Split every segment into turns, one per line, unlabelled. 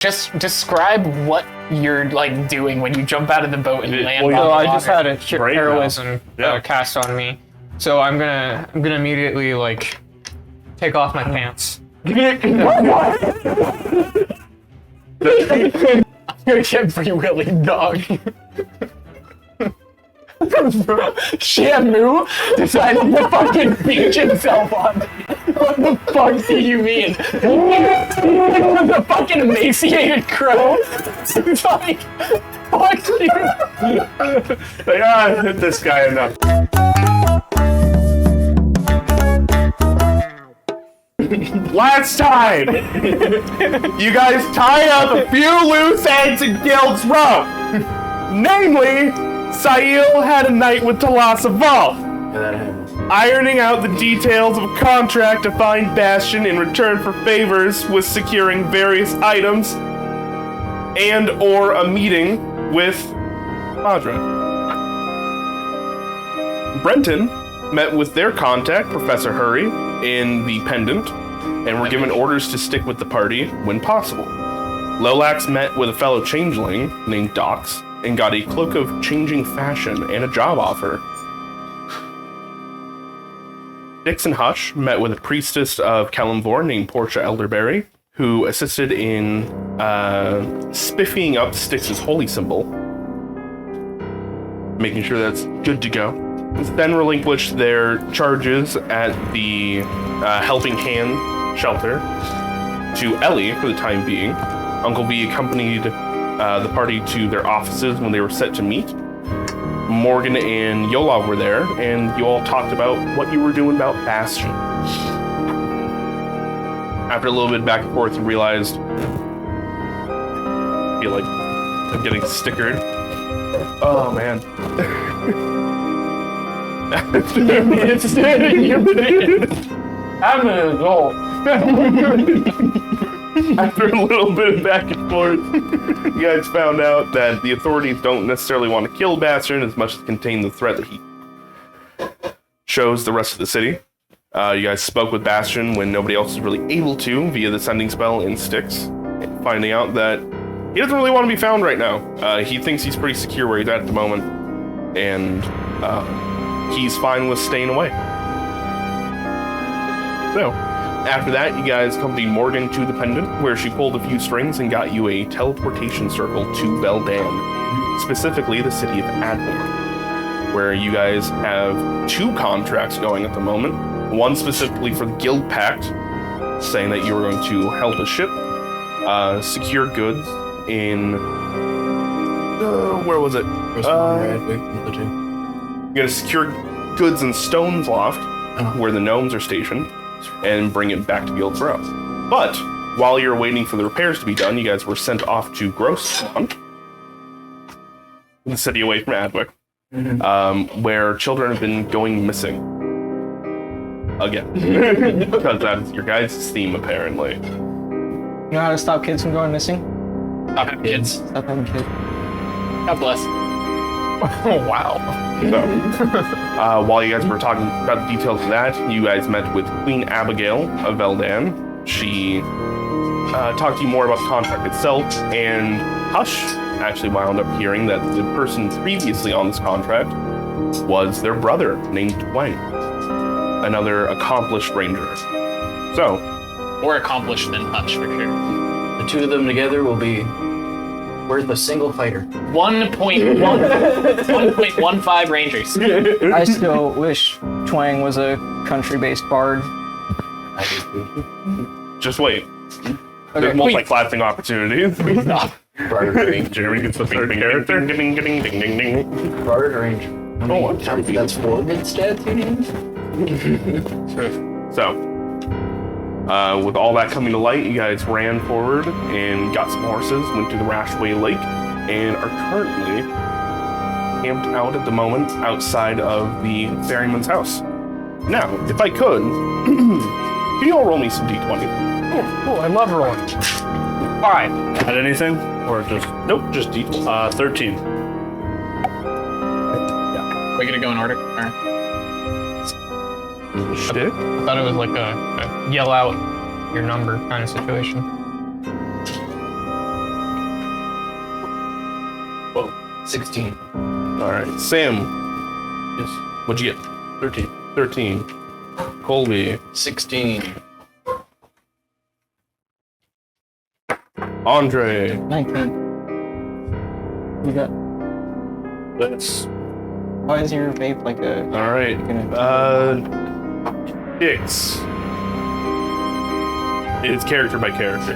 Just describe what you're like doing when you jump out of the boat and land on the
I
water.
just had a heroism cast on me, so I'm gonna immediately like take off my pants.
I'm gonna get Free Willy, dog. Shamu decided to fucking beach himself on me. What the fuck do you mean? The fucking emaciated crow? It's like, fuck you.
Like, hit this guy enough. Last time, you guys tied up a few loose ends in Guild's rope. Namely, Sail had a night with Talasaval, ironing out the details of a contract to find Bastion in return for favors with securing various items and or a meeting with Madra. Brenton met with their contact, Professor Hurry, in the Pendant, and were given orders to stick with the party when possible. Lolax met with a fellow changeling named Dox, and got a cloak of changing fashion and a job offer. Dix and Hush met with a priestess of Kalimvor named Portia Elderberry, who assisted in spiffying up Styx's holy symbol, making sure that's good to go. Then relinquished their charges at the Helping Hand shelter to Ellie for the time being. Uncle V accompanied the party to their offices when they were set to meet. Morgan and Yolov were there, and you all talked about what you were doing about Bastion. After a little bit back and forth, you realized, I feel like I'm getting stickered. Oh man.
I'm an adult.
After a little bit of back and forth, you guys found out that the authorities don't necessarily want to kill Bastion as much as contain the threat that he shows the rest of the city. You guys spoke with Bastion when nobody else was really able to via the sending spell in Styx, finding out that he doesn't really want to be found right now. He thinks he's pretty secure where he's at the moment, and he's fine with staying away. So, after that, you guys accompanied Morgan to the Pendant, where she pulled a few strings and got you a teleportation circle to Beldan, specifically the city of Advent, where you guys have 2 contracts going at the moment. One specifically for the Guild Pact, saying that you were going to help a ship secure goods in... where was it? You're going to secure goods in Stone's Loft, where the gnomes are stationed, and bring it back to Guild Growth. But while you're waiting for the repairs to be done, you guys were sent off to Grossmont, the city away from Adwick, where children have been going missing. Again. Because that's your guys' theme, apparently.
You know how to stop kids from going missing?
Stop having kids.
Stop having kids.
God bless.
Oh, wow.
So, while you guys were talking about the details of that, you guys met with Queen Abigail of Veldan. She talked to you more about the contract itself, and Hush actually wound up hearing that the person previously on this contract was their brother, named Dwayne, another accomplished ranger. So,
More accomplished than Hutch, for sure.
The 2 of them together will be worth a single fighter.
1.15 Rangers.
I still wish Twang was a country-based bard.
just wait.
Okay,
There's multi-classing opportunities.
Bard range.
Jeremy gets the third character. Ding, ding, ding, ding, ding.
Bard range.
Oh,
That's 4 good stats you need?
So, with all that coming to light, you guys ran forward and got some horses, went to the Rashway Lake, and are currently camped out at the moment outside of the ferryman's house. Now, if I could, can you all roll me some d20?
Oh, I love rolling. All right.
Add anything? Or just...
Nope, just d20.
13.
We gonna go in order? Or...
Shtick?
I thought it was like a yell out your number kind of situation.
16.
All right, Sam.
Yes.
What'd you get?
13.
13. Colby.
16.
Andre.
19. You got.
That's
Why is your vape like a?
All right. Hicks. It's character by character.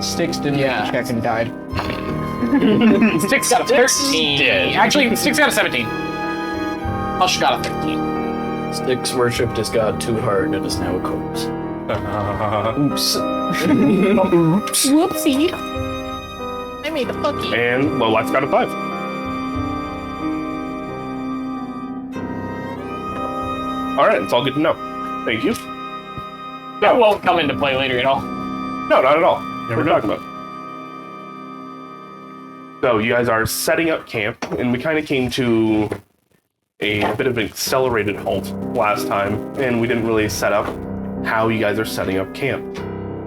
Sticks didn't
Yeah.
check and died.
Sticks got a
Sticks is
13.
dead.
Actually, Sticks got a 17. Hush got a 15.
Styx worshipped his god too hard and is now a corpse.
Oops.
Whoopsie. I made the fucky.
And Lowlight's got a 5. All right, it's all good to know. Thank you.
That won't come into play later at all.
No, not at all. We're talking about. So you guys are setting up camp, and we kind of came to a bit of an accelerated halt last time, and we didn't really set up how you guys are setting up camp.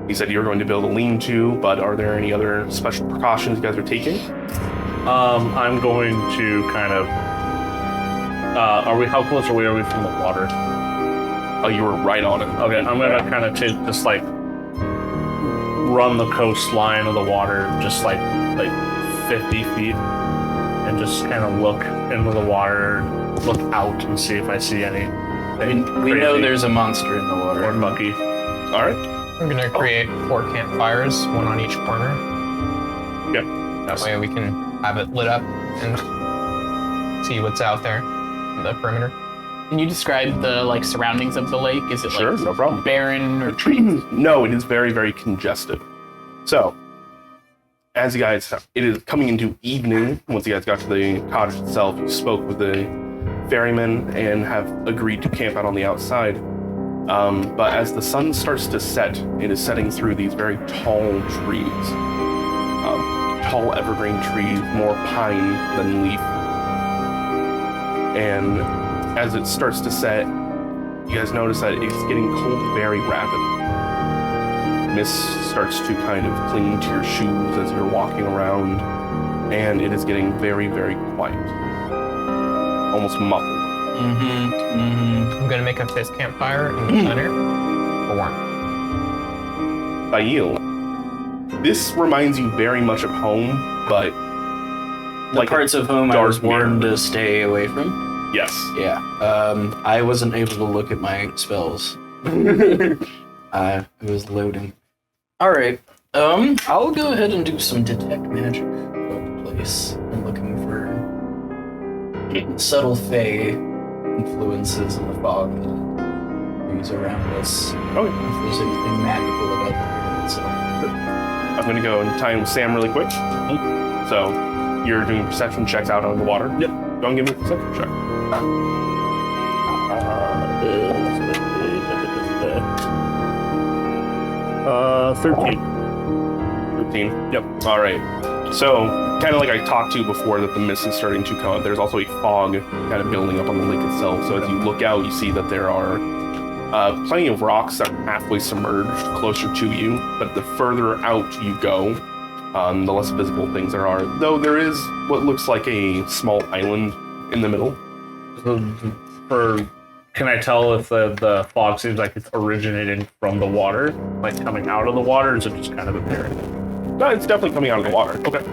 You said you were going to build a lean-to, but are there any other special precautions you guys are taking?
I'm going to kind of. How close are we from the water?
Oh, you were right on it.
Okay, I'm gonna kind of just like run the coastline of the water, just like 50 feet, and just kind of look into the water, look out, and see if I see any.
We know there's a monster in the water.
or monkey.
All right.
I'm gonna create 4 campfires, one on each corner.
Yep.
That way we can have it lit up and see what's out there in the perimeter.
Can you describe the surroundings of the lake? Is it
Sure, no problem.
barren or trees?
No, it is very, very congested. So, as you guys, it is coming into evening. Once you guys got to the cottage itself, you spoke with the ferryman and have agreed to camp out on the outside. But as the sun starts to set, it is setting through these very tall trees. Tall evergreen trees, more pine than leaf. And as it starts to set, you guys notice that it's getting cold very rapidly. Mist starts to kind of cling to your shoes as you're walking around, and it is getting very, very quiet. Almost muffled.
I'm gonna make a 5th campfire in the center for warmth.
Bail, this reminds you very much of home, but
The parts of whom I
dark
was warned
mirror.
to stay away from.
Yes.
Yeah. I wasn't able to look at my spells. It was loading. All right. I'll go ahead and do some detect magic about the place. I'm looking for subtle fey influences in the fog that breeze around us.
Okay.
If there's anything magical about the area itself.
I'm going to go and tie in with Sam really quick. So, you're doing perception checks out on the water?
Yep.
Go and give me a perception check.
13.
13. Yep. All right. So, kind of like I talked to before that the mist is starting to come up, there's also a fog kind of building up on the lake itself. So as you look out, you see that there are plenty of rocks that are halfway submerged closer to you. But the further out you go, the less visible things there are. Though there is what looks like a small island in the middle.
Can I tell if the fog seems like it's originating from the water, like coming out of the water, or is it just kind of appearing?
No, it's definitely coming out of the water. Okay.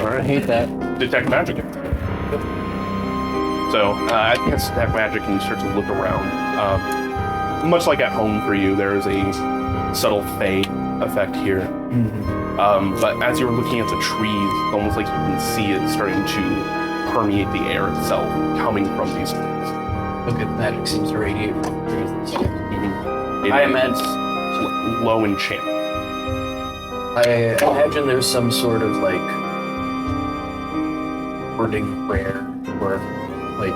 All
I
right.
hate that.
Detect magic. So, I think it's detect magic and you start to look around. Much like at home for you, there is a subtle fey effect here. But as you're looking at the trees, it's almost like you can see it starting to permeate the air itself, coming from these trees.
Okay, magic seems to radiate from the trees themselves.
It
I
is
imagine-
low enchant.
I imagine there's some sort of wording prayer, or like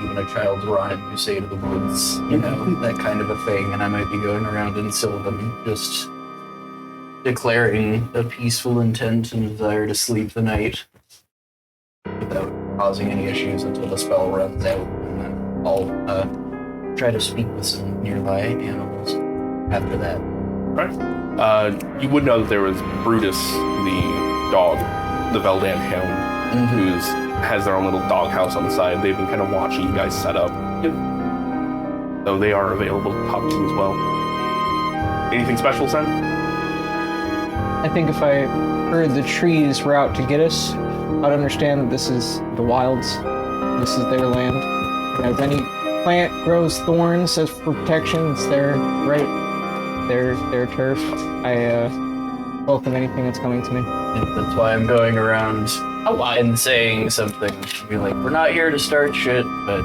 even a child's rhyme you say to the woods, that kind of a thing. And I might be going around in Sylvan, just declaring a peaceful intent and desire to sleep the night without causing any issues until the spell runs out, and then I'll try to speak with some nearby animals after that.
Right. You would know that there was Brutus, the dog, the Veldan hound, who has their own little dog house on the side. They've been kind of watching you guys set up.
Yep.
So they are available to talk to you as well. Anything special, Sen?
I think if I heard the trees were out to get us, I'd understand that this is the wilds. This is their land. And if any plant grows thorns as protection, it's their right, their turf. I welcome anything that's coming to me.
And that's why I'm going around and saying something. Be like, we're not here to start shit, but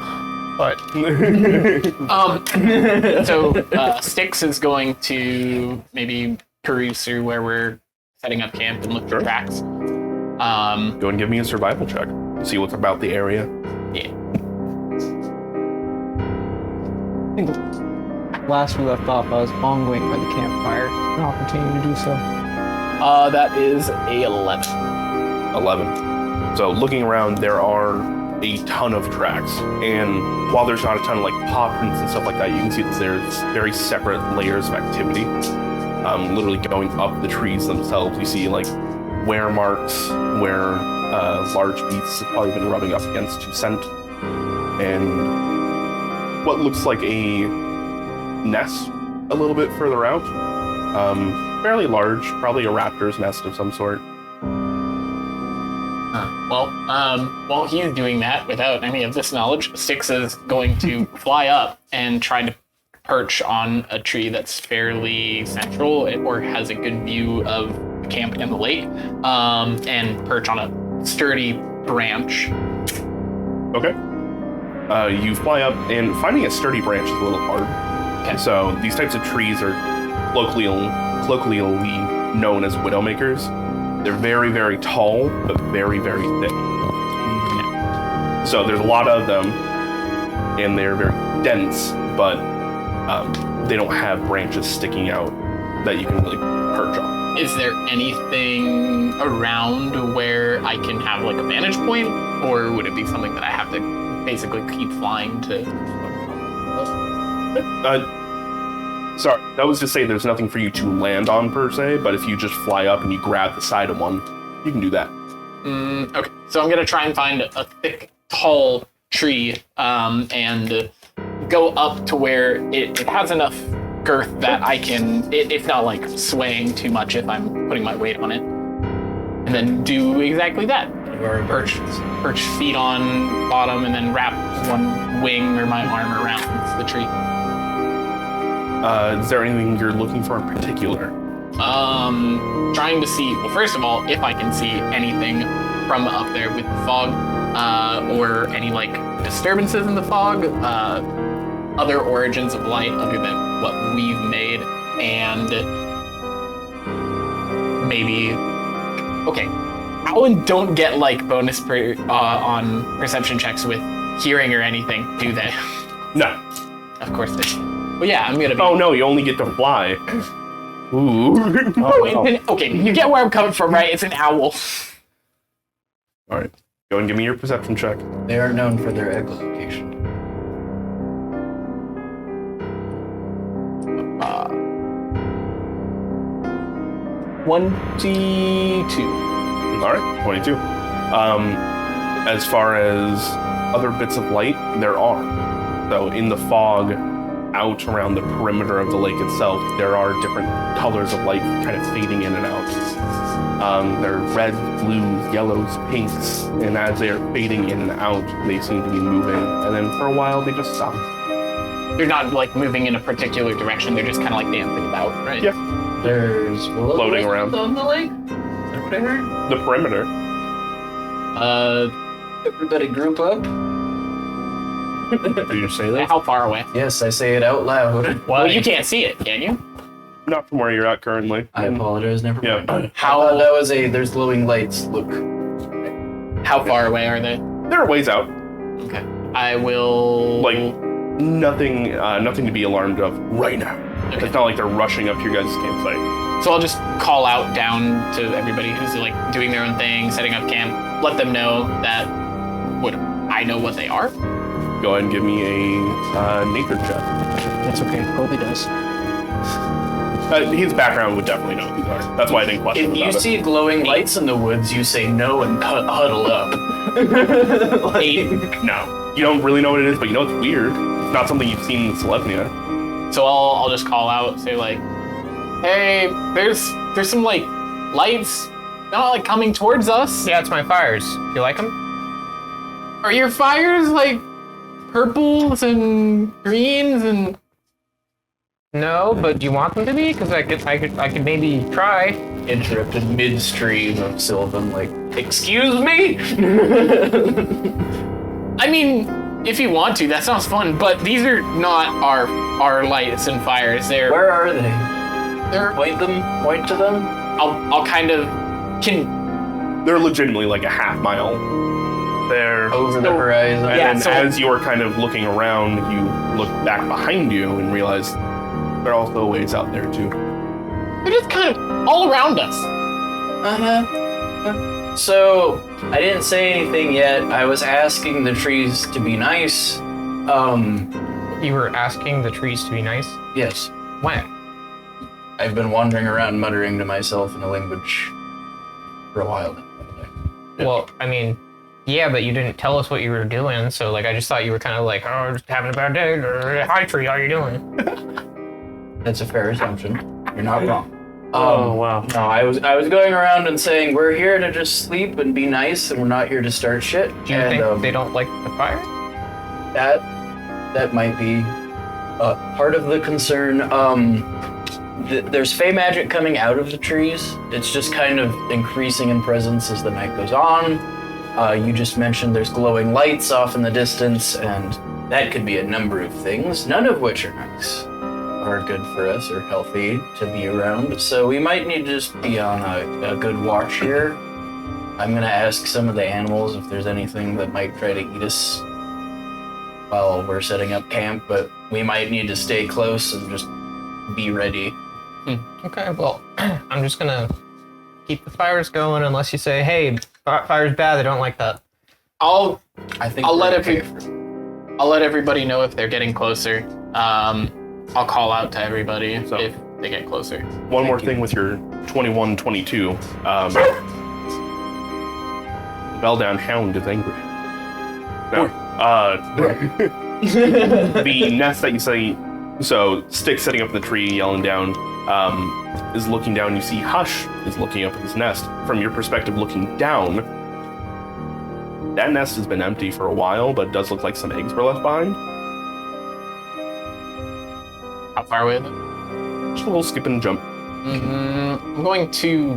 So Styx is going to maybe peruse through where we're setting up camp and look for tracks.
Go and give me a survival check. See what's about the area.
Yeah.
I think last we left off, I was bongling by the campfire, and I'll continue to do so.
That is a 11.
11. So looking around, there are a ton of tracks, and while there's not a ton of like paw prints and stuff like that, you can see that there's very separate layers of activity. Literally going up the trees themselves, you see like wear marks where large beasts have probably been rubbing up against to scent, and what looks like a nest a little bit further out. Fairly large, probably a raptor's nest of some sort.
While he's doing that without any of this knowledge, Styx is going to fly up and try to perch on a tree that's fairly central or has a good view of the camp and the lake, and perch on a sturdy branch.
Okay. You fly up, and finding a sturdy branch is a little hard.
Okay.
So these types of trees are colloquially known as widowmakers. They're very, very tall, but very, very thick. So there's a lot of them, and they're very dense, but they don't have branches sticking out that you can really perch on.
Is there anything around where I can have like a vantage point, or would it be something that I have to basically keep flying to?
Sorry, that was to say there's nothing for you to land on per se, but if you just fly up and you grab the side of one, you can do that.
Okay, so I'm gonna try and find a thick, tall tree, and go up to where it has enough girth that I can, it's not like swaying too much if I'm putting my weight on it. And then do exactly that. Perch feet on bottom and then wrap one wing or my arm around the tree.
Is there anything you're looking for in particular?
Trying to see, well, first of all, if I can see anything from up there with the fog, or any like disturbances in the fog, other origins of light other than what we've made, and maybe, okay, Owen don't get like bonus on perception checks with hearing or anything, do they?
No.
Of course they do. Well, yeah, I'm gonna be...
Oh no, you only get to fly. Ooh.
Okay, you get where I'm coming from, right? It's an owl.
Alright, go and give me your perception check.
they are known for their echolocation.
22.
Alright, 22. As far as other bits of light, there are. So in the fog, out around the perimeter of the lake itself, there are different colors of light kind of fading in and out. They're red, blues, yellows, pinks, and as they are fading in and out, they seem to be moving, and then for a while they just stop.
They're not like moving in a particular direction, they're just kind of like dancing about, right?
Yeah.
There's
Floating around.
on the lake. Is that what I heard?
The perimeter.
Everybody group up.
Did you say that?
How far away?
Yes, I say it out loud.
Well, you can't see it, can you?
Not from where you're at currently.
I apologize. Never
Yeah.
mind.
How
That was there's glowing lights. Look.
how far away are they?
They're a ways out.
Okay. I will
Like, nothing to be alarmed of right now.
Okay.
It's not like they're rushing up to your guys' campsite.
So I'll just call out down to everybody who's like doing their own thing, setting up camp, let them know that I know what they are.
Go ahead and give me a nature check.
That's okay. Colby does.
His background would definitely know who these are. That's why I didn't question
If you
about
see glowing lights in the woods, you say no and huddle up.
it. No. You don't really know what it is, but you know it's weird. It's not something you've seen in Selethnia.
So I'll just call out, say like, hey, there's some like lights, not like coming towards us.
Yeah, it's my fires. You like them?
Are your fires like purples and greens and?
No, but do you want them to be? Because I could maybe try.
Interrupted midstream of Sylvan, like, excuse me?
I mean, if you want to, that sounds fun. But these are not our lights and fires.
Where are they?
They're.
Point to them?
I'll kind of can.
They're legitimately like a half mile. They're
Over the horizon.
And
Yeah,
then
so-
as you're kind of looking around, you look back behind you and realize there are also ways out there too.
They're just kind of all around us.
Uh-huh. So, I didn't say anything yet. I was asking the trees to be nice.
You were asking the trees to be nice?
Yes.
When?
I've been wandering around muttering to myself in a language for a while now.
Well, I mean, yeah, but you didn't tell us what you were doing, so like I just thought you were kind of like, oh, just having a bad day. Hi, tree, how you doing?
That's a fair assumption. You're not wrong.
Oh, wow.
No, I was going around and saying we're here to just sleep and be nice, and we're not here to start shit.
Do you
and,
think they don't like the fire?
that might be part of the concern. There's fey magic coming out of the trees. It's just kind of increasing in presence as the night goes on. You just mentioned there's glowing lights off in the distance, and that could be a number of things, none of which are nice, or good for us, or healthy to be around. So we might need to just be on a good watch here. I'm gonna ask some of the animals if there's anything that might try to eat us while we're setting up camp, but we might need to stay close and just be ready.
Okay, well, I'm just gonna keep the fires going unless you say, hey, fire's bad, they don't like that.
I'll
I think
I'll
we're
let
okay
I'll let everybody know if they're getting closer. I'll call out to everybody
So-
if they get closer.
One more thing with your 21-22. Belldown Hound is angry. No. The nest that you say, so Stick sitting up in the tree, yelling down, is looking down. You see Hush is looking up at his nest. From your perspective, looking down, that nest has been empty for a while, but it does look like some eggs were left behind.
How far away is it?
Just a little skip and jump.
I'm going to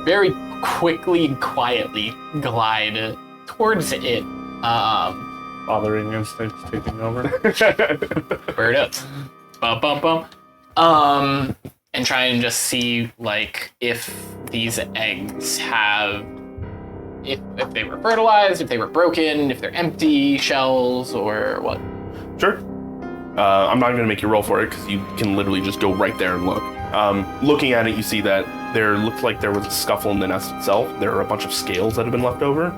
very quickly and quietly glide towards it.
Fathering instincts taking over.
Bird up. Bum bum bum. And try and just see like if these eggs have if they were fertilized, if they were broken, if they're empty shells or what.
Sure. I'm not going to make you roll for it because you can literally just go right there and look. Looking at it, you see that there looks like there was a scuffle in the nest itself. There are a bunch of scales that have been left over.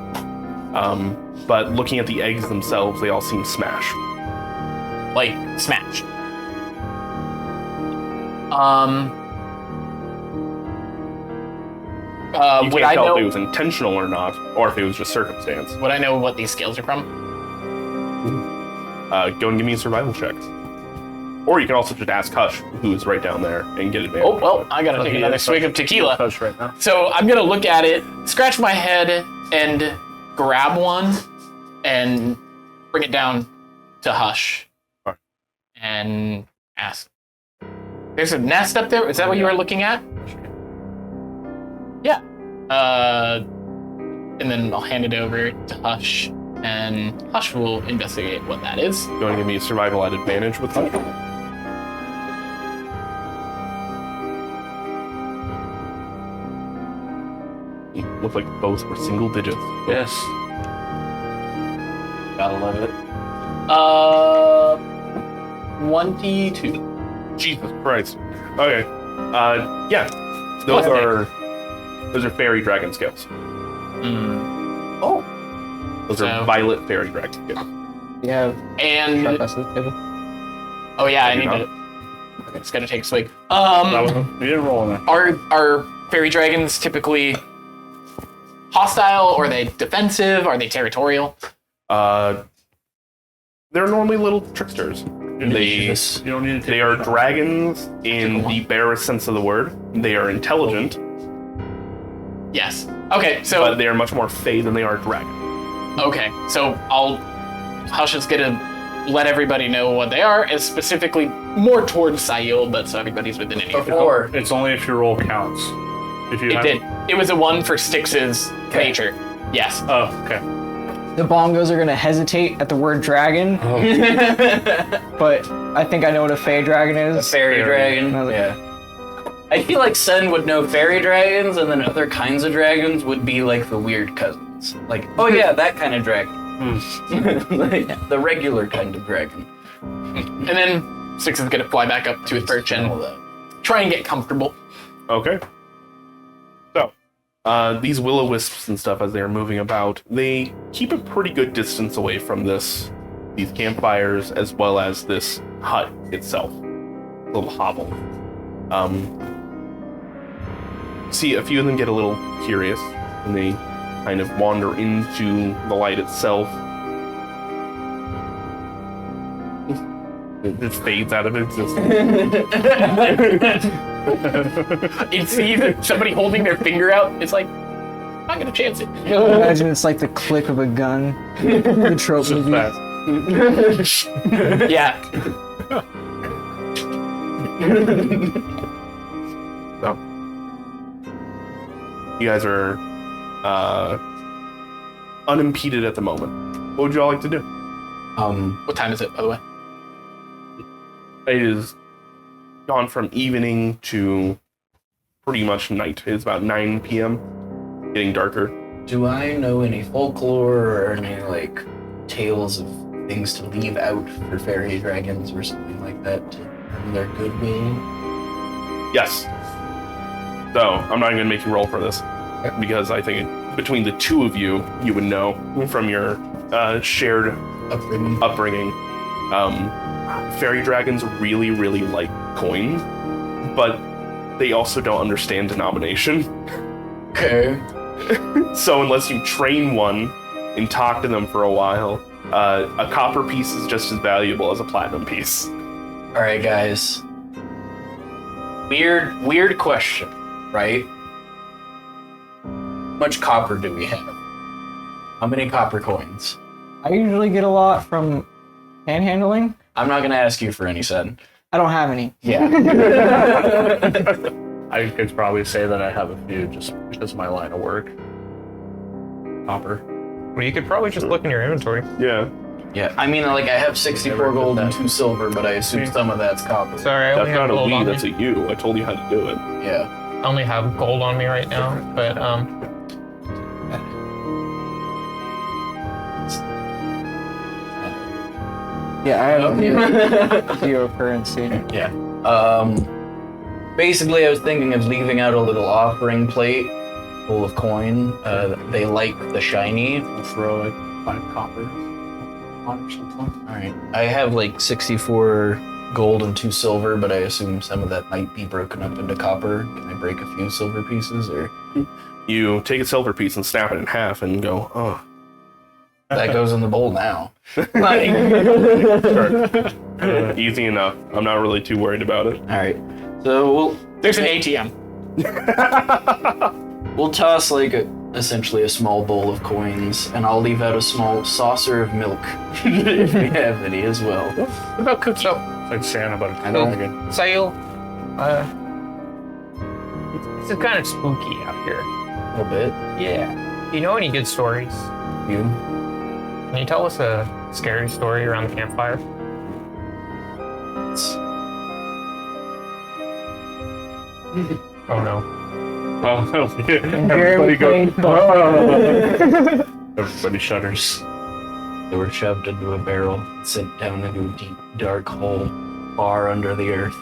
But looking at the eggs themselves, they all seem smashed.
Like smashed.
You
Would
can't
I
tell
know?
if it was intentional or not, or if it was just circumstance.
Would I know what these scales are from?
Go and give me a survival check. Or you can also just ask Hush, who is right down there, and get advantage.
Oh well, I gotta take
he
another
is
swig of tequila.
Hush right now.
So I'm gonna look at it, scratch my head, and grab one, and bring it down to Hush,
Alright.
and ask. There's a nest up there. Is that what you were looking at? Yeah. And then I'll hand it over to Hush, and Hush will investigate what that is.
Go and give me a survival at advantage with Hush. Looked like both were single digits.
Yes.
Gotta love it.
22.
Jesus Christ. Okay. Yeah. Those are fairy dragon scales.
Hmm.
Oh,
Those
So-
are violet fairy dragons. Yeah.
You have
And
sharp us at the table.
oh yeah, I
do
need
not.
to. Okay, it's gonna take a swig.
That was, you didn't roll in there.
Are fairy dragons typically hostile, or are they defensive? Are they territorial?
They're normally little tricksters.
You don't need to.
They are dragons in the barest sense of the word. They are intelligent,
Yes. Okay, so
but they are much more fey than they are dragon.
okay, so Hush is gonna let everybody know what they are, and specifically more towards Sayil, but so everybody's within an ear.
Before.
It's only if your roll counts. If you
It
have,
did. It was a 1 for Styx's nature. Yes.
Oh, okay.
The bongos are gonna hesitate at the word dragon, but I think I know what a fey dragon is.
Fairy dragon. Yeah. I feel like Sen would know fairy dragons, and then other kinds of dragons would be like the weird cousins. Like, oh yeah, that kind of dragon. Like, the regular kind of dragon.
And then Styx is gonna fly back up to his perch
All
and
that.
try and get comfortable.
Okay. So, these will-o-wisps and stuff, as they're moving about, they keep a pretty good distance away from these campfires, as well as this hut itself. Little hovel. See, a few of them get a little curious, and they kind of wander into the light itself. It just fades out of existence.
It sees somebody holding their finger out. It's like, I'm not gonna chance it.
Imagine it's like the click of a gun. The trope
Just
movie.
fast.
Yeah.
So, you guys are unimpeded at the moment. What would you all like to do?
What time is it, by the way?
It is gone from evening to pretty much night. It's about 9 p.m. Getting darker.
Do I know any folklore or any like tales of things to leave out for fairy dragons or something like that to earn their goodwill?
Yes. So, I'm not even going to make you roll for this. Because I think between the two of you, you would know from your shared upbringing. Fairy dragons really, really like coin, but they also don't understand denomination.
Okay.
So unless you train one and talk to them for a while, a copper piece is just as valuable as a platinum piece.
All right, guys. Weird question, right? How much copper do we have? How many copper coins?
I usually get a lot from panhandling.
I'm not gonna ask you for any, Sen.
I don't have any.
Yeah.
I could probably say that I have a few just because of my line of work. Copper.
Well, you could probably just look in your inventory.
Yeah.
Yeah. I mean, like, I have 64 gold and 2 silver, but I assume some of that's copper.
Sorry, I
That's
only have
not a
gold
we,
on
that's
me.
a you. I told you how to do it.
Yeah.
I only have gold on me right now, but
Yeah, I have zero currency.
Yeah. Basically, I was thinking of leaving out a little offering plate full of coin. They like the shiny.
We'll throw like 5 copper on or something.
All right. I have like 64 gold and 2 silver, but I assume some of that might be broken up into copper. Can I break a few silver pieces, or
You take a silver piece and snap it in half and go, oh.
that goes in the bowl now?
Easy enough. I'm not really too worried about it.
All right. So
There's an ATM.
we'll toss like essentially a small bowl of coins, and I'll leave out a small saucer of milk if we have any as well.
What about cookies?
so
It's like Santa, but
I know.
again.
Sayil, this is kind of spooky out here.
A little bit.
Yeah. You know any good stories?
You?
Can you tell us a scary story around the campfire? Oh no.
Oh,
Jeremy
everybody go.
played
Everybody shudders.
They were shoved into a barrel, sent down into a deep, dark hole far under the earth.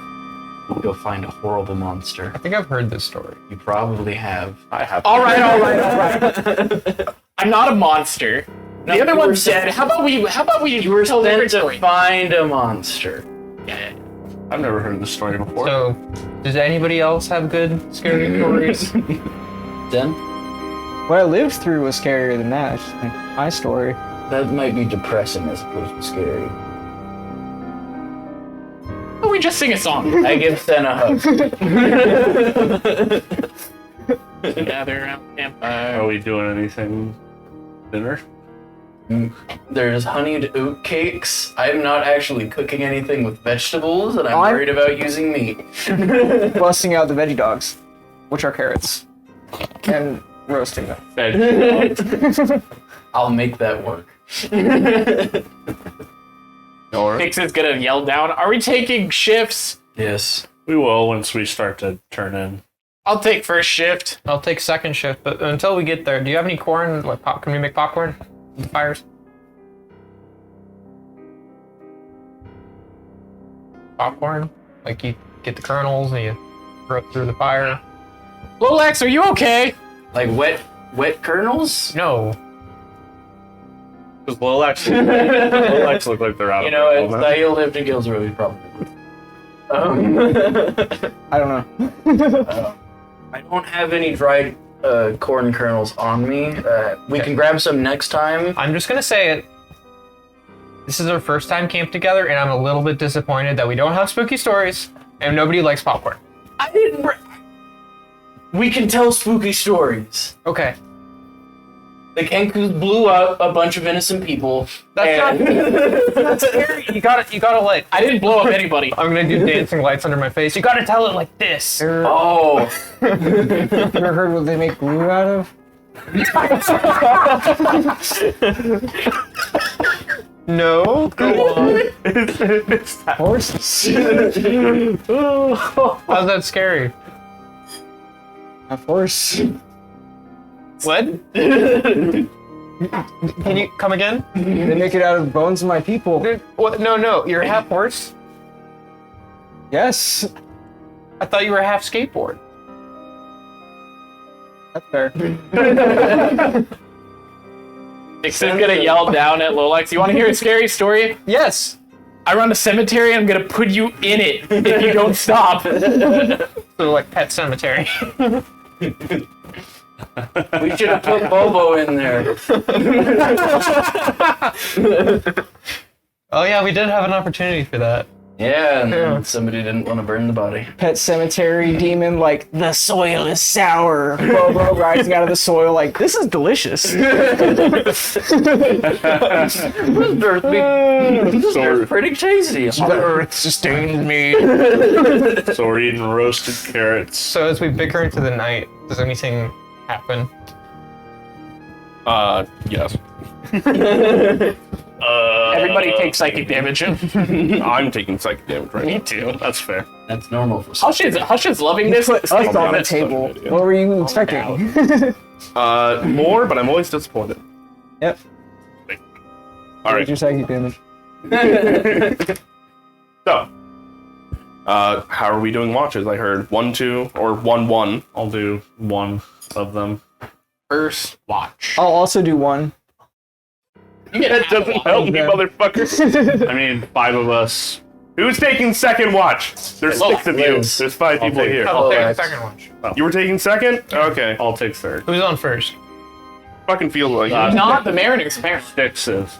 You'll find a horrible monster.
I think I've heard this story.
You probably have.
I have.
All right. I'm not a monster. The other one's dead. How about we
You were
tell the
sent
different
to
story?
find a monster.
I've never heard this story before.
So, does anybody else have good scary stories?
Then
What I lived through was scarier than that. It's just like my story.
that might be depressing as opposed to scary.
Why don't we just sing a song?
I give Sen a hug.
Gather around the campfire.
Are we doing anything dinner?
There's honeyed oat cakes. I'm not actually cooking anything with vegetables, and I'm worried about using meat.
Busting out the veggie dogs, which are carrots, and roasting them.
I'll make that work.
Fix is gonna yell down. Are we taking shifts?
Yes.
We will once we start to turn in.
I'll take first shift.
I'll take second shift, but until we get there, do you have any corn? Like, can we make popcorn? With the fires? Popcorn? Like, you get the kernels and you throw it through the fire?
Lolex, are you okay?
Like wet kernels?
No.
Does Lilacs look like they're out
You
of
know,
their
it's
element?
that you'll live to Gilsrow, you probably would.
I don't know.
I don't have any dried corn kernels on me. We can grab some next time.
I'm just gonna say it. This is our first time camp together, and I'm a little bit disappointed that we don't have spooky stories, and nobody likes popcorn.
I didn't. We can tell spooky stories.
Okay.
The Kenkus blew up a bunch of innocent people.
That's not scary. You gotta like.
I didn't blow up anybody.
I'm gonna do dancing lights under my face. You gotta tell it like this.
Oh,
You ever heard what they make glue out of?
No. Go on.
Horses.
How's that scary?
A horse.
What? Can you come again?
They make it out of bones of my people.
What? No. You're half horse.
Yes.
I thought you were half skateboard.
That's fair.
Dixon's gonna yell down at Lolex. You want to hear a scary story?
Yes.
I run a cemetery. I'm gonna put you in it if you don't stop.
So like Pet Cemetery.
we should have put Bobo in there.
Oh yeah, we did have an opportunity for that.
Yeah, and
Yeah.
then somebody didn't want to burn the body.
Pet cemetery demon, like, the soil is sour. Bobo rising out of the soil, like, this is delicious.
This is pretty tasty.
The earth sustains me.
So we're eating roasted carrots.
So as we bicker into the night, does anything happen?
Yes.
Everybody takes psychic damage.
I'm taking psychic damage right
Me
now.
too.
That's fair.
That's normal for
Hush is loving this.
Put us on the
honest,
table.
that's not
What were you expecting?
More, but I'm always disappointed.
Yep.
All
Where's
right.
your psychic damage?
So, how are we doing watches? I heard 1, 2, or 1, 1.
I'll do one of them.
First watch.
I'll also do one.
You get
That doesn't help me, motherfucker.
I mean, 5 of us.
Who's taking second watch? There's
Well,
6 of you.
Liz.
There's 5
I'll
people
take
here.
it.
I'll take the
Alright.
second watch.
You were taking second? Okay.
I'll take third.
Who's on first?
Fucking feels like
Uh,
it.
Not the Mariners, apparently.
Sticks is.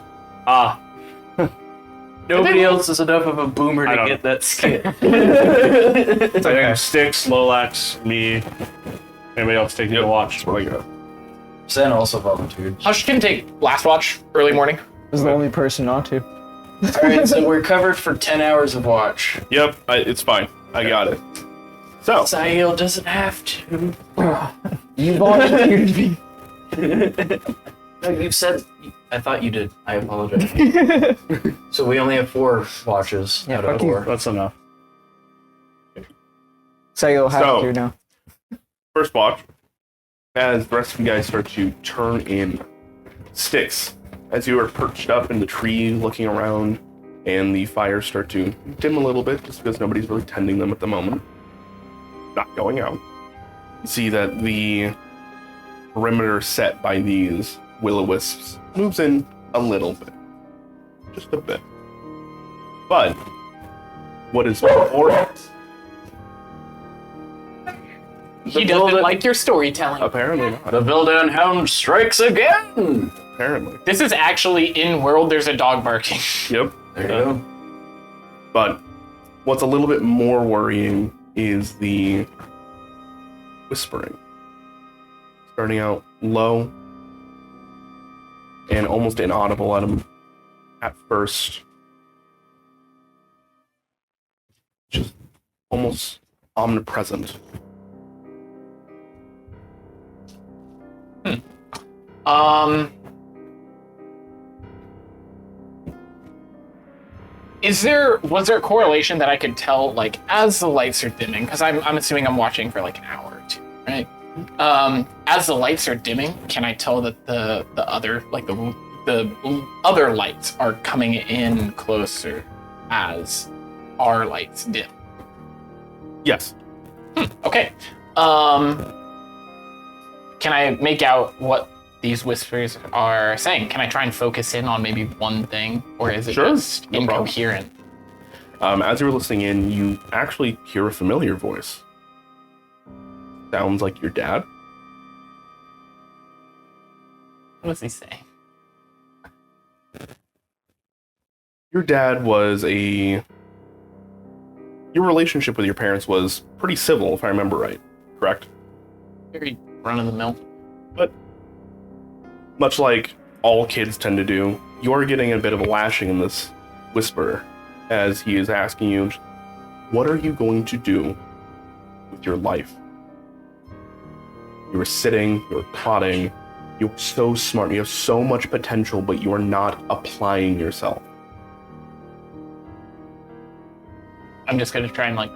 Nobody else is enough of a boomer
I
to
don't
get that skit.
It's okay. Sticks, Lolax, me. Anybody else taking the watch?
That's what I got.
Sen also volunteered.
Hush can take last watch, early morning.
I was the only person not to.
Alright, so we're covered for 10 hours of watch.
Yep, it's fine. I got it. So,
Sahil doesn't have to.
You volunteered to be.
No, you said. I thought you did. I apologize. So we only have 4 watches
Yeah,
out of
fuck you.
4.
That's enough.
So you'll have
So-
to now.
first watch, as the rest of you guys start to turn in, Sticks, as you are perched up in the tree looking around, and the fires start to dim a little bit just because nobody's really tending them at the moment. Not going out. You see that the perimeter set by these will-o-wisps moves in a little bit. Just a bit. But what is more...
He doesn't like your storytelling.
Apparently not.
The Vildan Hound strikes again!
Apparently.
This is actually in world. There's a dog barking.
Yep.
There you go.
But what's a little bit more worrying is the whispering. Starting out low and almost inaudible at him at first. Just almost omnipresent.
Was there a correlation that I could tell, like, as the lights are dimming? Because I'm assuming I'm watching for like an hour or two, right? As the lights are dimming, can I tell that the other, like the other lights are coming in closer as our lights dim?
Yes.
Okay. Can I make out what these whispers are saying? Can I try and focus in on maybe one thing, or is it
Sure,
just
no problem.
incoherent?
As you were listening in, you actually hear a familiar voice. Sounds like your dad.
What does he say?
Your dad was Your relationship with your parents was pretty civil, if I remember right. Correct?
Very run of the mill.
But much like all kids tend to do, you're getting a bit of a lashing in this whisper as he is asking you, what are you going to do with your life? You were sitting, you were plotting, you're so smart, you have so much potential, but you are not applying yourself.
I'm just gonna try and like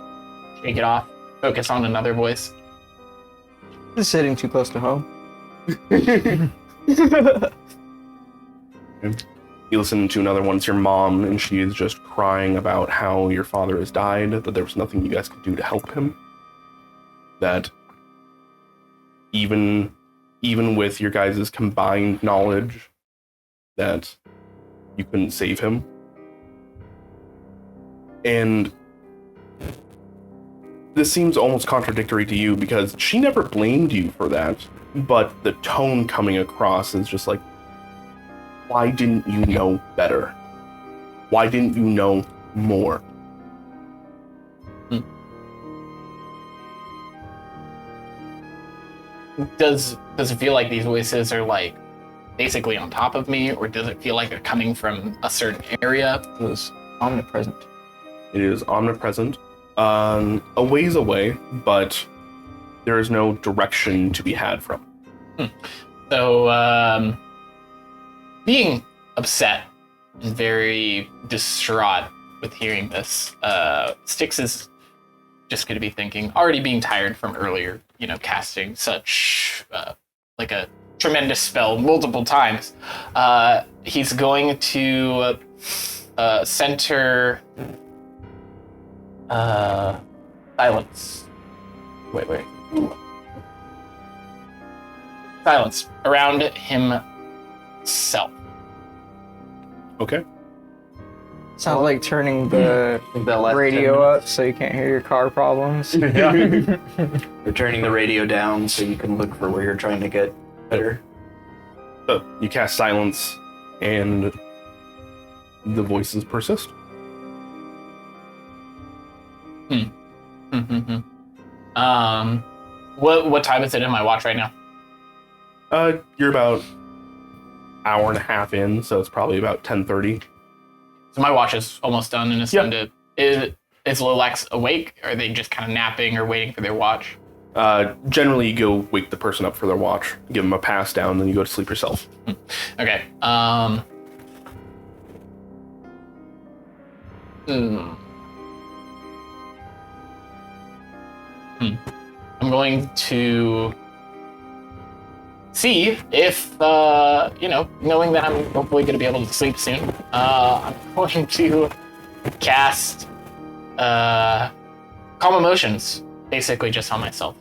shake it off, focus on another voice.
This is hitting too close to home.
You listen to another one, it's your mom, and she is just crying about how your father has died, that there was nothing you guys could do to help him. That even with your guys' combined knowledge, that you couldn't save him. And this seems almost contradictory to you because she never blamed you for that, but the tone coming across is just like, why didn't you know better? Why didn't you know more?
Does it feel like these voices are like basically on top of me, or does it feel like they're coming from a certain area?
It was omnipresent.
It is omnipresent, a ways away, but there is no direction to be had from.
So, being upset and very distraught with hearing this, Styx is just going to be thinking, already being tired from earlier, casting such like a tremendous spell multiple times. He's going to center silence. Wait. Silence around himself.
Okay.
Sounds like turning the
That last
radio up so you can't hear your car problems.
You're turning the radio down so you can look for where you're trying to get better.
So you cast silence, and the voices persist.
What time is it in my watch right now?
You're about hour and a half in, so it's probably about 10:30.
So my watch is almost done, and it's
Yep.
time to. Is Lilac awake? Or are they just kind of napping or waiting for their watch?
Generally, you go wake the person up for their watch, give them a pass down, then you go to sleep yourself.
Okay. I'm going to see if, knowing that I'm hopefully going to be able to sleep soon, I'm going to cast Calm Emotions, basically just on myself.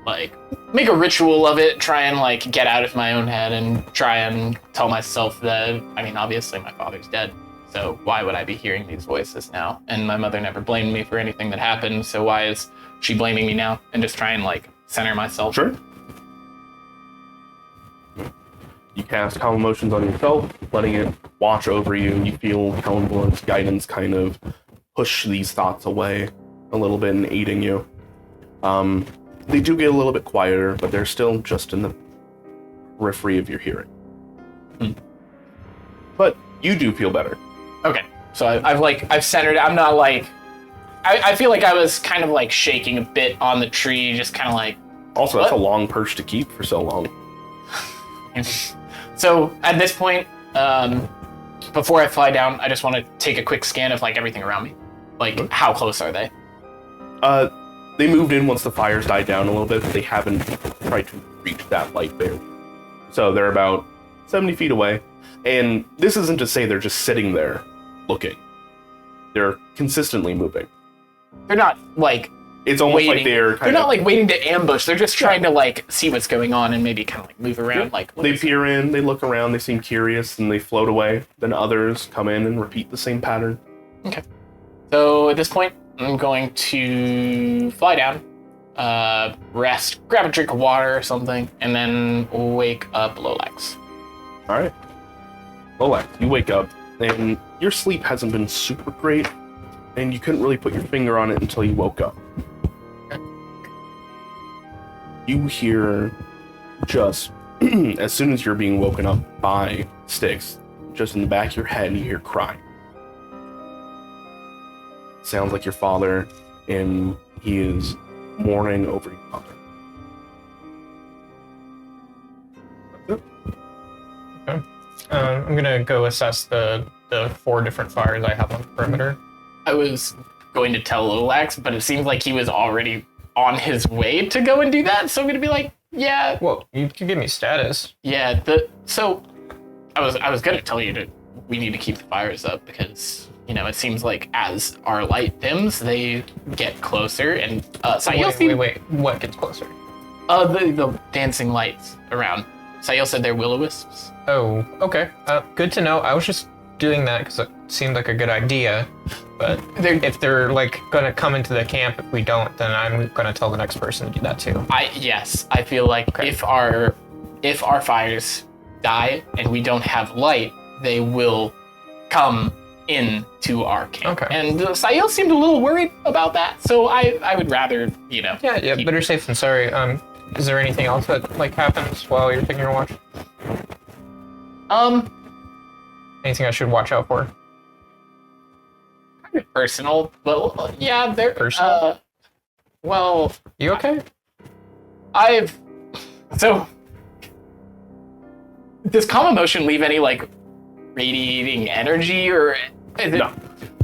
like make a ritual of it, try and like get out of my own head and try and tell myself that, I mean, obviously my father's dead, so why would I be hearing these voices now? And my mother never blamed me for anything that happened, so why is she blaming me now? And just try and like center myself.
Sure. You cast Calm Emotions on yourself, letting it watch over you. You feel Kellenborn's guidance kind of push these thoughts away a little bit and aiding you. They do get a little bit quieter, but they're still just in the periphery of your hearing. But you do feel better.
Okay, so I've centered it. I'm not like, I feel like I was kind of like shaking a bit on the tree, just kind of like.
Also, that's a long perch to keep for so long.
So at this point, before I fly down, I just want to take a quick scan of like everything around me. Like, how close are they?
They moved in once the fires died down a little bit, but they haven't tried to reach that light barrier. So they're about 70 feet away. And this isn't to say they're just sitting there looking. They're consistently moving.
They're not like
It's almost
waiting.
like they're
not like waiting to ambush. They're just trying to like see what's going on and maybe kind of like move around. Like
they peer in, they look around, they seem curious, and they float away. Then others come in and repeat the same pattern.
Okay. So at this point, I'm going to fly down, rest, grab a drink of water or something, and then wake up Lolax.
All right. Lolax, you wake up, and your sleep hasn't been super great, and you couldn't really put your finger on it until you woke up. You hear just, as soon as you're being woken up by Styx, just in the back of your head, you hear crying. Sounds like your father, and he is mourning over your mother. That's it.
Okay. I'm gonna go assess the 4 different fires I have on the perimeter.
I was going to tell Lolax, but it seems like he was already on his way to go and do that. So I'm gonna be like, yeah,
Well, you can give me status.
yeah. So I was gonna tell you that we need to keep the fires up because it seems like as our light dims, they get closer. And
Wait. What gets closer?
The dancing lights around. Sayel said they're will-o-wisps.
Oh, okay. Good to know. I was just doing that because it seemed like a good idea. But if they're like gonna come into the camp, if we don't, then I'm gonna tell the next person to do that too.
I feel like if our fires die and we don't have light, they will come in to our camp.
Okay.
And Sayel seemed a little worried about that, so I would rather,
Yeah,
keep-
better safe than sorry. Is there anything else that like happens while you're taking your watch? Anything I should watch out for?
Kind of personal, but yeah, they're
Personal?
Well,
You okay?
does calm emotion leave any like radiating energy or is it?
No.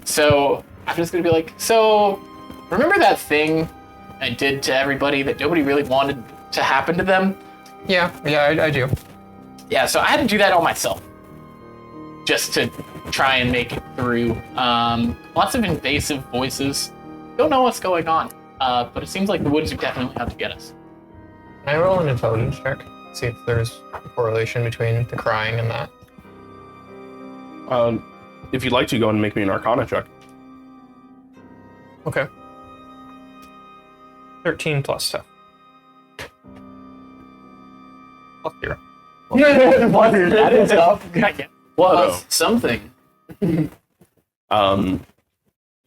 So I'm just gonna be like, so remember that thing I did to everybody that nobody really wanted to happen to them?
Yeah, I do.
Yeah, so I had to do that all myself. Just to try and make it through. Lots of invasive voices. Don't know what's going on. But it seems like the woods are definitely out to get us.
Can I roll an intelligence check? See if there's a correlation between the crying and that.
If you'd like to, go and make me an Arcana check.
Okay. 13 plus 7. Plus 0.
That is tough.
Whoa.
Something.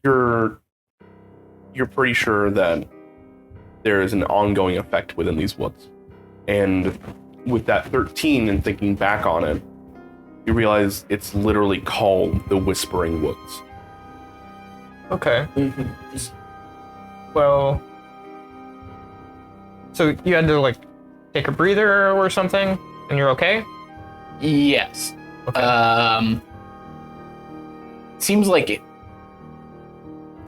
You're pretty sure that there is an ongoing effect within these woods. And with that 13 and thinking back on it, you realize it's literally called the Whispering Woods.
Okay. Well, so you had to like take a breather or something, and you're okay?
Yes.
Okay.
Seems like it.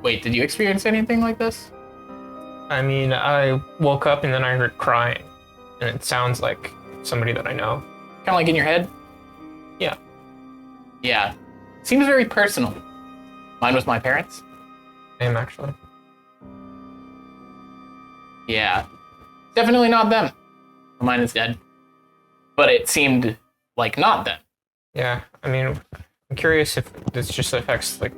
Wait, did you experience anything like this?
I mean, I woke up and then I heard crying, and it sounds like somebody that I know.
Kind of like in your head?
Yeah.
Yeah. Seems very personal. Mine was my parents.
I am actually.
Yeah. definitely not them. Mine is dead. But it seemed like not them.
Yeah, I mean, I'm curious if this just affects like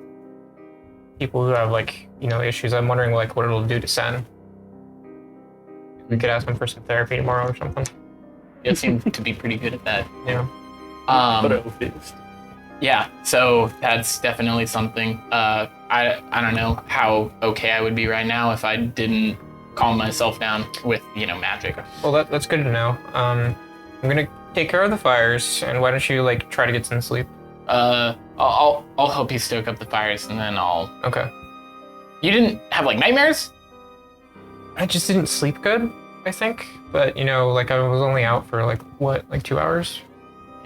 people who have like issues. I'm wondering like what it'll do to Sen. We could ask him for some therapy tomorrow or something.
It seemed to be pretty good at that.
Yeah.
But it was fixed.
Yeah, so that's definitely something. I don't know how okay I would be right now if I didn't calm myself down with magic.
Well, that's good to know. I'm gonna take care of the fires, and why don't you like try to get some sleep?
I'll help you stoke up the fires, and then I'll.
Okay.
You didn't have like nightmares?
I just didn't sleep good, I think. But like I was only out for like 2 hours.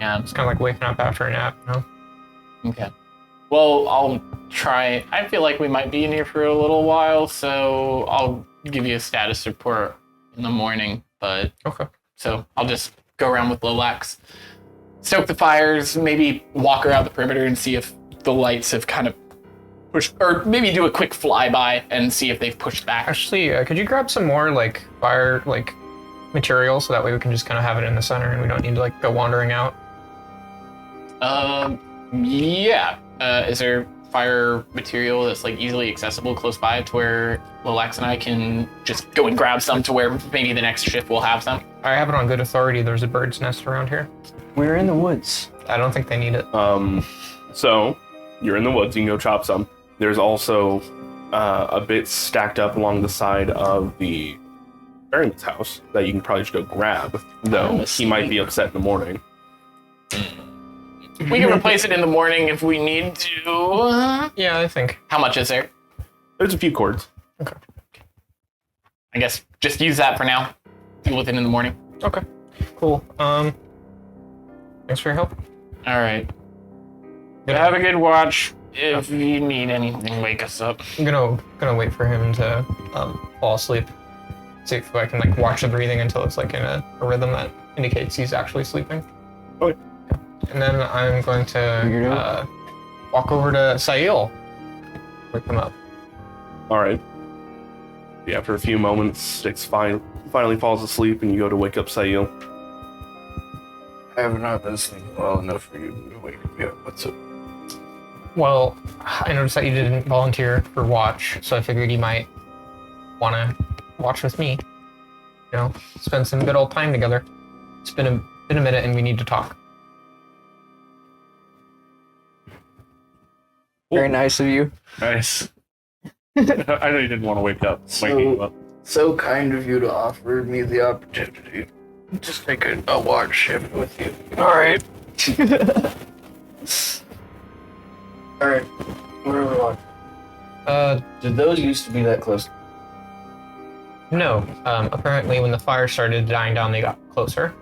Yeah.
It's kind of like waking up after a nap.
Okay. Well, I'll try. I feel like we might be in here for a little while, so I'll give you a status report in the morning. But
Okay.
So I'll just go around with Lilacs, stoke the fires, maybe walk around the perimeter and see if the lights have kind of pushed, or maybe do a quick flyby and see if they've pushed back.
Actually, could you grab some more like fire material so that way we can just kind of have it in the center and we don't need to like go wandering out?
Yeah. Is there fire material that's like easily accessible close by to where Lilacs and I can just go and grab some to where maybe the next shift will have some?
I have it on good authority. There's a bird's nest around here.
We're in the woods.
I don't think they need it.
So you're in the woods. You can go chop some. There's also a bit stacked up along the side of the ferryman's house that you can probably just go grab. Though he might be upset in the morning.
We can replace it in the morning if we need to.
Yeah, I think.
How much is there?
There's a few cords.
Okay.
I guess just use that for now. Deal with it in the morning.
Okay. Cool. Thanks for your help.
All right. Have a good watch. If you need anything, wake us up.
I'm gonna wait for him to fall asleep. See if I can like watch the breathing until it's like in a rhythm that indicates he's actually sleeping.
Okay.
And then I'm going to walk over to Sail. Wake him up.
All right. Yeah, after a few moments, Styx finally falls asleep, and you go to wake up Sail.
I have not been sleeping well enough for you to wake me up. What's up?
Well, I noticed that you didn't volunteer for watch, so I figured you might want to watch with me. Spend some good old time together. It's been a minute, and we need to talk.
Very nice of you.
Nice. I know you didn't want to wake up. Waking you up.
So kind of you to offer me the opportunity. Just take a watch shift with you. Alright. Alright. Where are we on? Did those used to be that close?
No. Apparently, when the fire started dying down, they got closer.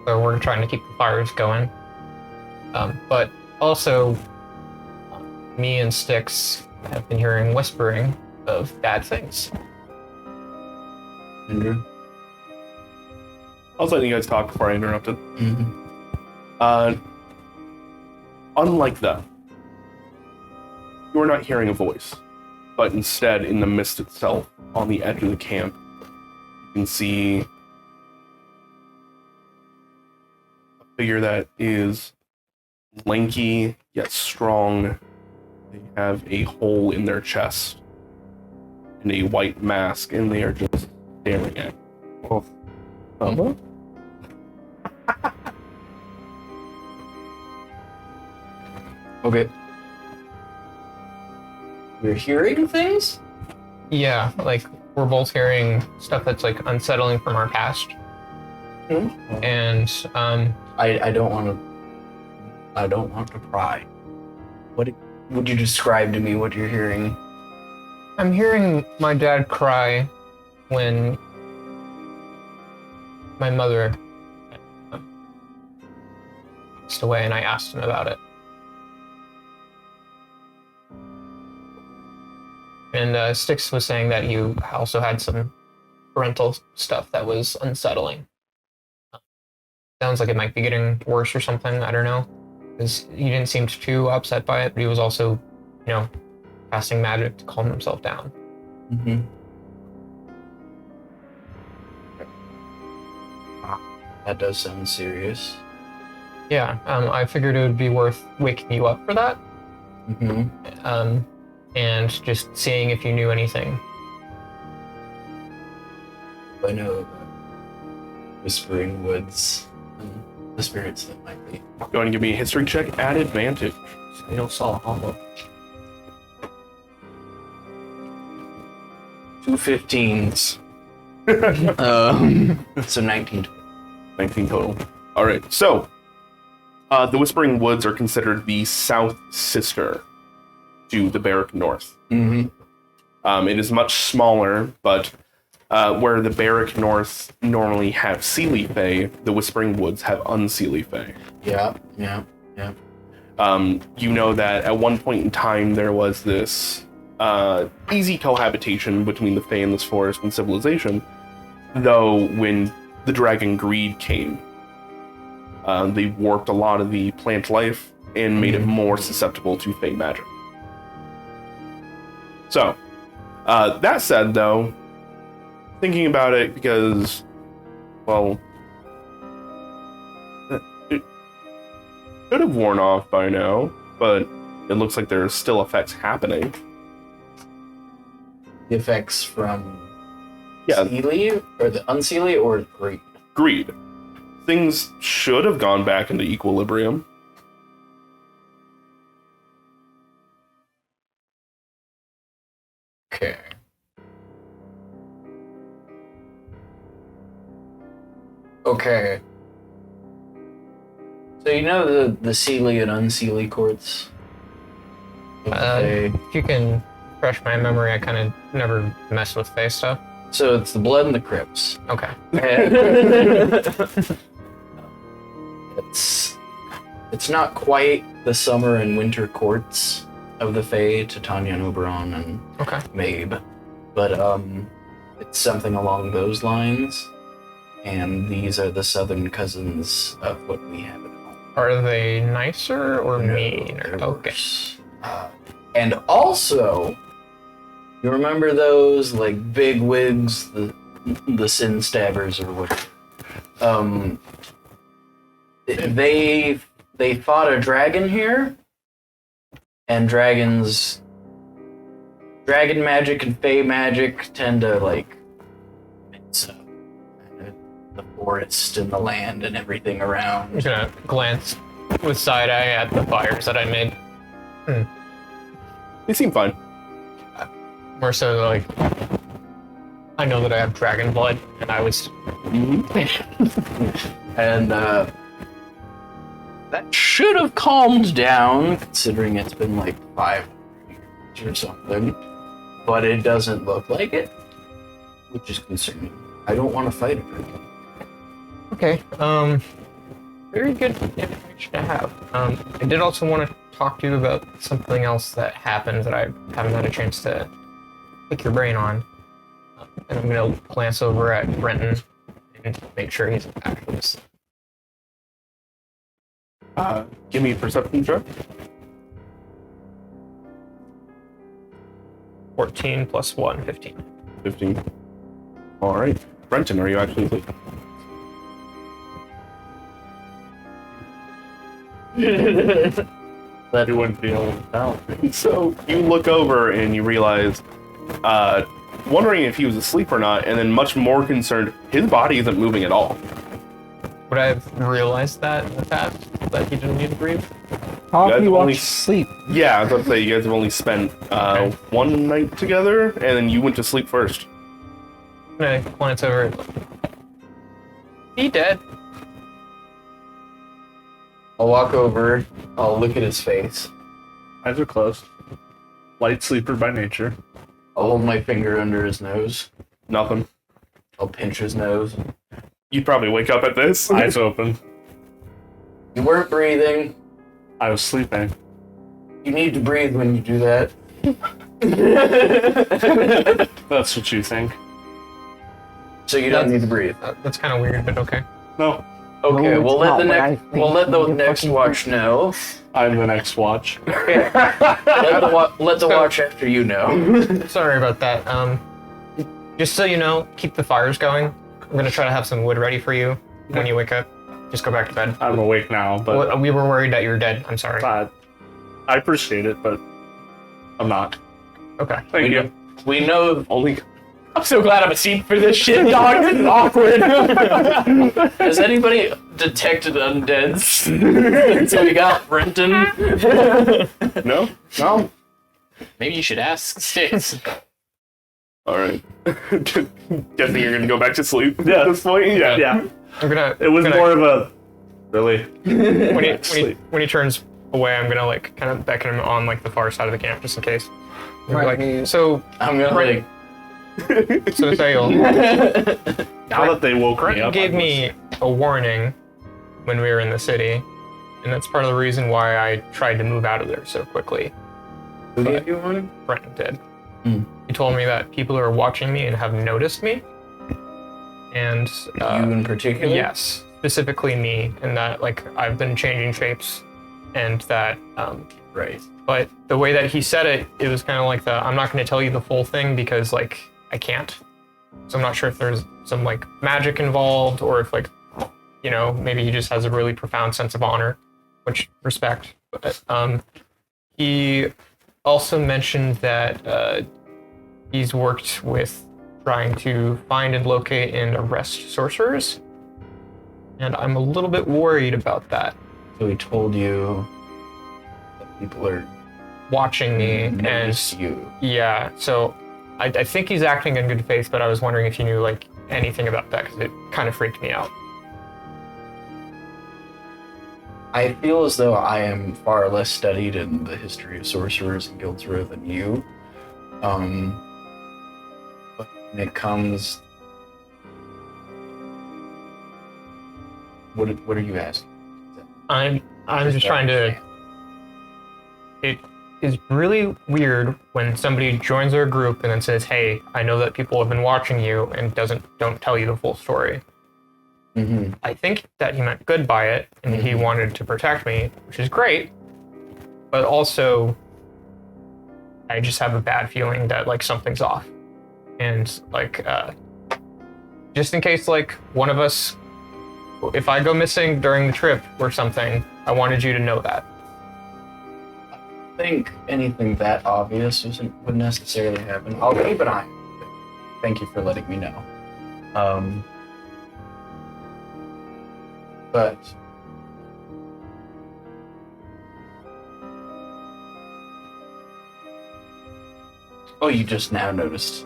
So we're trying to keep the fires going. But also, me and Styx have been hearing whispering of bad things.
Andrew?
I was letting you guys talk before I interrupted.
Mm-hmm.
Unlike that, you're not hearing a voice, but instead, in the mist itself, on the edge of the camp, you can see a figure that is lanky yet strong. They have a hole in their chest and a white mask, and they are just staring at you.
Okay. You're hearing things?
Yeah, like we're both hearing stuff that's like unsettling from our past.
Mm-hmm.
And
I don't want to pry. What would you describe to me what you're hearing?
I'm hearing my dad cry when my mother passed away, and I asked him about it. And Styx was saying that you also had some parental stuff that was unsettling. Sounds like it might be getting worse or something. I don't know. Because he didn't seem too upset by it, but he was also, casting magic to calm himself down.
Mm-hmm. That does sound serious.
Yeah, I figured it would be worth waking you up for that,
Mm-hmm.
and just seeing if you knew anything.
I know the Whispering Woods and the spirits that might be.
Go ahead and give me a history check at advantage.
Snail saw hollow.
2 15s. So 19.
19 total. All right. So, the Whispering Woods are considered the south sister to the Barrack North.
Mm-hmm.
It is much smaller, but where the Barrack North normally have Seelie Fae, the Whispering Woods have Unseelie Fae.
Yeah.
You know that at one point in time there was this easy cohabitation between the Fae and this forest and civilization, though when the dragon Greed came, they warped a lot of the plant life and made it more susceptible to Fae magic. So, that said, though, thinking about it, because, well, it should have worn off by now, but it looks like there's still effects happening.
The effects from
Yeah.
Seelie, or the Unseelie, or Greed?
Greed. Things should have gone back into equilibrium.
Okay. Okay. So you know the Seelie and Unseelie courts?
If you can refresh my memory, I kind of never messed with face stuff.
So it's the Blood and the Crypts.
Okay.
It's not quite the summer and winter courts of the Fae, Titania and Oberon and
Okay.
Mabe, but it's something along those lines. And these are the southern cousins of what we have at home.
Are they nicer or
No,
meaner?
they're
Okay.
worse. And also, you remember those like big wigs, the sin stabbers or whatever? They fought a dragon here, and dragon magic and Fae magic tend to like mix up the forest and the land and everything
I'm
around.
just gonna glance with side eye at the fires that I made.
They seem fine.
More so like, I know that I have dragon blood, and I was.
And that should have calmed down, considering it's been like 5 years or something. But it doesn't look like it, which is concerning. I don't want to fight a dragon.
Okay. Very good information to have. I did also want to talk to you about something else that happened that I haven't had a chance to pick your brain on. And I'm gonna glance over at Brenton and make sure he's actually asleep.
Give me a perception check.
14 plus 1, 15.
15. All right. Brenton, are you actually asleep?
That you wouldn't be able to tell.
So you look over and you realize, wondering if he was asleep or not, and then much more concerned, his body isn't moving at all.
Would I have realized that in the past, that he didn't need to breathe?
How
guys
often you watch
only-
sleep?
Yeah, I was about to say, you guys have only spent one night together, and then you went to sleep first.
I'm gonna glance over. He dead?
I'll walk over, I'll look at his face,
Eyes are closed. Light sleeper by nature.
I'll hold my finger under his nose,
Nothing.
I'll pinch his nose.
You'd probably wake up at this.
Eyes open.
You weren't breathing.
I was sleeping.
You need to breathe when you do that.
That's what you think.
So you don't need to breathe.
That's kind of weird, but okay.
No,
Okay,
No,
we'll
it's
let the
not what I
next
think.
we'll let the
You
next
fucking-
watch know.
I'm the next watch.
Let the watch after you know.
Sorry about that. Just so you know, keep the fires going. I'm gonna try to have some wood ready for you. when you wake up. Just go back to bed.
I'm awake now, but
We were worried that you were dead. I'm sorry.
I appreciate it, but I'm not.
Okay.
Thank you.
We know.
Only
I'm so glad I'm a seat for this shit, dog. This is awkward.
Has anybody detected undeads? So we got Brenton.
no. No.
Maybe you should ask Six.
All right. Guessing you're gonna go back to sleep at this point. Yeah.
Yeah.
I'm gonna.
It was more of a really.
When he turns away, I'm gonna like kind of beckon him on like the far side of the camp just in case. I'll be
Right.
Like, so
I'm gonna
Right. so Sail,
Now that they woke me
Brenton
up,
gave me a warning when we were in the city, and that's part of the reason why I tried to move out of there so quickly.
Who gave you one?
Brenton did.
Hmm.
He told me that people are watching me and have noticed me, and
You in particular?
yes, specifically me, and that like I've been changing shapes, and that
Right.
but the way that he said it, it was kind of like I'm not going to tell you the full thing because like I can't. So I'm not sure if there's some like magic involved or if like, you know, maybe he just has a really profound sense of honor, which respect. But he also mentioned that he's worked with trying to find and locate and arrest sorcerers. And I'm a little bit worried about that.
So he told you that people are
Watching me
notice
and
you.
yeah, so I think he's acting in good faith, but I was wondering if you knew like anything about that because it kind of freaked me out.
I feel as though I am far less studied in the history of sorcerers and guildsrow than you. But when it comes, what are you asking?
I'm just trying to. It is really weird when somebody joins our group and then says, "Hey, I know that people have been watching you," and don't tell you the full story.
Mm-hmm.
I think that he meant good by it, and he wanted to protect me, which is great. But also, I just have a bad feeling that like something's off, and like just in case like one of us, if I go missing during the trip or something, I wanted you to know that.
I think anything that obvious would necessarily happen. I'll keep an eye on it. Thank you for letting me know. But oh, you just now noticed.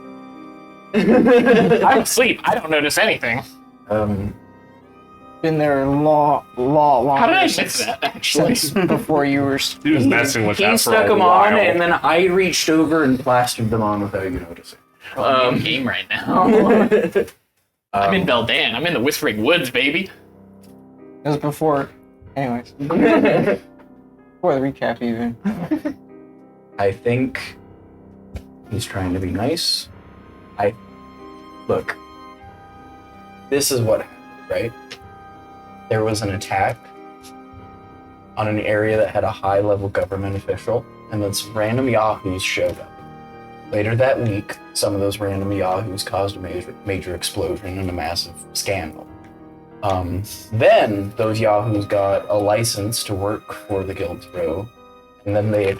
I'm asleep. I don't notice anything.
Been there long
How did I
since,
miss that, actually?
since before you were.
He was messing with
He
that for
stuck
a
them
while.
on, and then I reached over and plastered them on without you noticing.
I'm in game right now. I'm in Beldan. I'm in the Whispering Woods, baby.
It was before. Anyways, before the recap even.
I think he's trying to be nice. Look. This is what happened, right? There was an attack on an area that had a high-level government official, and then some random yahoos showed up. Later that week, some of those random yahoos caused a major explosion and a massive scandal. Then those yahoos got a license to work for the guildsrow, and then they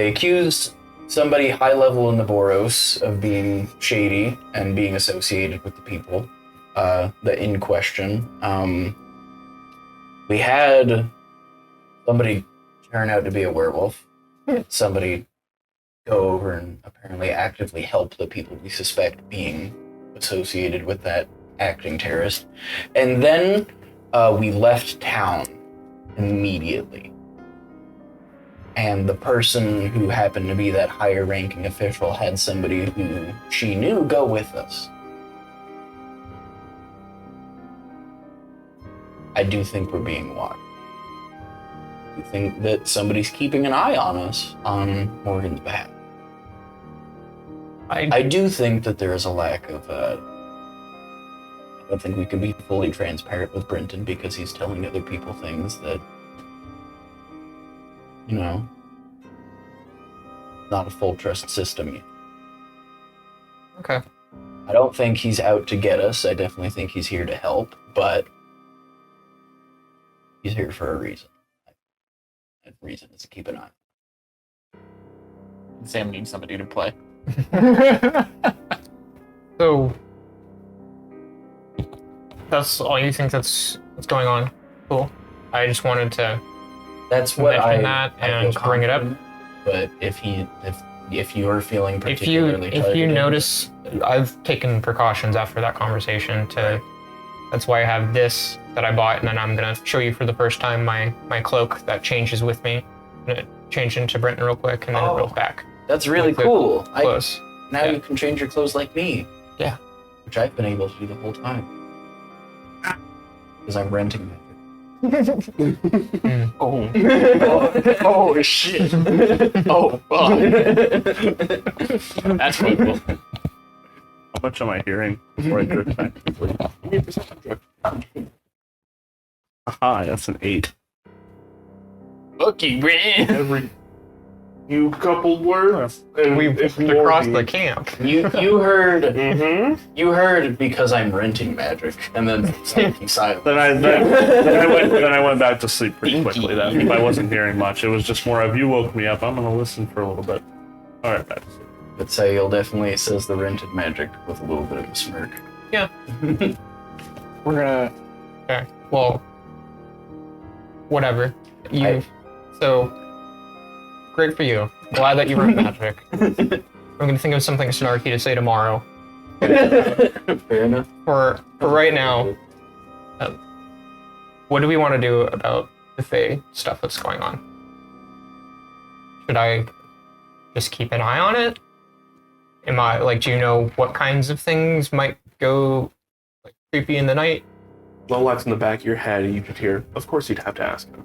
accused somebody high level in the Boros of being shady and being associated with the people that in question. We had somebody turn out to be a werewolf. Somebody go over and apparently actively help the people we suspect being associated with that acting terrorist. And then we left town immediately. And the person who happened to be that higher ranking official had somebody who she knew go with us. I do think we're being watched. I think that somebody's keeping an eye on us on Morgan's behalf. I do think that there is a lack of I don't think we can be fully transparent with Brenton because he's telling other people things that, you know, not a full trust system yet.
Okay.
I don't think he's out to get us. I definitely think he's here to help, but he's here for a reason. That reason is to keep an eye.
Sam needs somebody to play.
So that's all you think that's what's going on? Cool. I just wanted to
That's what
mention that
I
and
feel
bring it up.
confident, But if you are feeling
If
particularly
you
targeted,
notice, I've taken precautions after that conversation to. That's why I have this that I bought, and then I'm gonna show you for the first time my cloak that changes with me. I'm gonna change into Brenton real quick, and then it goes back.
that's really
Like the
cool.
Close.
Now
Yeah.
you can change your clothes like me.
Yeah.
Which I've been able to do the whole time. Because I'm renting magic.
Oh. Oh, shit. Oh, fuck. That's quite cool.
How much am I hearing before I drift back quickly? Aha, that's an 8.
Lucky, man.
Every few couple words. And
We've
if
across
more
the camp.
You heard
Mm-hmm.
you heard because I'm renting magic, and then keep silent.
Then I went back to sleep pretty quickly. Then if I wasn't hearing much, it was just more of you woke me up. I'm gonna listen for a little bit. All right, back to sleep.
But Sayil definitely says the rented magic with a little bit of a smirk.
Yeah.
We're gonna.
Okay. Well, whatever. So great for you. Glad that you wrote magic. I'm gonna think of something snarky to say tomorrow.
Fair enough.
For right now, what do we want to do about the Fae stuff that's going on? Should I just keep an eye on it? Do you know what kinds of things might go like creepy in the night?
Well, that's in the back of your head, you could hear. Of course, you'd have to ask him.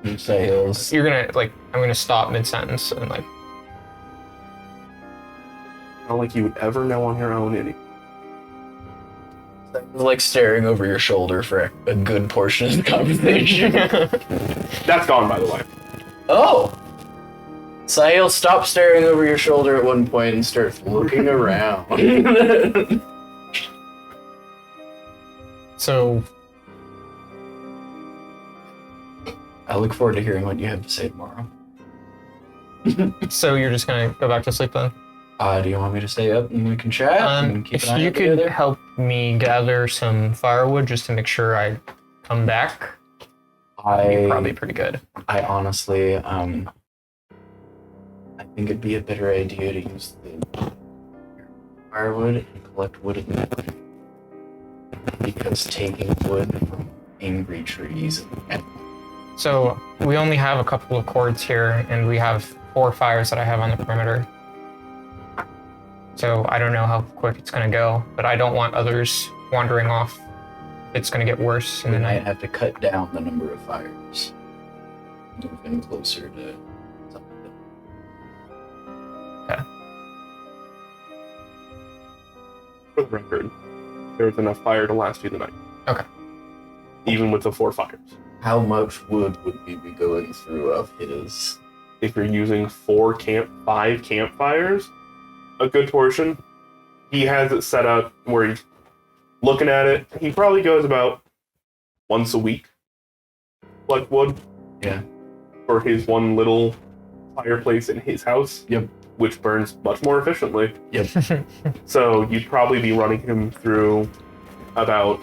Sayil's
You're gonna I'm gonna stop mid-sentence and
Not like you would ever know on your own.
like staring over your shoulder for a good portion of the conversation.
That's gone, by the way.
Oh! Sahil stops staring over your shoulder at one point and starts looking around.
So
I look forward to hearing what you have to say tomorrow.
you're just gonna go back to sleep then?
Do you want me to stay up and we can chat and keep
If
an eye
you
out
could
together?
help me gather some firewood just to make sure I come back, that'd be probably pretty good.
I honestly, I think it'd be a better idea to use the firewood and collect wood at night. Because taking wood from angry trees and
So we only have a couple of cords here, and we have 4 fires that I have on the perimeter. So I don't know how quick it's gonna go, but I don't want others wandering off. It's gonna get worse in
we
the
might
night.
have to cut down the number of fires. Move in closer to something.
For the record, there was enough fire to last you the night.
Okay.
Even with the 4 fires.
How much wood would we be going through of his?
If you're using 5 campfires, a good portion. He has it set up where he's looking at it. He probably goes about once a week, collect wood.
Yeah.
For his one little fireplace in his house.
Yep.
Which burns much more efficiently.
Yep.
So you'd probably be running him through about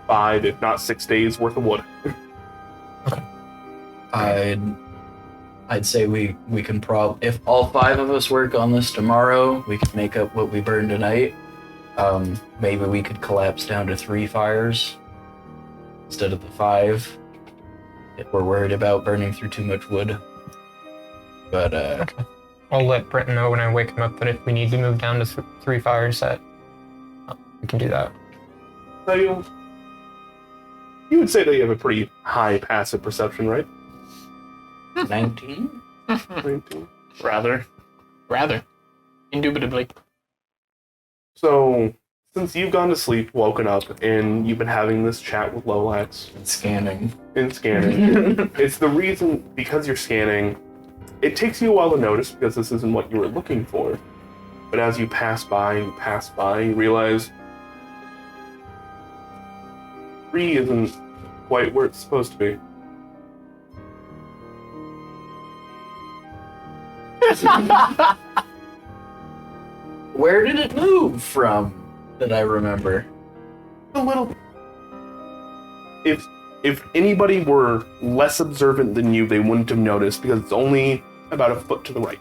5, if not 6 days worth of wood.
I'd say we can if all 5 of us work on this tomorrow, we could make up what we burned tonight. Maybe we could collapse down to 3 fires instead of the 5 if we're worried about burning through too much wood. But
I'll let Brenton know when I wake him up that if we need to move down to 3 fires, that we can do that.
So you would say that you have a pretty high passive perception, right?
19?
19.
Rather.
Indubitably.
So, since you've gone to sleep, woken up, and you've been having this chat with Lolax
Scanning.
and scanning, it's the reason, because you're scanning, it takes you a while to notice because this isn't what you were looking for. But as you pass by, you realize tree isn't quite where it's supposed to be.
Where did it move from that I remember?
A little. If anybody were less observant than you, they wouldn't have noticed because it's only about a foot to the right.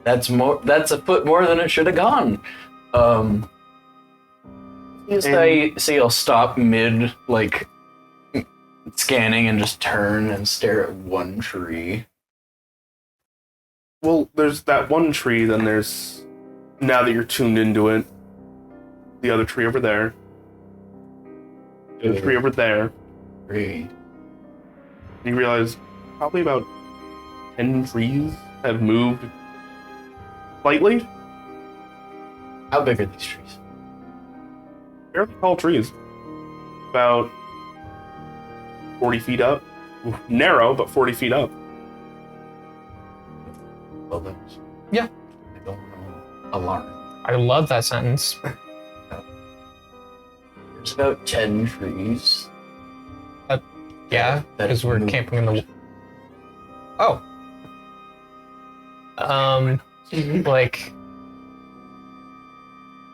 That's a foot more than it should have gone. I'll stop mid like scanning and just turn and stare at one tree.
Well, there's that one tree, then there's, now that you're tuned into it, the other tree over there. The other tree over there.
Tree.
And you realize probably about 10 trees have moved slightly.
How big are these trees?
Fairly tall trees. About 40 feet up. Narrow, but 40 feet up.
Well, those.
Yeah.
I don't know. Alarm.
I love that sentence.
There's about 10 trees.
Yeah,
That
because we're
moved.
camping in the. Oh.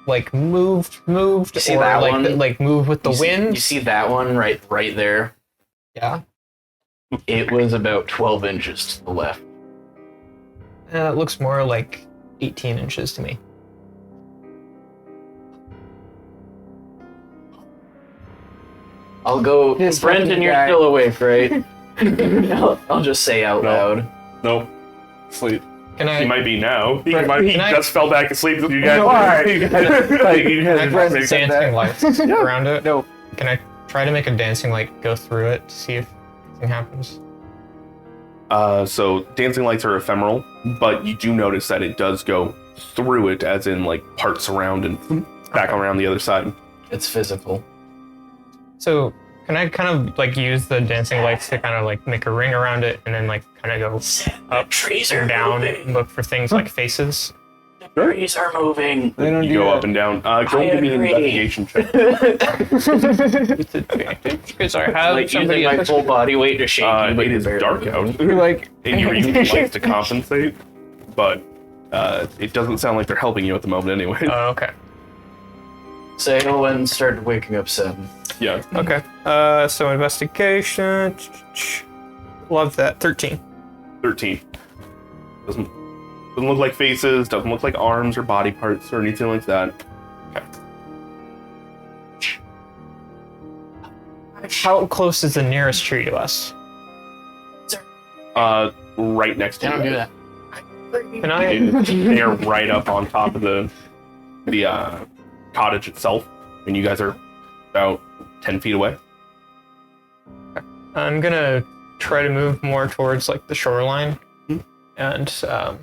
Like moved,
You see
or
that
like
one?
like move with the wind.
You see that one right there?
Yeah.
It was about 12 inches to the left.
It looks more like 18 inches to me.
I'll go.
This
Brendan,
fucking
you're
guy.
still awake, right? I'll just say out
No.
loud.
Nope. Sleep.
Can I?
He might be now. He
Right,
might
can I-
just fell back asleep. You guys.
Alright.
you
Can I
guys
cast
make
dancing
that.
lights around it?
No.
Can I try to make a dancing light go through it to see if anything happens?
So dancing lights are ephemeral, but you do notice that it does go through it, as in like parts around and back around the other side.
It's physical.
So can I kind of like use the dancing lights to kind of like make a ring around it and then like kind of go up
Trees
and
are
down
moving.
and look for things like faces?
Trees are moving.
They don't
You
do
go
that.
up and down. Go and give me an
agree.
investigation check.
Because I have
Like
somebody
using my full body weight to shake you, but
It
you're
is
barely
dark
moving.
out,
You're like,
and you're using lights to compensate, but it doesn't sound like they're helping you at the moment anyway.
Oh, okay.
Sail started waking up 7.
Yeah.
Okay. So investigation. Love that. 13.
13. Doesn't look like faces, doesn't look like arms or body parts or anything like that.
How close is the nearest tree to us?
Right next to
They don't
you.
do that.
Can I?
They are right up on top of the cottage itself, and you guys are about 10 feet away.
I'm gonna try to move more towards like the shoreline, and I'm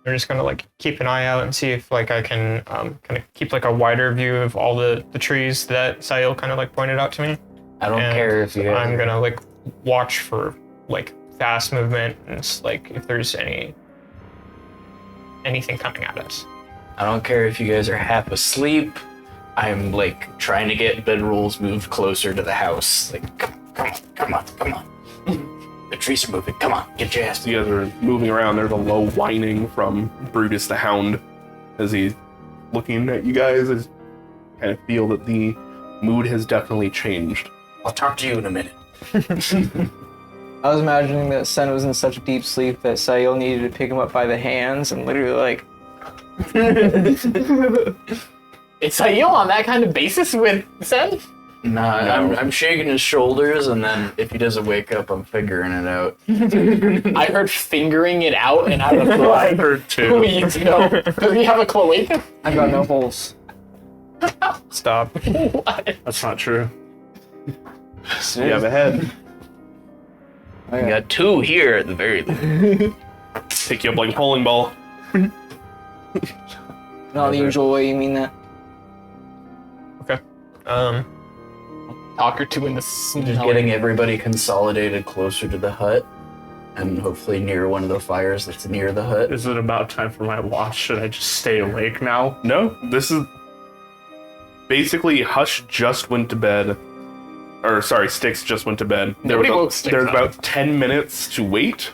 just gonna like keep an eye out and see if like I can kind of keep like a wider view of all the trees that Sail kind of like pointed out to me.
I don't
And
care if you guys
I'm gonna like watch for like fast movement and like if there's anything coming at us.
I don't care if you guys are half asleep. I'm like trying to get bedrolls moved closer to the house. Like, come on. The trees are moving. Come on, get your ass.
You guys are moving around. There's a low whining from Brutus the Hound as he's looking at you guys. As kind of feel that the mood has definitely changed.
I'll talk to you in a minute.
I was imagining that Sen was in such deep sleep that Sail needed to pick him up by the hands and literally like,
It's like you on that kind of basis with Sen?
Nah,
No.
I'm shaking his shoulders, and then if he doesn't wake up, I'm figuring it out.
I heard fingering it out, and I was like,
heard
please no. Does he have a cloaca?
I got no holes.
Stop.
What?
That's not true.
You
You have a head.
We got 2 here at the very least.
Pick you up like a bowling ball.
Not the usual way you mean that.
Talk or two in the snow.
Just getting everybody consolidated closer to the hut. and hopefully near one of the fires that's near the hut.
Is it about time for my watch? Should I just stay awake now?
No, this is basically Hush just went to bed. Or sorry, Styx just went to bed.
Nobody woke Styx
There's
up.
about 10 minutes to wait,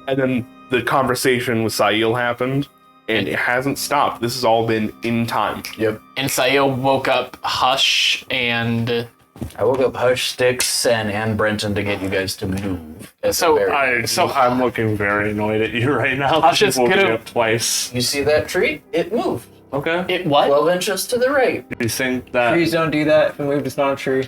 and then the conversation with Sail happened, and it hasn't stopped. This has all been in time.
Yep.
And Sail woke up Hush and...
I woke up Hush, Styx, Sen, and Brenton to get you guys to move.
So,
I'm looking very annoyed at you right now.
Hush is
You woke me
gonna-
up twice.
You see that tree? It moved.
Okay.
It what?
12 inches to the right.
Do you think that
Trees don't do that. If we move, it's not a tree.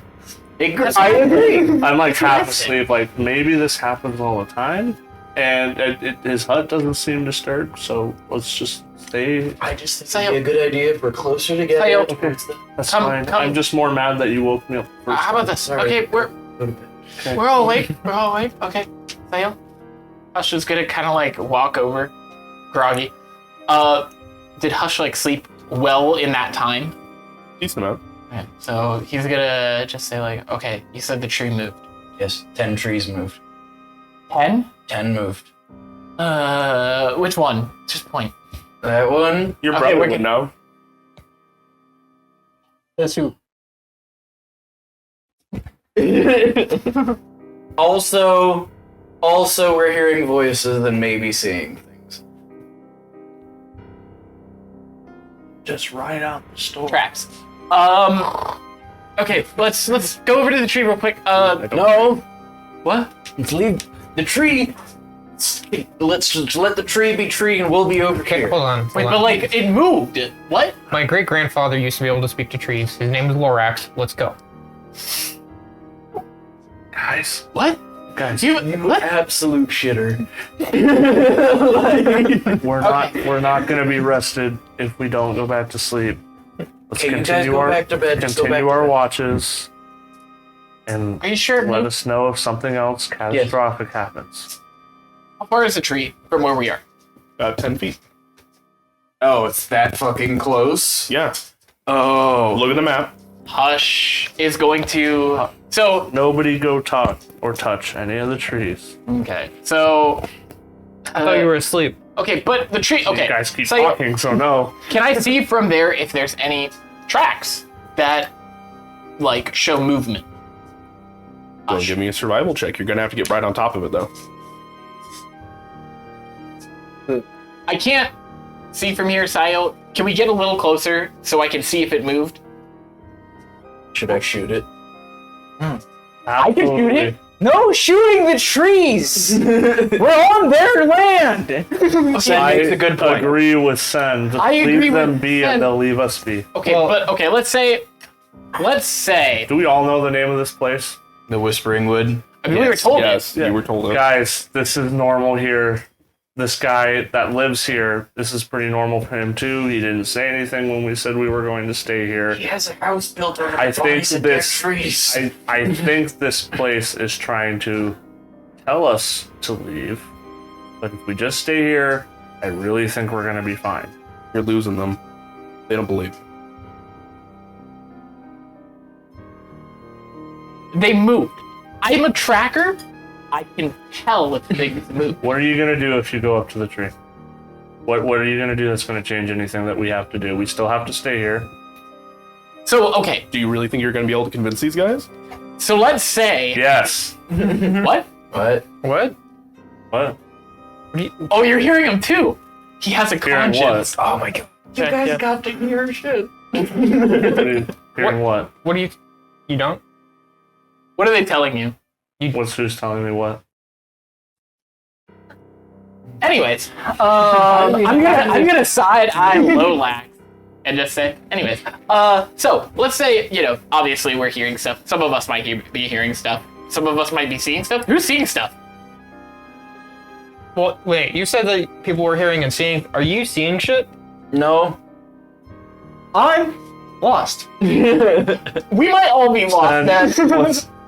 I agree.
I'm like half asleep? Like maybe this happens all the time, and his hut doesn't seem disturbed. So let's just stay.
I just think
Sail.
it'd be a good idea if we're closer together.
Sail.
towards the-
That's
Come-
fine.
come.
I'm just more mad that you woke me up first.
How about this?
Sorry.
Okay,
Go to bed.
we're all awake. We're all awake. Okay, Sail. Hush is gonna kind of like walk over, groggy. Did Hush like sleep well in that time?
Decent amount.
Okay, so he's gonna just say like, okay, you said the tree moved.
Yes, 10 trees moved.
10?
10 moved.
Which one? Just point.
That one.
Your
Okay,
brother
we're
would
good.
know.
That's who.
Also, we're hearing voices and maybe seeing things.
Just right out the store.
Tracks. Okay, let's go over to the tree real quick.
No,
What?
let's leave the tree. Let's just let the tree be tree and we'll be over
Okay,
here.
hold on.
Wait,
hold
but
on.
like it moved. What?
My great grandfather used to be able to speak to trees. His name was Lorax. Let's go.
Guys,
What?
guys,
You what?
Absolute shitter.
we're not gonna be rested if we don't go back to sleep. Let's
Okay, you guys
continue
go
our
back to bed. Just go back
continue
to
our
bed.
watches, and
Are you sure? it
let
moved?
us know if something else catastrophic happens.
How far is the tree from where we are?
About 10 feet.
Oh, it's that fucking close.
Yeah.
Oh,
Look at the map.
Hush is going to. So
Nobody go talk or touch any of the trees.
okay. So.
I thought you were asleep.
Okay, but the tree. Okay.
You guys keep
so
talking, so no.
Can I see from there if there's any tracks that like show movement?
Go
Hush.
give me a survival check. You're gonna have to get right on top of it, though.
I can't see from here, Sayo. Can we get a little closer so I can see if it moved?
should I shoot it?
I can shoot it.
No shooting the trees! We're on their land!
Okay,
I
makes a good point.
agree with Sen. Just
I agree
leave them
with
be
Sen.
and they'll leave us be.
Okay,
Well-
but okay, let's say
Do we all know the name of this place?
The Whispering Wood.
I mean, we were told
Yes,
Yeah.
you were told it.
Guys, this is normal here. This guy that lives here, this is pretty normal for him too. He didn't say anything when we said we were going to stay here.
He has a house built over
I
the
think
bodies of dead
this-
trees.
I think this place is trying to tell us to leave. But if we just stay here, I really think we're gonna be fine.
You're losing them. They don't believe.
they moved. I'm a tracker. I can tell if things move.
What are you gonna do if you go up to the tree? What are you gonna do that's gonna change anything that we have to do? We still have to stay here.
So okay,
Do you really think you're gonna be able to convince these guys?
so let's say
Yes.
what?
What?
What?
What?
Oh, you're hearing him too. He has a
Hearing
conscience.
Oh my god. You
Yeah,
guys
yeah.
got to hear shit.
Hearing what?
What do you? You don't?
What are they telling you?
What's who's telling me what?
Anyways, I'm gonna side eye Lolax and just say, anyways. So let's say obviously we're hearing stuff. Some of us might be hearing stuff. Some of us might be seeing stuff. Who's seeing stuff?
Well, wait. You said that people were hearing and seeing. Are you seeing shit?
No.
I'm lost.
We might all be lost.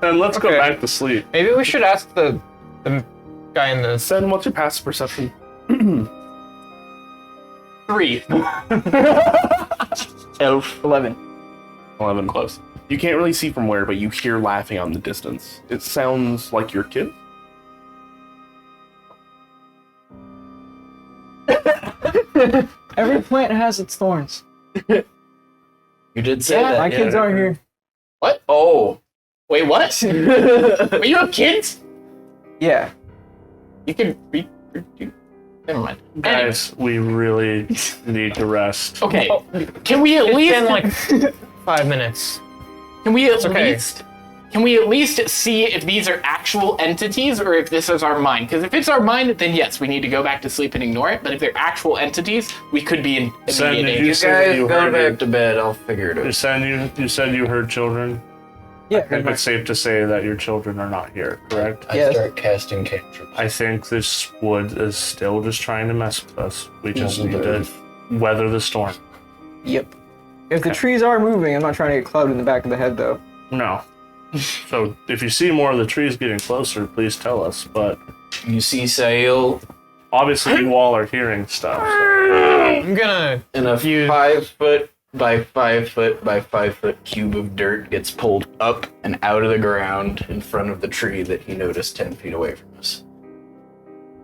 Then let's go
Okay.
back to sleep.
Maybe we should ask the guy in the.
Sen, what's your passive perception?
3.
11.
11. Close. You can't really see from where, but you hear laughing out in the distance. It sounds like your kid.
Every plant has its thorns.
You did say
Yeah,
that.
My
yeah.
kids aren't here.
Oh.
Wait, what? Wait, you have kids?
Yeah.
You can never mind.
Guys, we really need to rest.
Okay, can we at
It's
least
been like 5 minutes.
can we at
okay.
least can we at least see if these are actual entities or if this is our mind? Because if it's our mind, then yes, we need to go back to sleep and ignore it. But if they're actual entities, we could be in
Sen,
immediate
did
danger.
you say
Guys,
you
go
heard
back to bed. I'll figure it out.
you said you heard children?
Yeah.
I think it's safe to say that your children are not here, correct?
I
Yes.
start casting cantrips.
I think this wood is still just trying to mess with us. We just
No,
need
but
to
if-
weather the storm.
Yep. If the trees are moving, I'm not trying to get clubbed in the back of the head, though.
No. So if you see more of the trees getting closer, please tell us. But
You see Sail
obviously you all are hearing stuff. So.
I'm gonna
in a 5 foot by 5 foot by 5 foot cube of dirt gets pulled up and out of the ground in front of the tree that he noticed 10 feet away from us.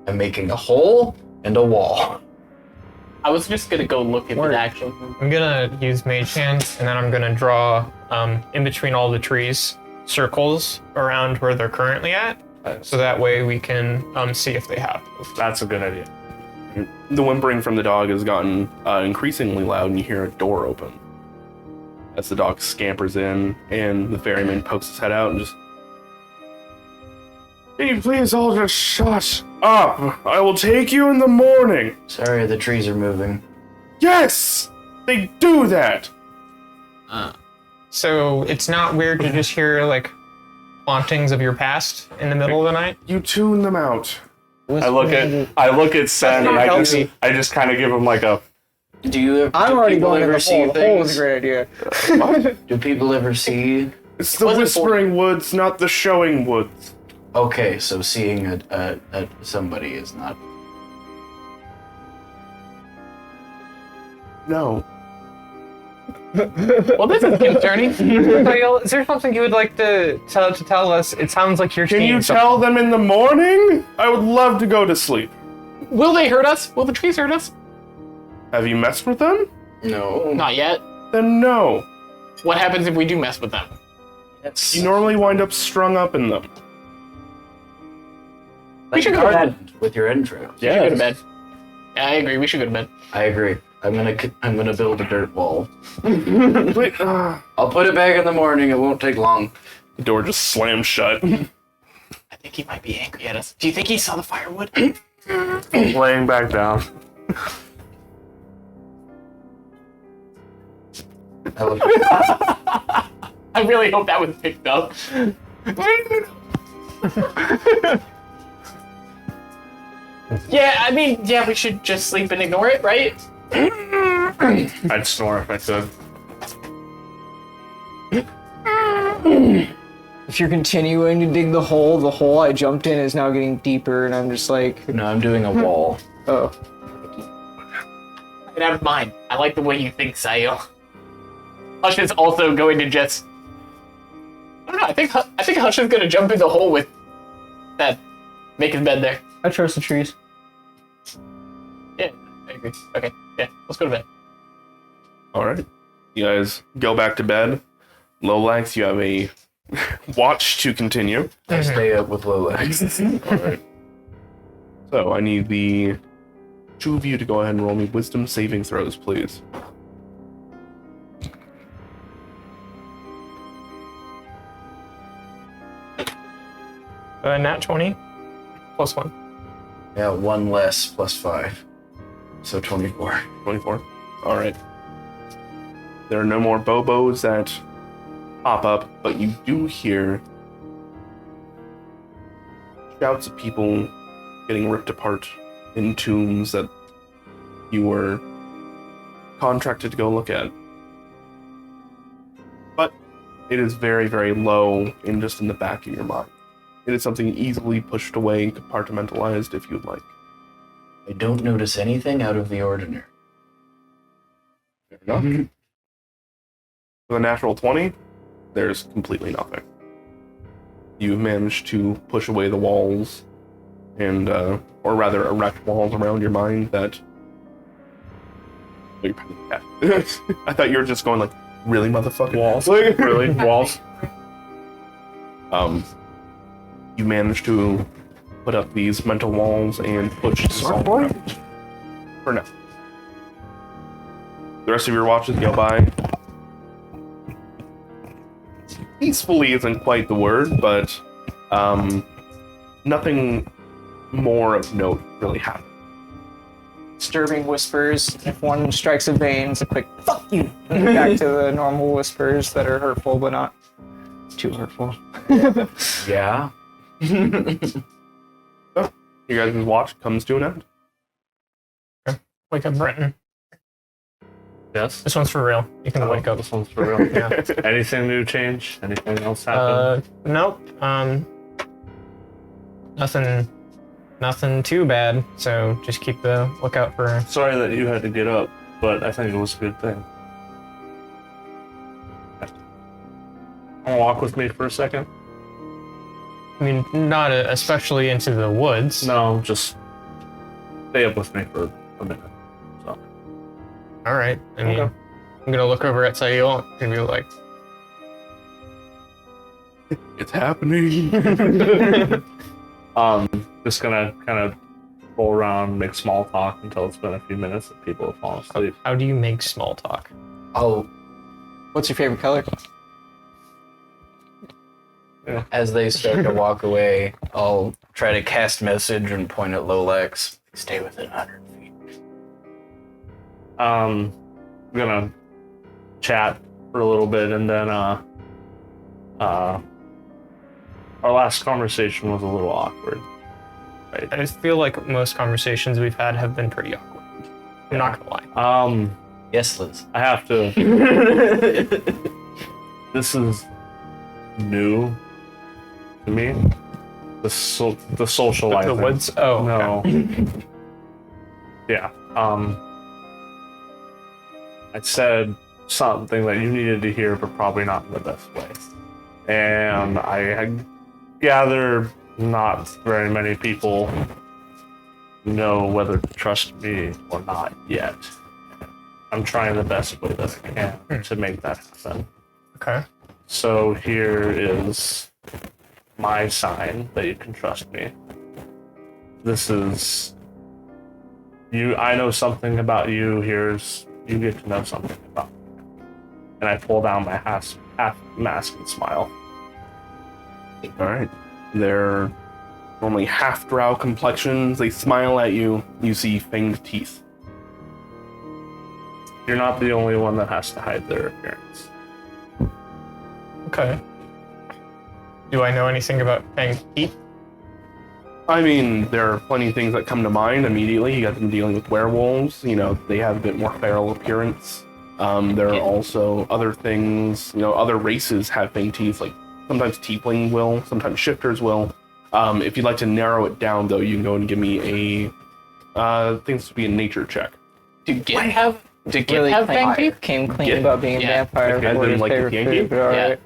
I'm making a hole and a wall.
I was just gonna go look at
Word.
the actual.
I'm gonna use Mage Hand, and then I'm gonna draw in between all the trees circles around where they're currently at, so that way we can see if they have moved.
That's a good idea.
The whimpering from the dog has gotten increasingly loud, and you hear a door open. As the dog scampers in, and the ferryman pokes his head out and just... Can you please all just shut up? I will take you in the morning.
Sorry, the trees are moving.
Yes! They do that!
So it's not weird to just hear like hauntings of your past in the middle of the night.
You tune them out.
I look at Sen and
healthy.
I just kind of give him like a
Do you have?
I'm
do
already
people
going in
ever
the
see
hole. The hole was a
things?
great idea.
Do people ever see?
It's the
Was it
whispering woods, not the showing woods.
Okay, so seeing a somebody is not.
No.
Well, this is concerning.
Raphael, is there something you would like to tell us? It sounds like you're
Can
seeing
you
something.
tell them in the morning? I would love to go to sleep.
Will they hurt us? Will the trees hurt us?
Have you messed with them?
No.
Not yet.
Then no.
What happens if we do mess with them?
Yes.
You normally wind up strung up in them.
We should go to bed.
With your intro.
We should go to bed. Yeah, I agree. We should go to bed.
I agree. I'm gonna build a dirt wall.
Wait,
I'll put it back in the morning. It won't take long.
the door just slams shut.
I think he might be angry at us. Do you think he saw the firewood?
laying back down.
I love
I really hope that was picked up. Yeah, I mean, yeah, we should just sleep and ignore it, right?
I'd snore if I could.
If you're continuing to dig the hole I jumped in is now getting deeper, and I'm just like,
No, I'm doing a wall.
oh.
Get out of mind. I like the way you think, Sayo. Hush is also going to just... I don't know, I think Hush is going to jump in the hole with that, make his bed there.
I trust the trees.
Yeah, I agree. Okay, yeah, let's go to bed.
Alright. You guys go back to bed. Lolax, you have a watch to continue.
I stay up with Lolax.
Alright. So I need the two of you to go ahead and roll me wisdom saving throws, please.
Nat 20 plus 1.
Yeah, 1 less plus 5. So 24.
24. Alright. There are no more Bobos that pop up, but you do hear shouts of people getting ripped apart in tombs that you were contracted to go look at. But it is very, very low and just in the back of your mind. It is something easily pushed away and compartmentalized if you'd like.
I don't notice anything out of the ordinary.
Fair enough. With a natural 20, there's completely nothing. You've managed to push away the walls and, or rather erect walls around your mind that Your pendant, yeah. I thought you were just going like, really, motherfucker?
Walls.
Like,
Really? Walls?
You manage to put up these mental walls and push this all out. For now. The rest of your watches go by. Peacefully isn't quite the word, but nothing more of note really happened.
Disturbing whispers. If one strikes a vein, it's a quick "fuck you." And then back to the normal whispers that are hurtful, but not too hurtful.
Yeah.
So, your guys' watch comes to an end.
Wake up, Brenton.
Yes.
This one's for real. You can wake up.
This one's for real. Yeah. Anything new change? Anything else happen?
Nope. Nothing too bad. So just keep the lookout for.
Sorry that you had to get up, but I think it was a good thing. Wanna walk with me for a second?
I mean, not especially into the woods.
No, just stay up with me for a minute. So.
All right. I mean,
Okay.
I'm gonna look over at Sayil and be like,
It's happening.
Just gonna kind of roll around, make small talk until it's been a few minutes and people have fallen asleep.
how do you make small talk?
What's your favorite color?
As they start to walk away, I'll try to cast message and point at Lolex. Stay within 100 feet.
I'm gonna chat for a little bit and then our last conversation was a little awkward.
I just feel like most conversations we've had have been pretty awkward. I'm not gonna lie.
Yes, Liz.
I have to. This is new to me. The socializing.
The woods? Oh,
No.
okay.
Yeah. I said something that you needed to hear, but probably not in the best way. And I gather not very many people know whether to trust me or not yet. I'm trying the best way that I can to make that happen.
Okay.
So here is my sign that you can trust me. This is you. I know something about you. Here's you get to know something about me. And I pull down my half mask and smile.
All right. They're normally half drow complexions. They smile at you. You see fanged teeth.
You're not the only one that has to hide their appearance.
Okay. Do I know anything about fanged teeth?
I mean, there are plenty of things that come to mind immediately. You got them dealing with werewolves. You know, they have a bit more feral appearance. There are also other things. You know, other races have fanged teeth. Like sometimes tiefling will, sometimes shifters will. If you'd like to narrow it down, though, you can go and give me a things to be a nature check.
Do Git have
Really
fang teeth?
came clean
Yeah.
about being a
Yeah.
vampire
Okay,
for
then,
his
like, the
favorite
Yankee?
food, but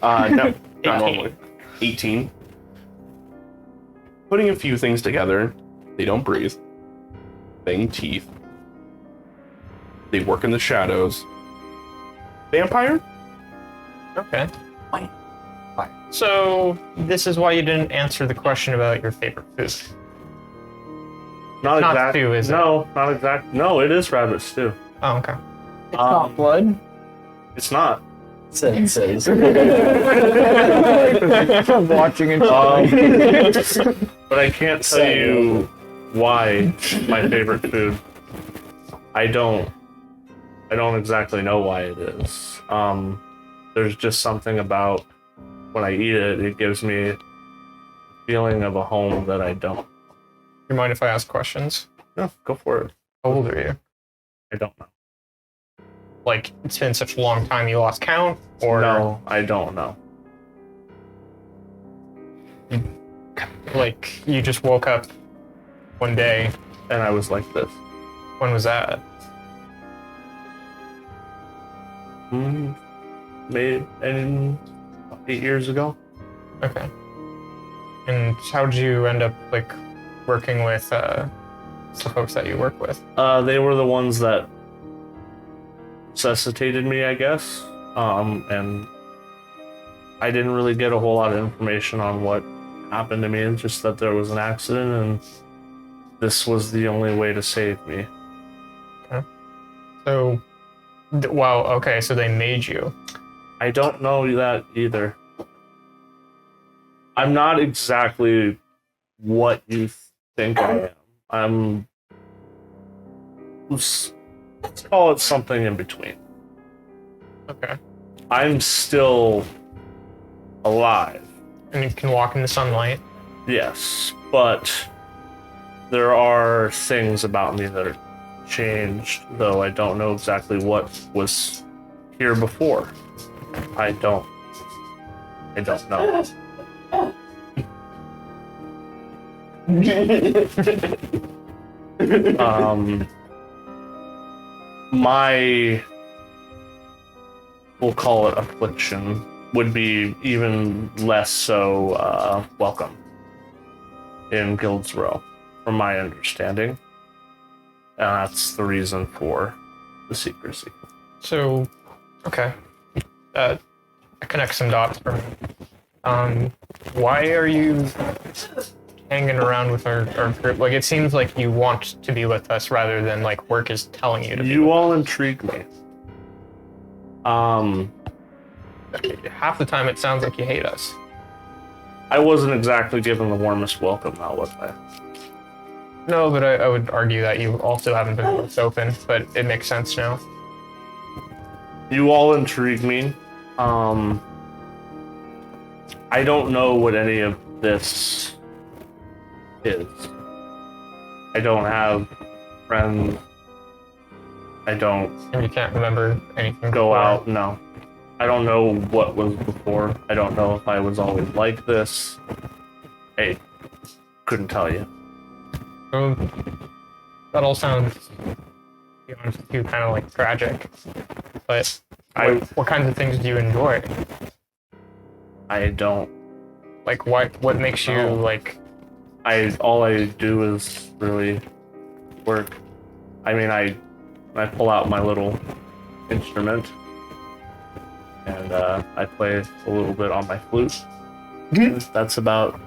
alright.
No, not
18.
normally. 18. Putting a few things together, they don't breathe. Fanged teeth. They work in the shadows. Vampire?
Okay.
Why?
So this is why you didn't answer the question about your favorite food.
Not
Not
exact.
stew, is it?
No, not exact. No, it is rabbit stew.
Oh, okay.
It's not blood.
It's not.
It says.
I'm watching it.
But I can't tell you why my favorite food. I don't exactly know why it is. There's just something about when I eat it, it gives me a feeling of a home that I don't.
You mind if I ask questions?
No, go for it.
How old are you?
I don't know.
Like, it's been such a long time you lost count? Or
No, I don't know.
like you just woke up one day?
And I was like this.
When was that?
Maybe 8 years ago.
Okay. And how did you end up like working with the folks that you work with?
They were the ones that necessitated me, I guess. And I didn't really get a whole lot of information on what happened to me. It's just that there was an accident, and this was the only way to save me.
So, wow, okay, so they made you.
I don't know that either. I'm not exactly what you think I am. Let's call it something in between.
Okay.
I'm still alive.
And you can walk in the sunlight.
Yes, but there are things about me that are changed, though I don't know exactly what was here before. I don't know. My, we'll call it affliction, would be even less so welcome in Guild's Row, from my understanding. And that's the reason for the secrecy.
So, okay. I connect some dots for me. Why are you hanging around with our group? Like, it seems like you want to be with us rather than, like, work is telling you to be.
You all intrigue me.
Half the time it sounds like you hate us.
I wasn't exactly given the warmest welcome now, was I?
No, but I would argue that you also haven't been most open, but it makes sense now.
You all intrigue me. I don't know what any of this is. I don't have friends. I don't
And you can't remember anything.
go
before.
out, no. I don't know what was before. I don't know if I was always like this. I couldn't tell you.
So, that all sounds, to be honest with you, kind of like tragic. But what kinds of things do you enjoy?
I don't.
Like, what makes you,
No.
like...
All I do is really work. I mean, I pull out my little instrument and I play a little bit on my flute. That's about.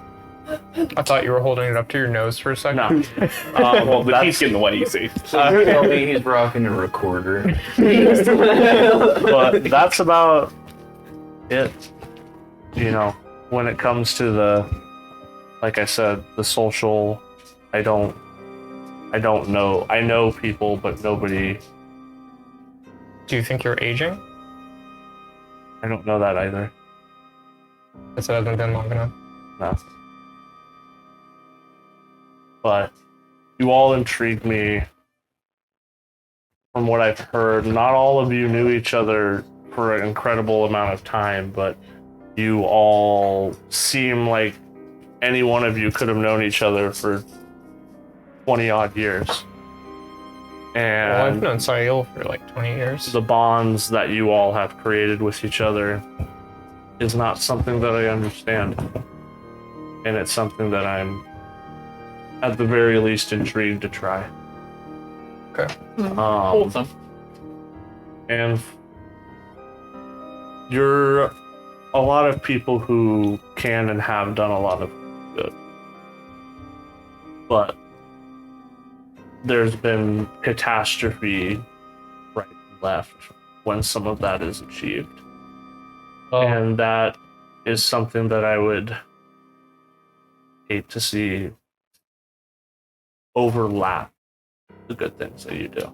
I thought you were holding it up to your nose for a second.
No.
Well, the he's getting what easy.
Tell me he's rocking a recorder.
But that's about it. You know, when it comes to like I said, the social, I don't know. I know people, but nobody.
Do you think you're aging?
I don't know that either.
Because it hasn't been long enough.
No. But you all intrigue me. From what I've heard, not all of you knew each other for an incredible amount of time, but you all seem like any one of you could have known each other for 20 odd years.
Well, I've
And
known Sail for like 20 years.
the bonds that you all have created with each other is not something that I understand. And it's something that I'm, at the very least, intrigued to try.
Okay.
Wholesome.
And you're a lot of people who can and have done a lot of good. But there's been catastrophe right and left when some of that is achieved. And that is something that I would hate to see overlap the good things that you do.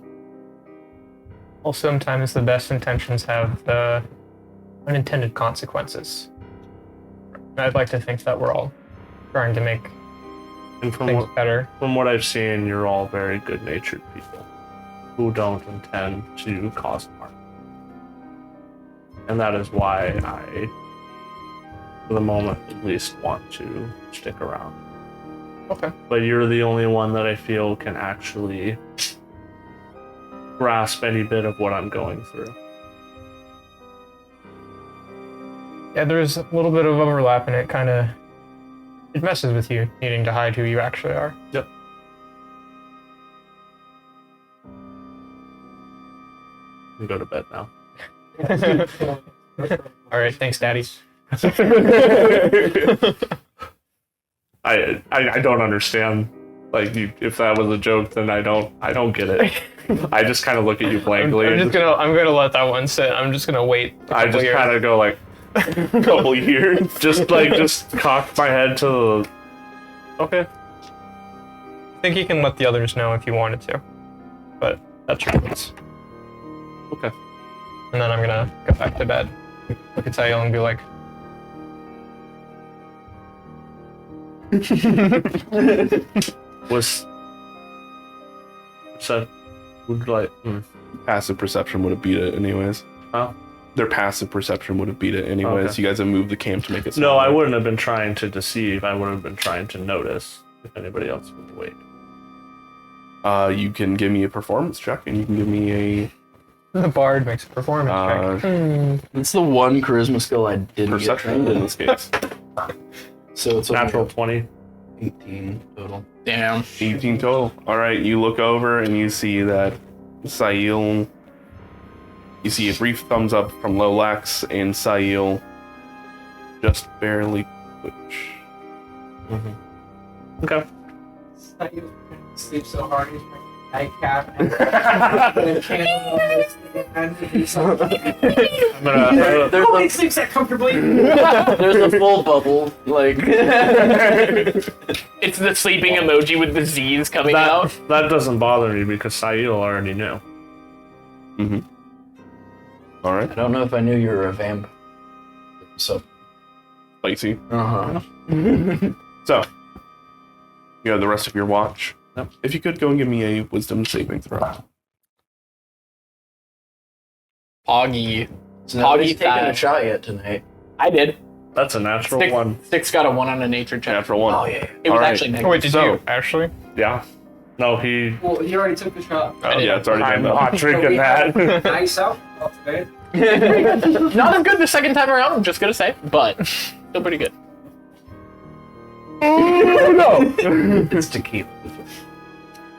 Well, sometimes the best intentions have the unintended consequences. And I'd like to think that we're all trying to make
And
things better.
from what I've seen, you're all very good-natured people who don't intend to cause harm. And that is why I, for the moment at least, want to stick around.
Okay.
But you're the only one that I feel can actually grasp any bit of what I'm going through.
Yeah, there's a little bit of overlap, and it messes with you needing to hide who you actually are.
can go to bed now.
All right, thanks, Daddy.
I don't understand. Like, if that was a joke, then I don't get it. I just kind of look at you blankly.
I'm gonna let that one sit. I'm just gonna wait.
I just kind of go like, couple years, just cock my head to the. Okay.
I think you can let the others know if you wanted to, but that's your choice.
Okay.
And then I'm gonna go back to bed. Look at Sayel and be like,
Was said would like
Passive perception would have beat it anyways.
Huh?
Their passive perception would have beat it anyways.
Okay.
You guys have moved the camp to make it
no,
smaller.
I wouldn't have been trying to deceive. I would have been trying to notice if anybody else was awake.
You can give me a performance check, and you can give me a
the bard makes a performance check.
It's the one charisma skill I didn't get
perception
trained
in
in.
this case.
So it's
Natural
only
20.
18 total.
Damn.
18 total. All right, you look over and you see that Sail. You see a brief thumbs up from Lolax, and Sail just barely twitch.
Okay.
Sleep so hard, he's wearing a nightcap and a candle on his hand.
I'm gonna.
Nobody sleeps that comfortably.
There's a full bubble, like.
It's the sleeping emoji with the Z's coming out.
That doesn't bother me because Sail already knew.
Mm-hmm. All right,
I don't know if I knew you were a vamp. So.
Lacey.
Uh huh.
So, you have the rest of your watch.
Yep.
If you could go and give me a wisdom saving throw.
Poggy.
So nobody's
Poggy
taken a
five.
shot yet tonight.
I did.
That's a natural
Stick,
one.
Stick's got a 1 on a nature check.
Natural one.
Oh yeah.
It was
All right.
actually
Oh,
negative.
wait, did
So-
you actually?
Yeah. No, he.
Well, he already took the shot.
Oh, yeah, it's already
I'm
been
not
done.
drinking that.
Nice out. Off the bed.
Not as good the second time around, I'm just gonna say, but still pretty good.
It's tequila.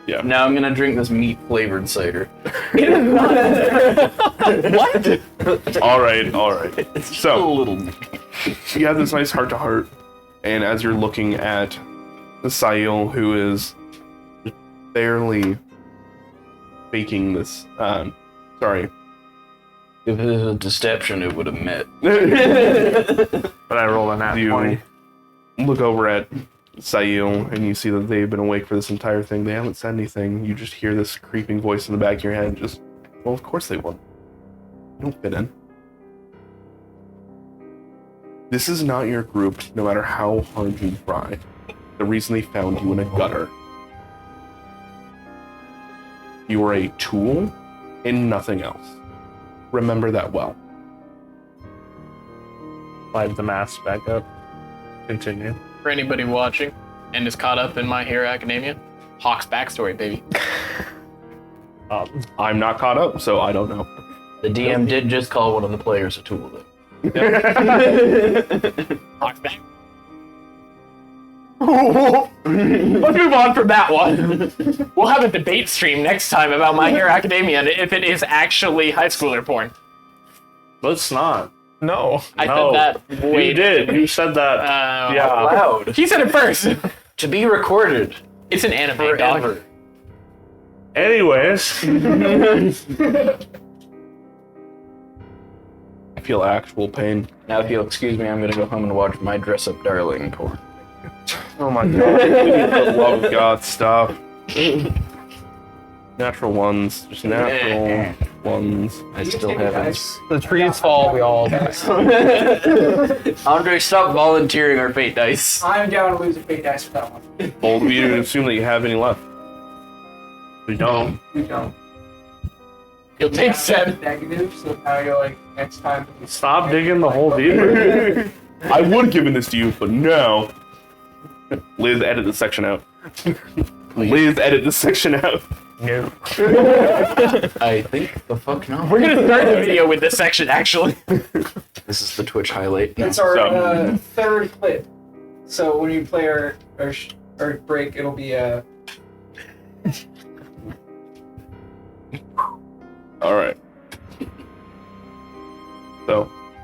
Yeah.
Now I'm gonna drink this meat flavored cider.
What?
All right.
It's just a
So,
little.
you have this nice heart to heart, and as you're looking at the Sail, who is barely faking this, sorry.
If it was a deception, it would have met.
But I rolled a nat
You
20.
look over at Sail, and you see that they've been awake for this entire thing. They haven't said anything. You just hear this creeping voice in the back of your head. Just, well, of course they would. You don't fit in. This is not your group, no matter how hard you try. The reason they found you in a gutter. You are a tool and nothing else. Remember that well.
Slide the mask back up. Continue.
For anybody watching and is caught up in My Hero Academia, Hawk's backstory, baby.
I'm not caught up, so I don't know.
The DM did just call one of the players a tool, though.
Hawk's back. Let's move on from that one. We'll have a debate stream next time about My Hero Academia and if it is actually high schooler porn.
Let's not.
No.
I
No.
said that.
You did. You said that. Yeah.
Loud.
He said it first.
To be recorded
It's an anime, dog.
forever.
Anyways.
I feel actual pain.
Now, if you'll excuse me, I'm gonna go home and watch My Dress Up Darling porn.
Oh my god. For the love of God, stop. Natural ones. Just natural ones.
I still haven't.
The trees fall, we all die.
Andre, stop volunteering our fate dice.
I'm down to lose a fake dice for that one.
Bold of you to assume that you have any left.
We don't.
We don't.
You'll take 7.
Negative, so now you're like, next time.
Stop digging the hole deeper.
I would have given this to you, but no. Liz, edit this section out. Liz, edit this section out.
No.
I think the fuck no.
We're gonna start the video with this section, actually.
This is the Twitch highlight.
It's our
So-
third clip. So when you play our break, it'll be
Alright.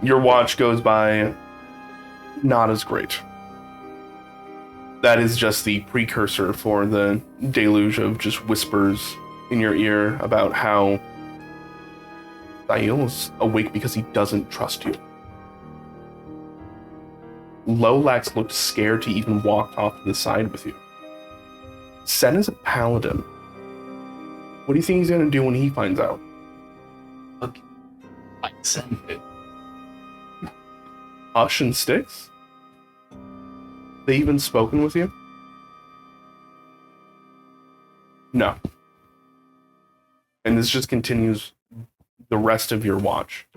Your watch goes by not as great. That is just the precursor for the deluge of just whispers in your ear about how Thail is awake because he doesn't trust you. Lolax looked scared to even walk off to the side with you. Sen is a paladin. What do you think he's gonna do when he finds out?
Fuck. Like send it.
Hush and Styx? They even spoken with you? No. And this just continues the rest of your watch.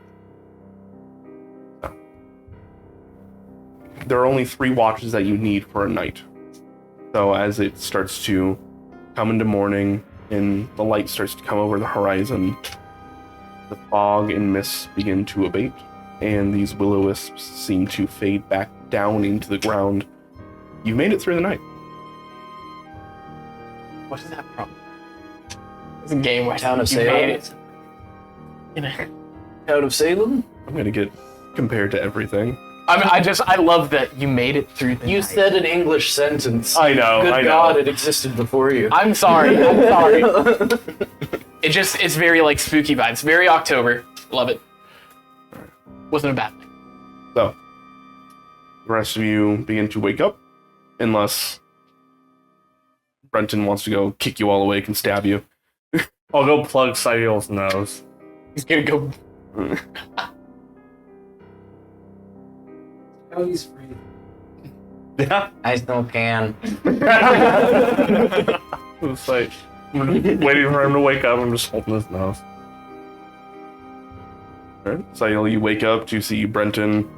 No. There are only 3 watches that you need for a night. So as it starts to come into morning and the light starts to come over the horizon, the fog and mists begin to abate, and these will-o-wisps seem to fade back down into the ground. You've made it through the night.
What is that from? It's a game where
Town of
you made
Salem.
it. You know.
Town of Salem?
I'm gonna get compared to everything.
I love that you made it through the
You
night.
said an English sentence.
I know,
Good
I know.
God, it existed before you.
I'm sorry. It's very like spooky vibes. Very October. Love it. Wasn't a bad thing.
So, the rest of you begin to wake up, unless Brenton wants to go kick you all awake and stab you.
I'll go plug Sail's nose.
He's gonna go.
Oh, he's free.
Yeah.
I still can.
It's like, I'm waiting for him to wake up. I'm just holding his nose.
Alright, so you wake up to see Brenton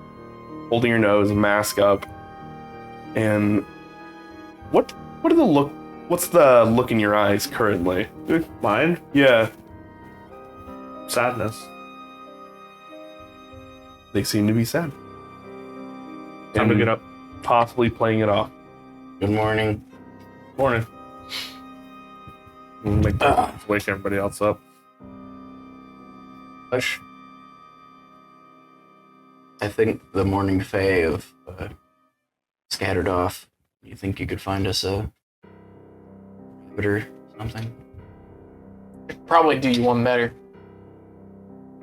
holding your nose, mask up, and what's the look in your eyes currently?
Mine?
Yeah,
Sadness.
they seem to be sad.
Time to
And
get up.
possibly playing it off.
Good morning.
Morning. Like, wake everybody else up.
Hush. I think the morning fae have scattered off. You think you could find us a rabbit or something?
Probably do you one better.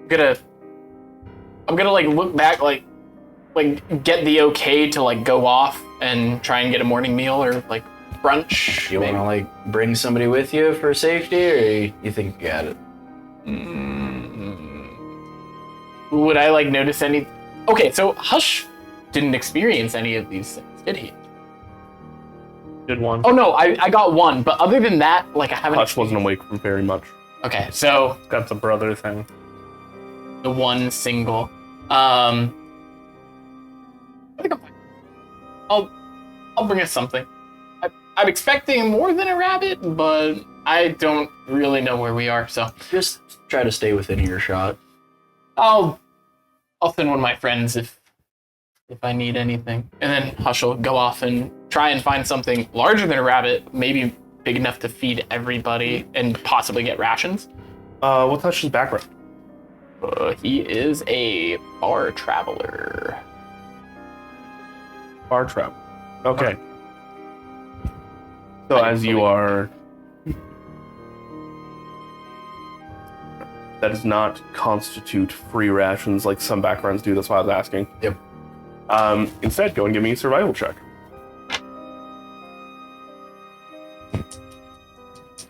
I'm gonna like look back, like get the okay to like go off and try and get a morning meal or like brunch.
You want
maybe.
to like bring somebody with you for safety, or you think you got it?
Would I like notice any? Okay, so Hush didn't experience any of these things, did he?
Did one.
Oh no, I got one, but other than that, like I haven't.
Hush wasn't awake for very much.
Okay, so
Got the brother thing.
the one single. I think I'm fine. I'll bring us something. I'm expecting more than a rabbit, but I don't really know where we are, so
Just try to stay within earshot.
I'll send one of my friends if I need anything. And then Hush will go off and try and find something larger than a rabbit, maybe big enough to feed everybody and possibly get rations.
What's Hush's background?
He is a bar traveler.
Bar trap. Okay. So as you are... That does not constitute free rations like some backgrounds do, that's why I was asking.
Yep.
Instead, go and give me a survival check.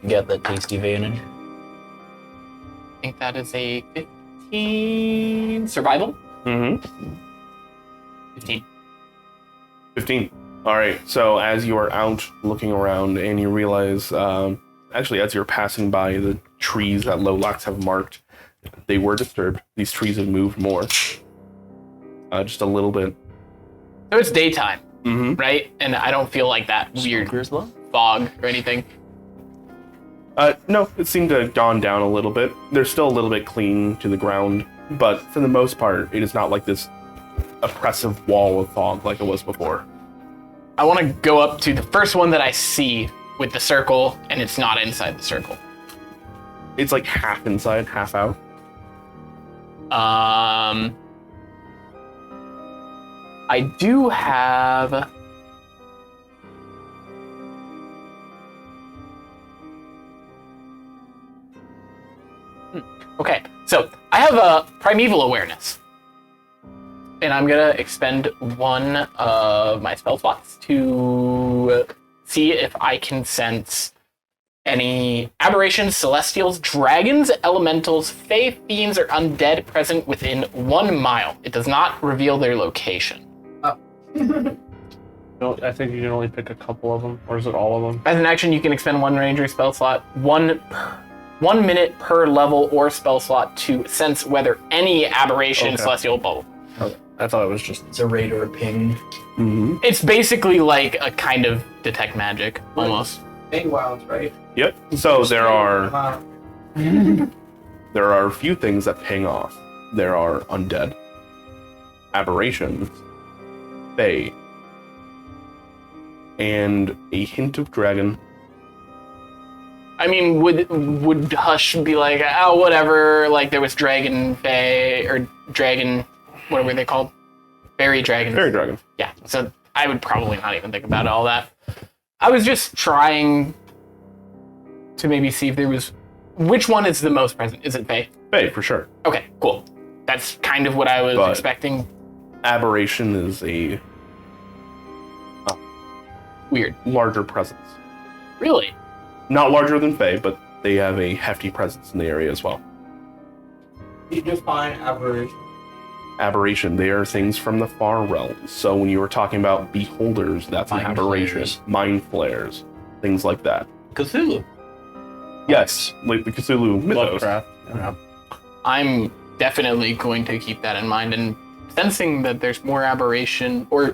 You got that tasty advantage.
I think that is a 15 survival.
Mm-hmm.
15.
15. Alright, so as you are out looking around and you realize, actually as you're passing by the trees that Lolax have marked, they were disturbed. These trees have moved more. Just a little bit.
So it's daytime,
Mm-hmm.
right? And I don't feel like that weird fog or anything.
No, it seemed to have gone down a little bit. There's still a little bit clean to the ground, but for the most part, it is not like this oppressive wall of fog like it was before.
I want to go up to the first one that I see with the circle, and it's not inside the circle.
It's like half inside, half out.
I do have... Okay, so I have a primeval awareness. And I'm gonna expend one of my spell slots to see if I can sense any aberrations, celestials, dragons, elementals, fae, fiends, or undead present within 1 mile. It does not reveal their location.
No, I think you can only pick a couple of them, or is it all of them?
As an action, you can expend one ranger spell slot, 1 minute per level or spell slot to sense whether any aberration,
Okay.
celestial, bubble.
I thought it was just.
It's a raid or a ping.
Mm-hmm.
It's basically like a kind of detect magic, almost.
Big wilds, right?
Yep. So there are a few things that ping off. There are undead, aberrations, fae, and a hint of dragon.
I mean, would Hush be like, oh, whatever, like there was dragon, fae, or dragon, what were they called? Fairy dragons.
Fairy dragon.
Yeah, so I would probably not even think about all that. I was just trying to maybe see if there was... Which one is the most present? Is it fae?
Fae, for sure.
Okay, cool. That's kind of what I was
But-
expecting.
Aberration is a
Weird.
larger presence.
Really?
Not larger than fae, but they have a hefty presence in the area as well.
You define aberration.
Aberration, they are things from the far realms. So when you were talking about beholders, that's an
Mind
aberration.
flayers.
Mind flayers, things like that.
Cthulhu.
Yes, like the Cthulhu mythos.
Lovecraft. Yeah.
I'm definitely going to keep that in mind, and sensing that there's more aberration, or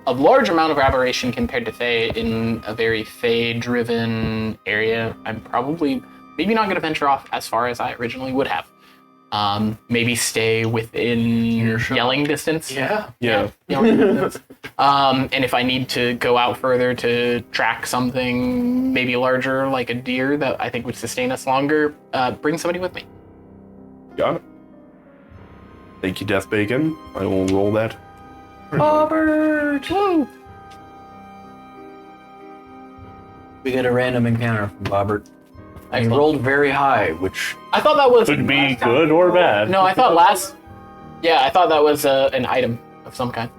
a large amount of aberration compared to Fae in a very Fae-driven area, I'm probably maybe not going to venture off as far as I originally would have. Maybe stay within yelling distance.
Yeah.
Yeah.
Yelling distance. And if I need to go out further to track something maybe larger, like a deer that I think would sustain us longer, bring somebody with me.
Got it. Thank you, Death Bacon. I will roll that.
Robert! Woo!
We get a random encounter from Bobbert. And he
Excellent.
rolled very high, which
I thought that was...
Could be good or bad.
No, I thought last... Yeah, I thought that was an item of some kind.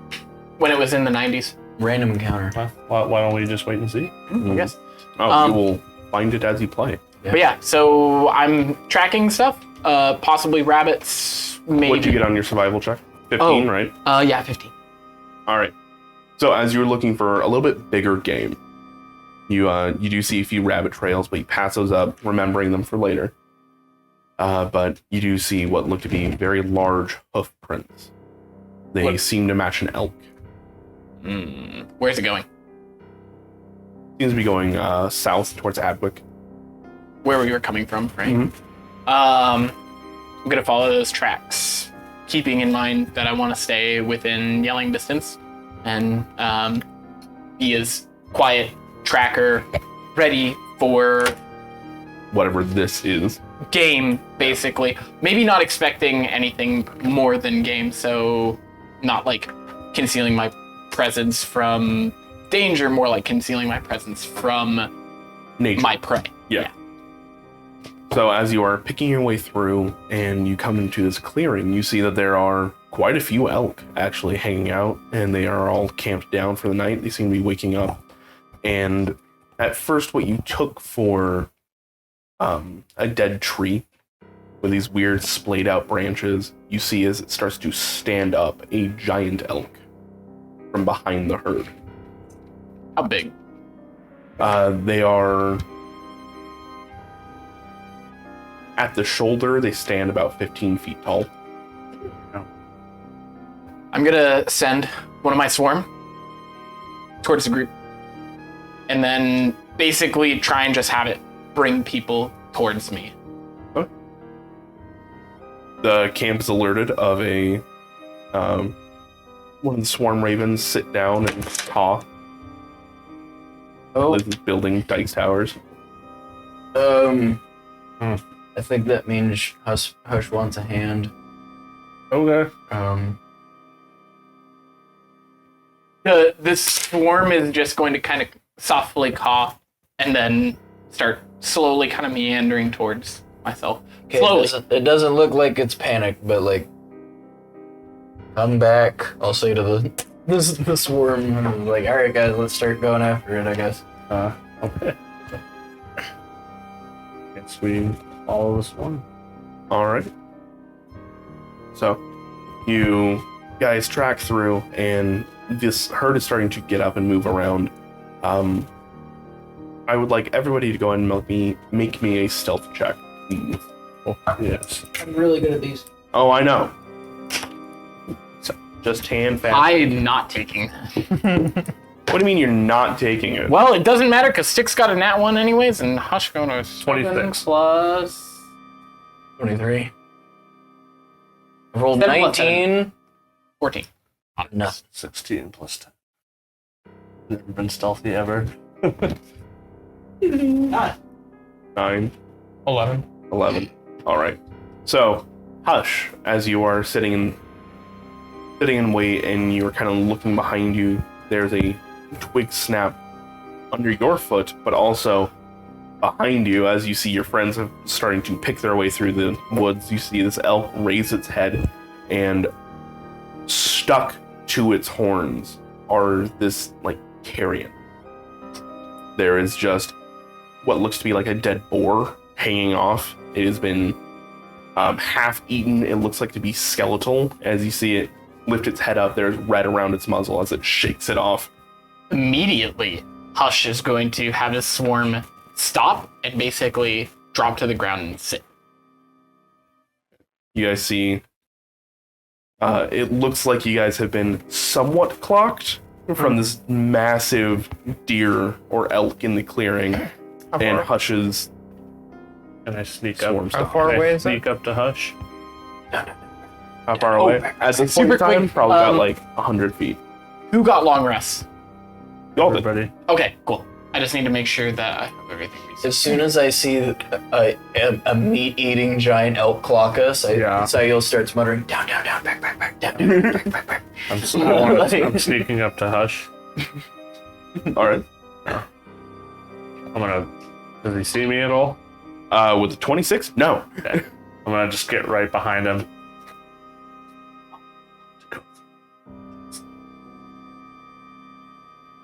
When it was in the 90s,
random encounter.
Well, why don't we just wait and see?
I guess.
Oh, you will find it as you play.
But yeah, so I'm tracking stuff. Possibly rabbits, maybe...
What'd you get on your survival check? 15,
Oh.
right?
Yeah, 15.
All right. So as you're looking for a little bit bigger game, you do see a few rabbit trails, but you pass those up, remembering them for later. But you do see what look to be very large hoof prints. They
What?
seem to match an elk.
Where's it going?
Seems to be going south towards Adwick.
Where we were coming from, right?
Mhm.
I'm gonna follow those tracks, keeping in mind that I want to stay within yelling distance, and be as quiet tracker, ready for
Whatever this is.
game, basically. Maybe not expecting anything more than game, so not like concealing my presence from danger, more like concealing my presence from
Nature.
my prey.
Yeah. So as you are picking your way through and you come into this clearing, you see that there are quite a few elk actually hanging out, and they are all camped down for the night. They seem to be waking up. And at first, what you took for a dead tree with these weird splayed out branches, you see as it starts to stand up a giant elk from behind the herd.
How big?
They are at the shoulder. They stand about 15 feet tall.
I'm gonna send one of my swarm towards the group, and then basically try and just have it bring people towards me.
The camp is alerted of a one of the swarm ravens sit down and talk.
Oh,
Building dice towers.
I think that means Hush wants a hand.
Okay.
The swarm is just going to kind of softly cough and then start slowly kind of meandering towards myself.
Okay,
Slowly.
it doesn't look like it's panic, but like, come back. I'll say to the swarm, like, all right, guys, let's start going after it. I guess.
Okay. Guess we follow this one.
All right. So, you guys track through, and this herd is starting to get up and move around. I would like everybody to go ahead and make me a stealth check, please.
Oh, yes.
I'm really good at these.
Oh, I know. So, just hand fast.
I'm not taking.
What do you mean you're not taking it?
Well, it doesn't matter because Stick's got a nat 1 anyways, and Hush going to
26.
plus
23. I rolled
7 plus
19.
14.
No.
16 plus 10. Never been stealthy ever.
9,
11.
11. All right. So, Hush, as you are sitting in wait, and you are kind of looking behind you, there's a twig snap under your foot, but also behind you, as you see your friends are starting to pick their way through the woods. You see this elk raise its head, and stuck to its horns are this like carrion. There is just what looks to be like a dead boar hanging off. It has been half eaten. It looks like to be skeletal. As you see it lift its head up, there's red around its muzzle as it shakes it off.
Immediately, Hush is going to have his swarm stop and basically drop to the ground and sit.
You guys see, it looks like you guys have been somewhat clocked from this massive deer or elk in the clearing, and Hush's
Can I sneak
swarm
up?
stuff.
How far
Can
away
I
is that?
sneak up to Hush?
How far away? At this point
super
in time,
quick,
probably about like 100 feet.
Who got long rests?
Y'all did.
Everybody.
Okay, cool. I just need to make sure that I have everything reset.
As soon as I see a meat-eating giant elk clock us, Sayil starts muttering, down, back, down, back.
I'm sneaking up to Hush.
All right.
I'm gonna. Does he see me at all?
With the 26? No.
Okay. I'm gonna just get right behind him.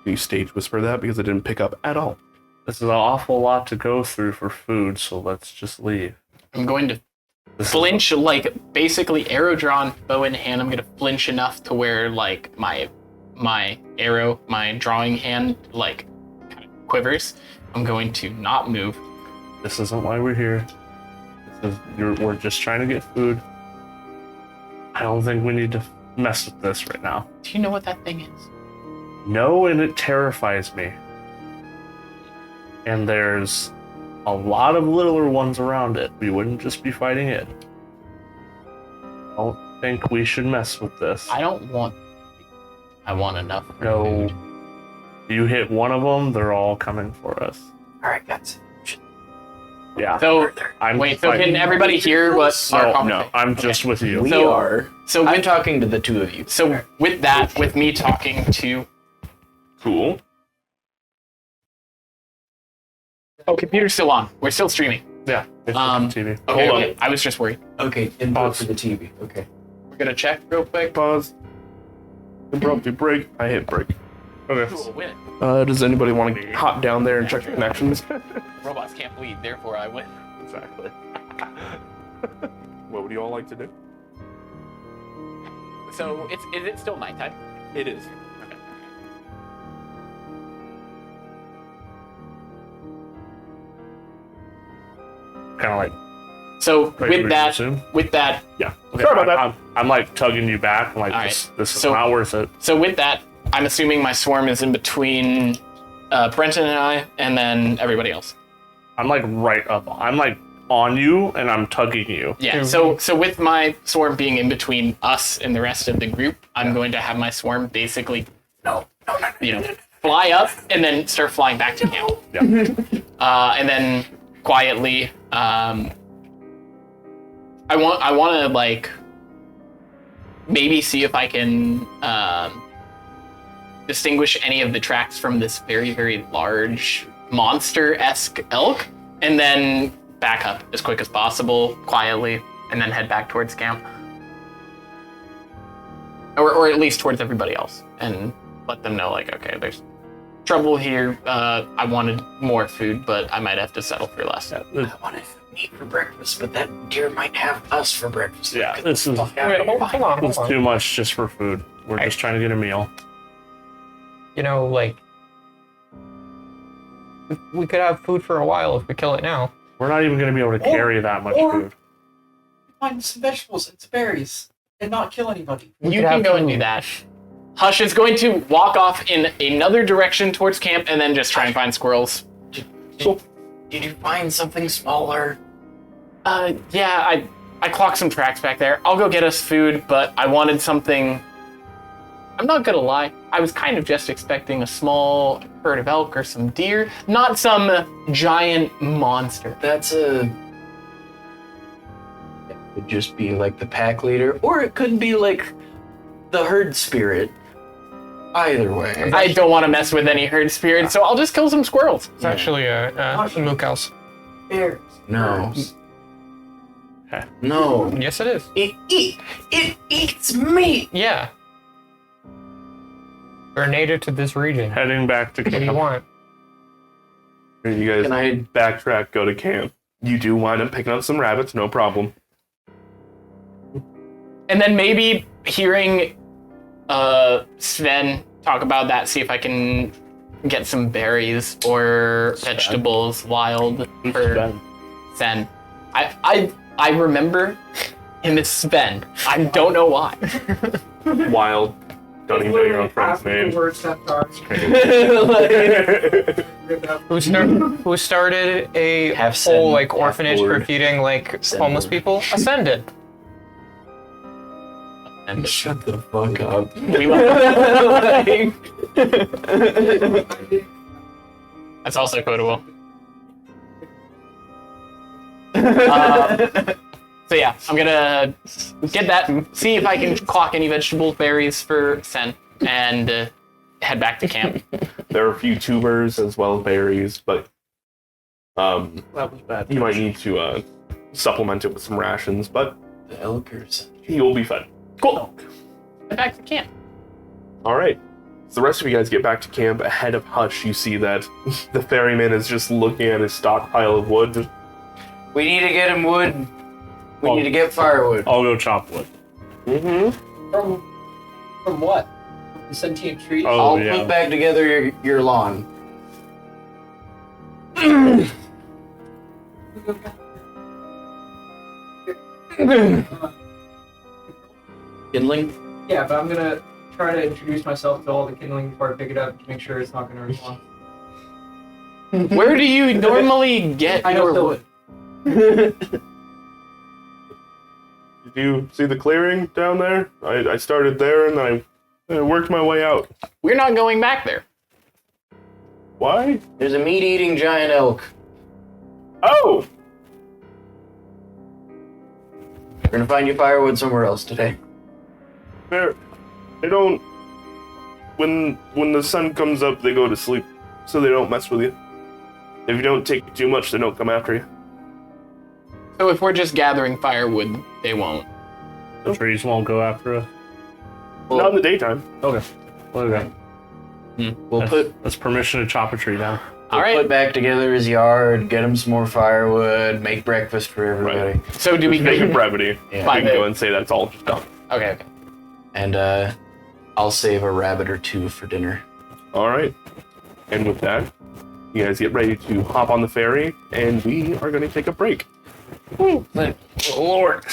Can you stage whisper that because I didn't pick up at all?
This is an awful lot to go through for food, so let's just leave.
I'm going to
This is-
flinch, like basically arrow drawn, bow in hand. I'm going to flinch enough to where like my arrow, my drawing hand, like kind of quivers. I'm going to not move.
This isn't why we're here. We're just trying to get food. I don't think we need to mess with this right now.
Do you know what that thing is?
No, and it terrifies me. And there's a lot of littler ones around it. We wouldn't just be fighting it. I don't think we should mess with this.
I want enough. for
No.
food.
You hit one of them, they're all coming for us.
All right, guys.
Yeah.
So
I'm
wait, so
fighting-
can everybody hear what our
No,
conversation?
I'm just with you.
We
So-
are.
So
I'm
with,
talking to the two of you.
so with that, with me talking to
Cool.
computer's still on. We're still streaming.
Yeah. It's
Okay,
TV.
Hold on.
okay. I was just worried.
Okay, input for the TV. Okay.
We're gonna check real quick.
Pause. Abruptly break. I hit break.
Okay.
We'll win.
Does anybody want to hop down there and check the connections?
Robots can't bleed, therefore I win.
Exactly. What would you all like to do?
So is it still nighttime?
It is.
Kind of like.
So
Right,
with
we
that,
assume?
with that,
Yeah. Okay.
Sorry about that.
I'm like tugging you back. I'm like,
All right.
this is
So-
not worth it.
so with that, I'm assuming my swarm is in between Brenton and I, and then everybody else.
I'm like right up. I'm like on you, and I'm tugging you.
Yeah. So with my swarm being in between us and the rest of the group, I'm going to have my swarm basically, fly up and then start flying back to camp.
Yeah.
And then quietly, I want to like maybe see if I can distinguish any of the tracks from this very, very large monster-esque elk, and then back up as quick as possible, quietly, and then head back towards camp. Or at least towards everybody else, and let them know, like, okay, there's trouble here. I wanted more food, but I might have to settle for less.
I wanted meat for breakfast, but that deer might have us for breakfast.
Yeah, this is
Wait, hold on.
it's too much just for food. We're just trying to get a meal.
You know, like, we could have food for a while if we kill it now.
We're not even going to be able to carry that much food.
Find some vegetables and some berries and not kill anybody.
You can go and do that. Hush is going to walk off in another direction towards camp and then just try and find squirrels.
Did you find something smaller?
Yeah, I clocked some tracks back there. I'll go get us food, but I wanted something... I'm not gonna lie, I was kind of just expecting a small herd of elk or some deer, not some giant monster.
That's a... It could just be like the pack leader, or it could be like the herd spirit. Either way.
I don't want to mess with any herd spirit, so I'll just kill some squirrels.
It's actually a mook house.
Bears. No. No.
Yes, it is.
It eats meat.
Yeah. They're native to this region.
Heading back to
What do you
camp.
want?
You guys
Can I-
backtrack, go to camp. You do wind up picking up some rabbits, no problem.
And then maybe hearing Sven talk about that, see if I can get some berries or vegetables wild for Sven. I remember him as Sven. I don't know why.
Wild. Don't even know your own friend's name.
Who started a
Half
whole
Sen,
like
half
orphanage for
Lord.
feeding like
Sen
homeless
Lord.
people? Ascended.
And
Shut the fuck up.
we That's also quotable. So yeah, I'm gonna get that, see if I can clock any vegetable berries for Sen, and head back to camp.
There are a few tubers as well as berries, but
That was bad.
you might need to supplement it with some rations, but
The elkers.
he will be fed. Cool.
Head back to camp.
All right. So the rest of you guys get back to camp. Ahead of Hush, you see that the ferryman is just looking at his stockpile of wood.
We need to get him wood. We need to get firewood.
I'll go chop wood.
Mm-hmm.
From what? The sentient tree?
Oh,
I'll
yeah.
put back together your lawn. Kindling?
Yeah, but I'm gonna try to introduce myself to all the kindling before I pick it up to make sure it's not gonna respond.
Where do you normally get
I know
your
still
wood?
Did you see the clearing down there? I started there and then I worked my way out.
We're not going back there.
Why?
There's a meat-eating giant elk.
Oh!
We're gonna find you firewood somewhere else today.
They don't... When the sun comes up, they go to sleep, so they don't mess with you. If you don't take too much, they don't come after you.
So if we're just gathering firewood, they won't.
The trees won't go after us.
Not in the daytime.
Okay.
We'll put
That's permission to chop a tree down.
All
put
right.
back together his yard, get him some more firewood, make breakfast for everybody.
So do we
Just make it brevity.
Yeah.
We can go and say that's all just done.
Okay.
And I'll save a rabbit or two for dinner.
All right. And with that, you guys get ready to hop on the ferry, and we are going to take a break.
Lord.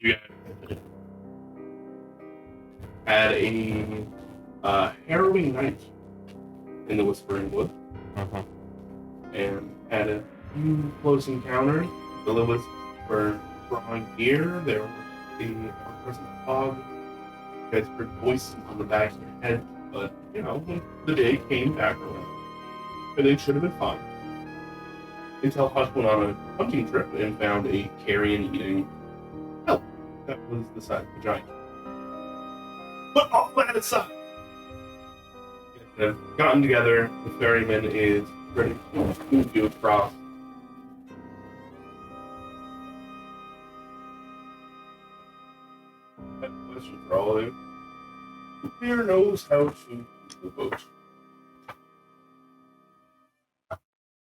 You guys had a harrowing night in the Whispering Wood, and had a few close encounters. The Liliths were drawing near. There was the ever-present fog. You guys heard voices on the back of your head, but when the day came back around, everything should have been fine. Until Hush went on a hunting trip and found a carrion-eating elk that was the size of a giant. But all that aside, have gotten together. The ferryman is ready to move you across. I have a question for all of you. Who here knows how to use the boat?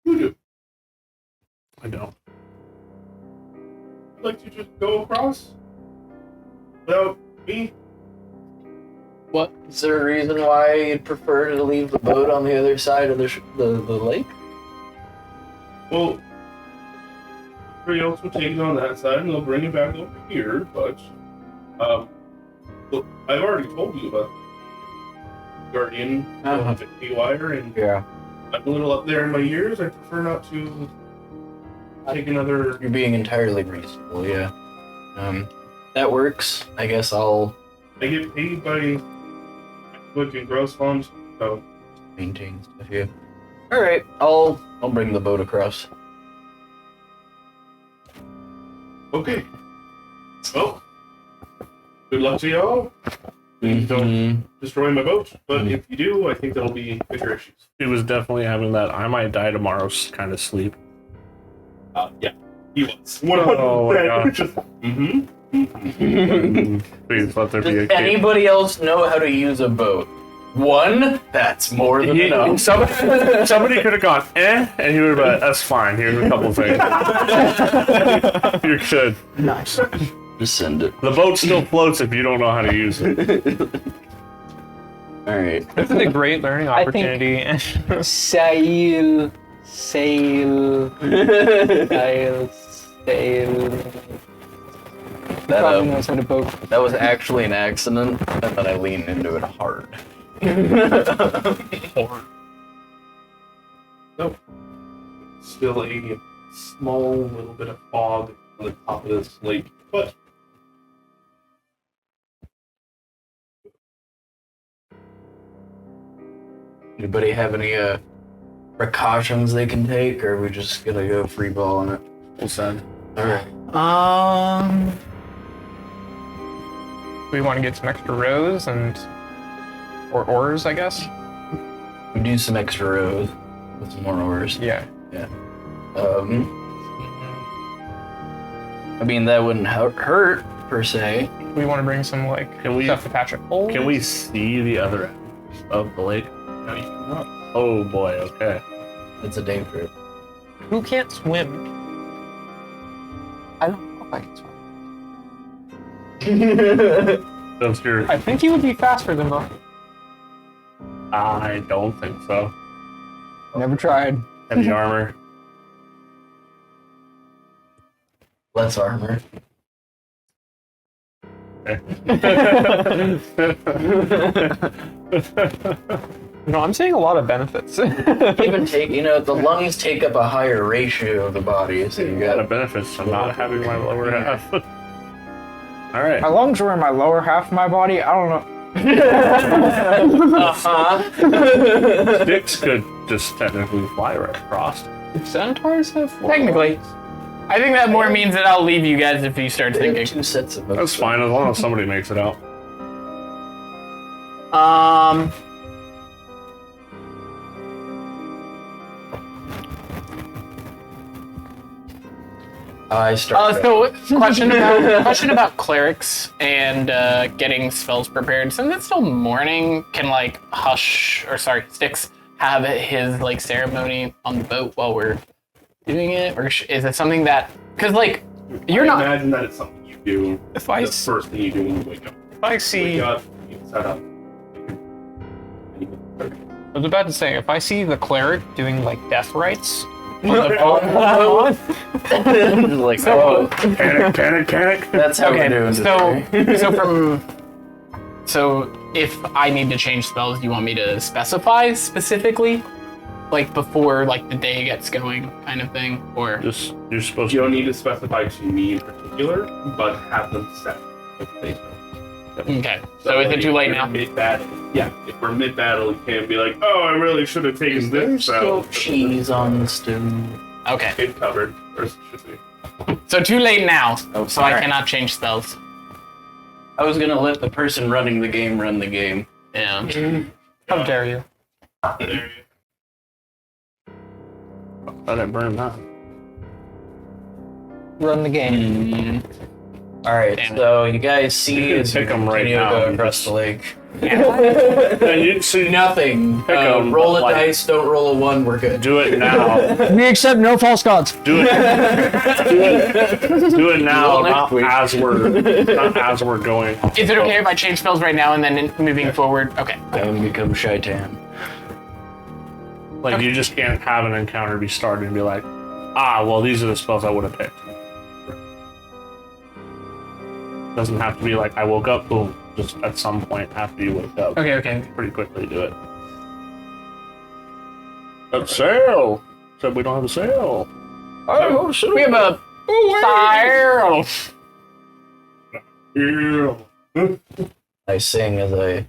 You do.
I don't.
I'd like to just go across without me.
What is there a reason why you'd prefer to leave the boat on the other side of the lake?
Well, everybody else will take it on that side and they'll bring it back over here, but look, I've already told you about Guardian Haywire, and
Yeah.
I'm a little up there in my years. I prefer not to take another.
You're being entirely reasonable, yeah. That works. I guess I'll
I get paid by Book and Gross Fund, so
maintain stuff, yeah. Alright, I'll bring the boat across.
okay. Well, good luck to y'all. Please don't destroy my boat, but if you do, I think there'll be bigger issues.
He was definitely having that I might die tomorrow kind of sleep.
Yeah, he was.
Oh my God.
Just,
Please let there be a
Does
kid.
anybody else know how to use a boat? One? That's more than enough.
Somebody could have gone, and he would have been, that's fine. Here's a couple things. You're good.
Nice.
Just send it.
The boat still floats if you don't know how to use it.
Alright.
This is a great learning
I think-
opportunity.
Sail. He probably knows how to boat.
That was actually an accident, and then I leaned into it hard.
Nope. Still a small little bit of fog on the top of this lake, but
Anybody have any precautions they can take, or are we just gonna go free ball on it?
Well said.
Alright.
We want to get some extra rows or oars, I guess.
We do some extra rows with some more oars.
Yeah.
I mean, that wouldn't hurt, per se.
We want to bring some
Can we-
stuff to patch up holes.
Can we see the other end of the lake?
now you cannot.
Oh boy, okay.
It's a day trip.
Who can't swim?
I don't know if I can swim.
Since you're,
I think you would be faster than most.
I don't think so.
Never tried.
Heavy armor.
Less armor.
No, I'm seeing a lot of benefits.
Even the lungs take up a higher ratio of the body, so you
A lot
got
of benefits from not having my lower half. All right.
My lungs are in my lower half of my body. I don't know.
Sticks could just technically fly right across.
Centaurs have
Technically. I think that more means that I'll leave you guys if you start
They have
thinking.
2 sets of
That's fine as long as somebody makes it out.
I start.
So question about clerics and getting spells prepared. Since it's still morning, can Styx have his ceremony on the boat while we're doing it, or is it something that you're
I
not?
imagine that it's something you do.
If I
The
s-
first thing you do when you wake up.
If I see,
Wake
I
up, you set up.
was about to say, if I see the cleric doing death rites,
Like,
So-
Panic.
that's how we're doing today.
So if I need to change spells, do you want me to specify specifically? Like before like the day gets going kind of thing? Or
Just you're supposed
You
to.
don't need to specify to me in particular, but have them set. If they don't.
okay. So is it too late now?
Mid battle. Yeah. If we're mid battle, you can't be like, oh, I really should have taken this.
Still
So
cheese on the stove.
Okay.
it's covered. Or should be.
So too late now.
Oh,
So I
alright.
cannot change spells.
I was gonna let the person running the game run the game.
Yeah.
How dare you?
I didn't burn that.
Run the game.
Alright,
Damn it.
so you guys see
You can
as you
pick 'em right
continue to
now
go
and
across
just-
the lake.
And you see,
Nothing.
Pick 'em,
Roll a
like-
dice, don't roll a 1, we're good.
do it now.
We accept no false gods.
Do it. Do it now,
Well, next
not
week.
as we're going.
Is it okay if I change spells right now and then moving forward? Okay.
I am become Shaitan.
Like you just can't have an encounter be started and be like, ah, well, these are the spells I would have picked. Doesn't have to be like I woke up, boom. Just at some point after you wake up,
Okay.
pretty quickly do it. A sail. Said we don't have a sail.
Oh, should we have a fire?
Yeah.
I sing as I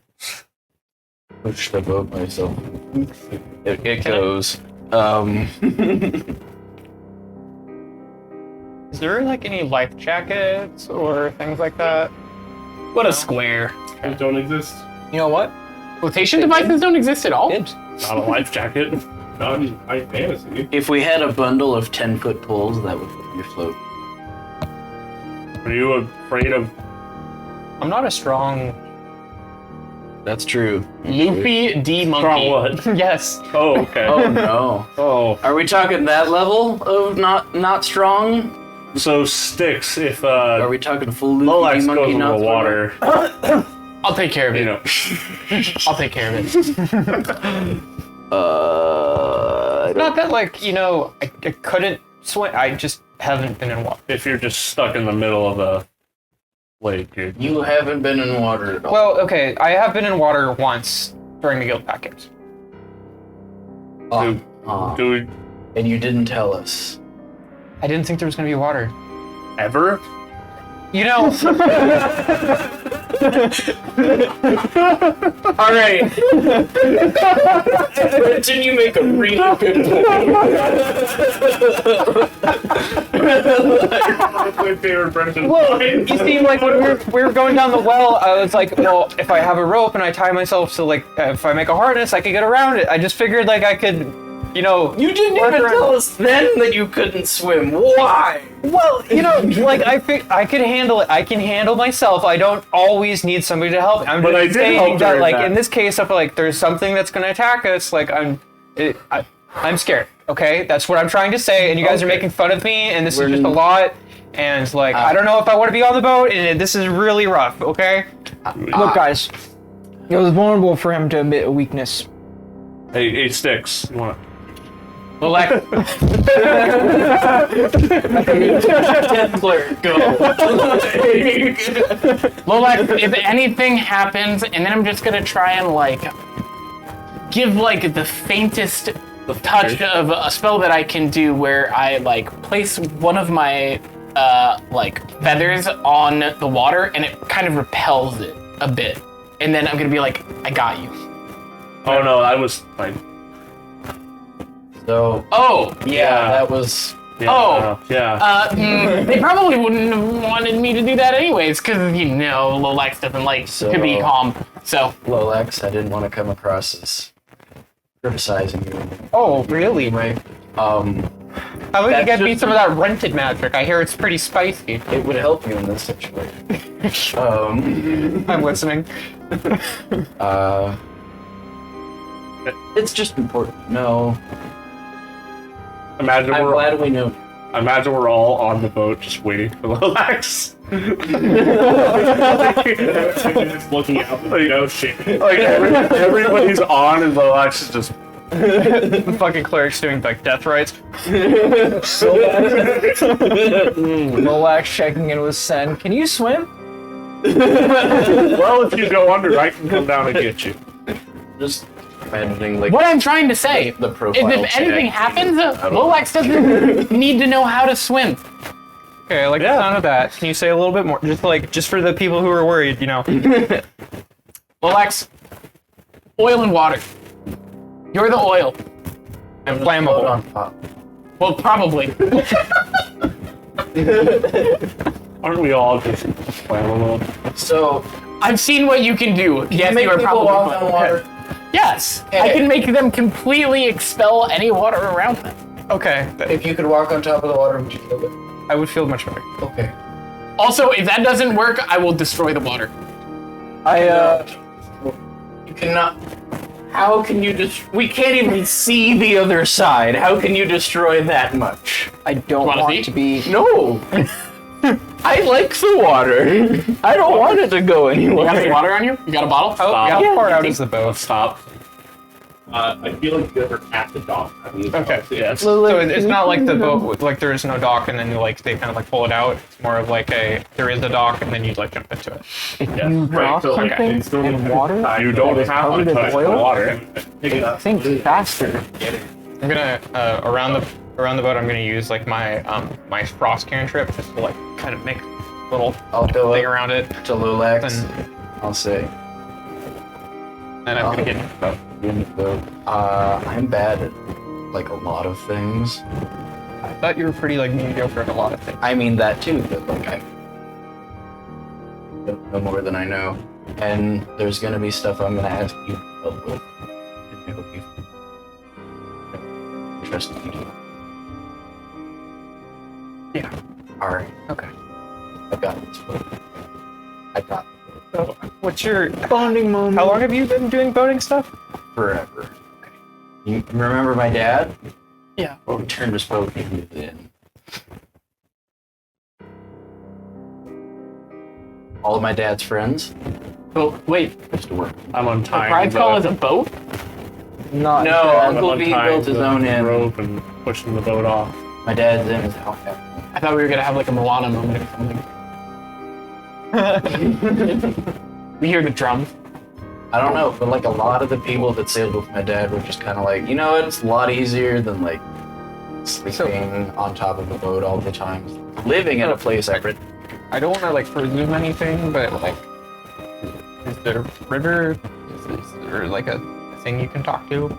push the boat myself. It goes.
Is there like any life jackets or things like that?
What a square.
Those don't exist.
You know what?
Flotation devices don't exist at all?
Dibs.
Not a life jacket.
Not in high fantasy.
If we had a bundle of 10-foot poles, that would help you float.
Are you afraid of?
I'm not a strong.
That's true.
Luffy D
Strong
Monkey.
what?
Yes.
Oh, okay.
Oh no.
Oh,
Are we talking that level of not strong?
so sticks. If
Are we talking full Luffy
Lolex
monkey
goes into
not
the
strong?
water,
I'll take care of it.
you know.
I'll take care of it.
Not that like I couldn't swim. I just haven't been in water.
If you're just stuck in the middle of a lake,
You haven't been in water at all.
Well, okay, I have been in water once during the guild package.
do
And you didn't tell us.
I didn't think there was gonna be water.
ever?
You know.
All right.
Didn't you make a really good
My favorite Brendan.
Well, you see, like when we were going down the well, I was like, well, if I have a rope and I tie myself to like, if I make a harness, I could get around it. I just figured like I could,
You didn't
work
even
around-
tell us then that you couldn't swim. Why?
Well, like I could handle it. I can handle myself. I don't always need somebody to help. I'm
But
just
I did
saying
help
that,
during
like
that.
in this case, if like there's something that's gonna attack us, like I'm scared. Okay, that's what I'm trying to say. And you guys are making fun of me, and this is just a lot. And like I don't know if I want to be on the boat, and this is really rough. Okay.
Look, guys, it was vulnerable for him to admit a weakness.
Hey, sticks. You want?
Lolex, if anything happens, and then I'm just gonna try and like give like the faintest touch of a spell that I can do where I like place one of my like feathers on the water and it kind of repels it a bit. And then I'm gonna be like, I got you.
Oh no, I was like.
So,
Oh!
yeah, that was...
Yeah,
Oh.
yeah.
They probably wouldn't have wanted me to do that anyways, because, Lolex doesn't like to be calm. So,
Lolex, I didn't want to come across as criticizing you.
Oh, really?
Anyway,
How about you
That's
get me
just-
some of that rented magic? I hear it's pretty spicy.
it would help you in this situation.
I'm listening.
It's just important to know.
Imagine
I'm
we're
glad we know.
imagine we're all on the boat just waiting for Lolex.
Just looking out the window, shaking.
Like everybody's on and Lolex is just
The fucking cleric's doing like death rites. Molax checking in with Sen. Can you swim?
Well, if you go under, I can come down and get you.
Just imagining like
What I'm trying to say
the
is
profile.
if anything
check.
happens, Molax doesn't need to know how to swim.
Okay, I like the sound of that. Can you say a little bit more? Just for the people who are worried, you know.
Molax, oil and water. You're the oil.
I'm just
flammable.
float on top.
Well, probably.
Aren't we all just flammable?
So
I've seen what you can do. Yes,
make
you are
people
probably
walk
fine.
on water.
Yes, I
Okay.
can make them completely expel any water around them.
Okay,
If you could walk on top of the water, would you kill it?
I would feel much better.
Okay.
Also, if that doesn't work, I will destroy the water.
You cannot. How can you we can't even see the other side. How can you destroy that much?
I don't
Wanna
want
see?
to be.
No. I like the water. I don't want it to go
You got any
anywhere.
water on you? You got a bottle?
Oh,
Stop.
how far out is the boat?
Stop. I feel like you ever tapped the dock.
Okay.
Yes.
So it's not like the boat, like there is no dock and then you like they kind of like pull it out. It's more of like there is a dock and then you like jump into it.
Yes.
drop
so, like,
something
it's still-
in water
You don't have to
covered in
touch the
oil?
water. Pick it
I
up.
think faster. I'm gonna around the boat. I'm gonna use like my my frost cantrip just to like kind of make a little
I'll go
thing
up
around it,
to Lulax.
and
I'll say,
then I'm gonna get into the boat.
I'm bad at like a lot of things.
I thought you were pretty like mediocre at a lot of things.
I mean that too, but like I don't know more than I know. And there's gonna be stuff I'm gonna ask you help with. And I hope you trust me.
Yeah.
Alright.
Okay.
I got this. I got
So, what's your bonding moment? How long have you been doing boating stuff?
forever. Okay. You remember my dad?
Yeah.
Well, we turned his boat and moved in. All of my dad's friends
Oh, wait.
used to work.
I'm
The
untying
pride's
the-
call is a boat?
Not
No,
I'm
Uncle V
untying
built his
the
own in.
rope and pushing the boat off.
My dad's in his house.
I thought we were gonna have like a Moana moment or something. We hear the drums.
I don't know, but like a lot of the people that sailed with my dad were just kind of like, you know what? It's a lot easier than like sleeping on top of a boat all the time. Living in a place I read.
I don't want to like presume anything, but like, is there a river? Is there like a thing you can talk to?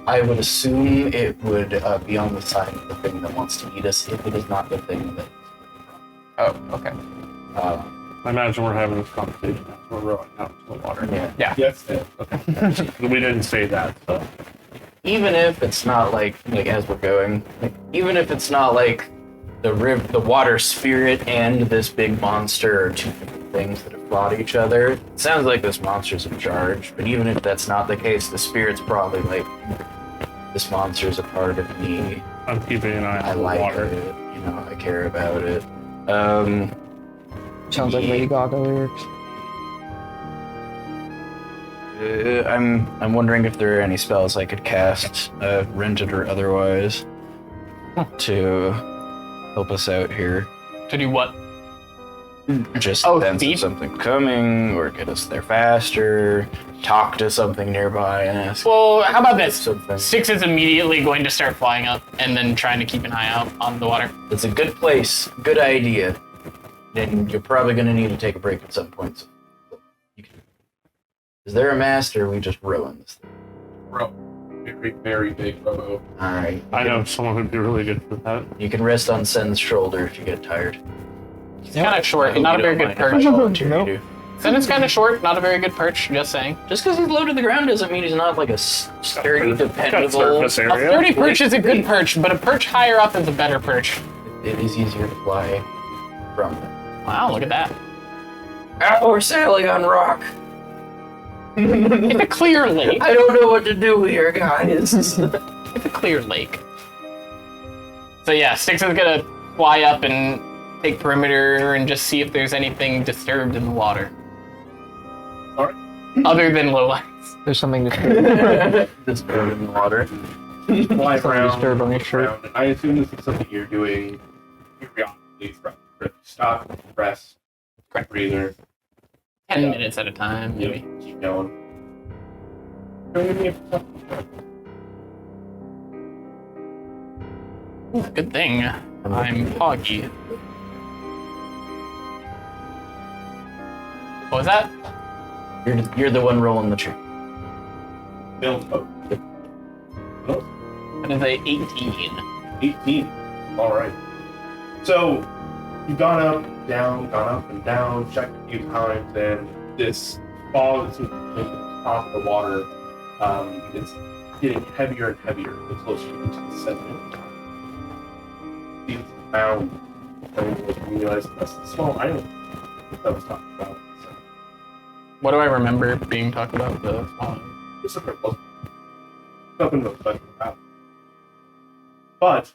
I would assume it would be on the side of the thing that wants to eat us if it is not the thing that.
Oh, okay.
I imagine we're having this conversation as we're rowing out to the water.
Yeah.
Yeah.
Yes. Okay. We didn't say that, so.
Even if it's not like as we're going, like even if it's not like the water spirit and this big monster are two different things that have fought each other. It sounds like this monster's in charge, but even if that's not the case, the spirit's probably like this monster's a part of me.
I'm keeping an eye
I
on the
like
water.
it, you know, I care about it.
Sounds like Lady Gaga lyrics.
I'm wondering if there are any spells I could cast, rented or otherwise, to help us out here.
To do what?
Just
Oh,
sense
speed?
of something coming, or get us there faster, talk to something nearby and ask
Well, how about this?
something.
Six is immediately going to start flying up and then trying to keep an eye out on the water.
It's a good place, good idea. And you're probably going to need to take a break at some point. So you can... Is there a mast, or are we just rowing this thing?
Very, very big rowboat.
Alright.
I know someone who'd be really good for that.
You can rest on Sen's shoulder if you get tired.
It's kind of
I
short,
hope
not a
you
very
don't
good
mind if I
perch.
volunteer you
Nope.
do.
Then it's kind of short, not a very good perch, just saying.
Just because he's low to the ground doesn't mean he's not like a sturdy,
Got
dependable.
surface
A
area.
sturdy perch is a good perch, but a perch higher up is a better perch.
It is easier to fly from.
Wow, look at that.
Oh, we're sailing on rock.
It's a clear lake.
I don't know what to do here, guys.
It's a clear lake. So yeah, Styx is gonna fly up and take perimeter and just see if there's anything disturbed in the water. other than lowlands.
There's something disturbing.
Disturb in the water.
Fly
Something
around,
disturbed on your
look
shirt.
around, and I assume this is something you're doing periodically throughout the trip. Stop, rest, quick breather.
10 minutes at a time, maybe.
Keep going. Don't give me a perception check.
Ooh, good thing I'm Poggy. What was that?
You're the one rolling the tree.
Build boat.
That is a 18.
18. All right. So you've gone up and down, checked a few times, and this fog seems to be at the top of the water. It's getting heavier and heavier the closer you get to the sediment. These mound, and you realize that's the small island that I was talking about. So,
What do I remember being talked about? The small.
this is close. Nothing really special about it. But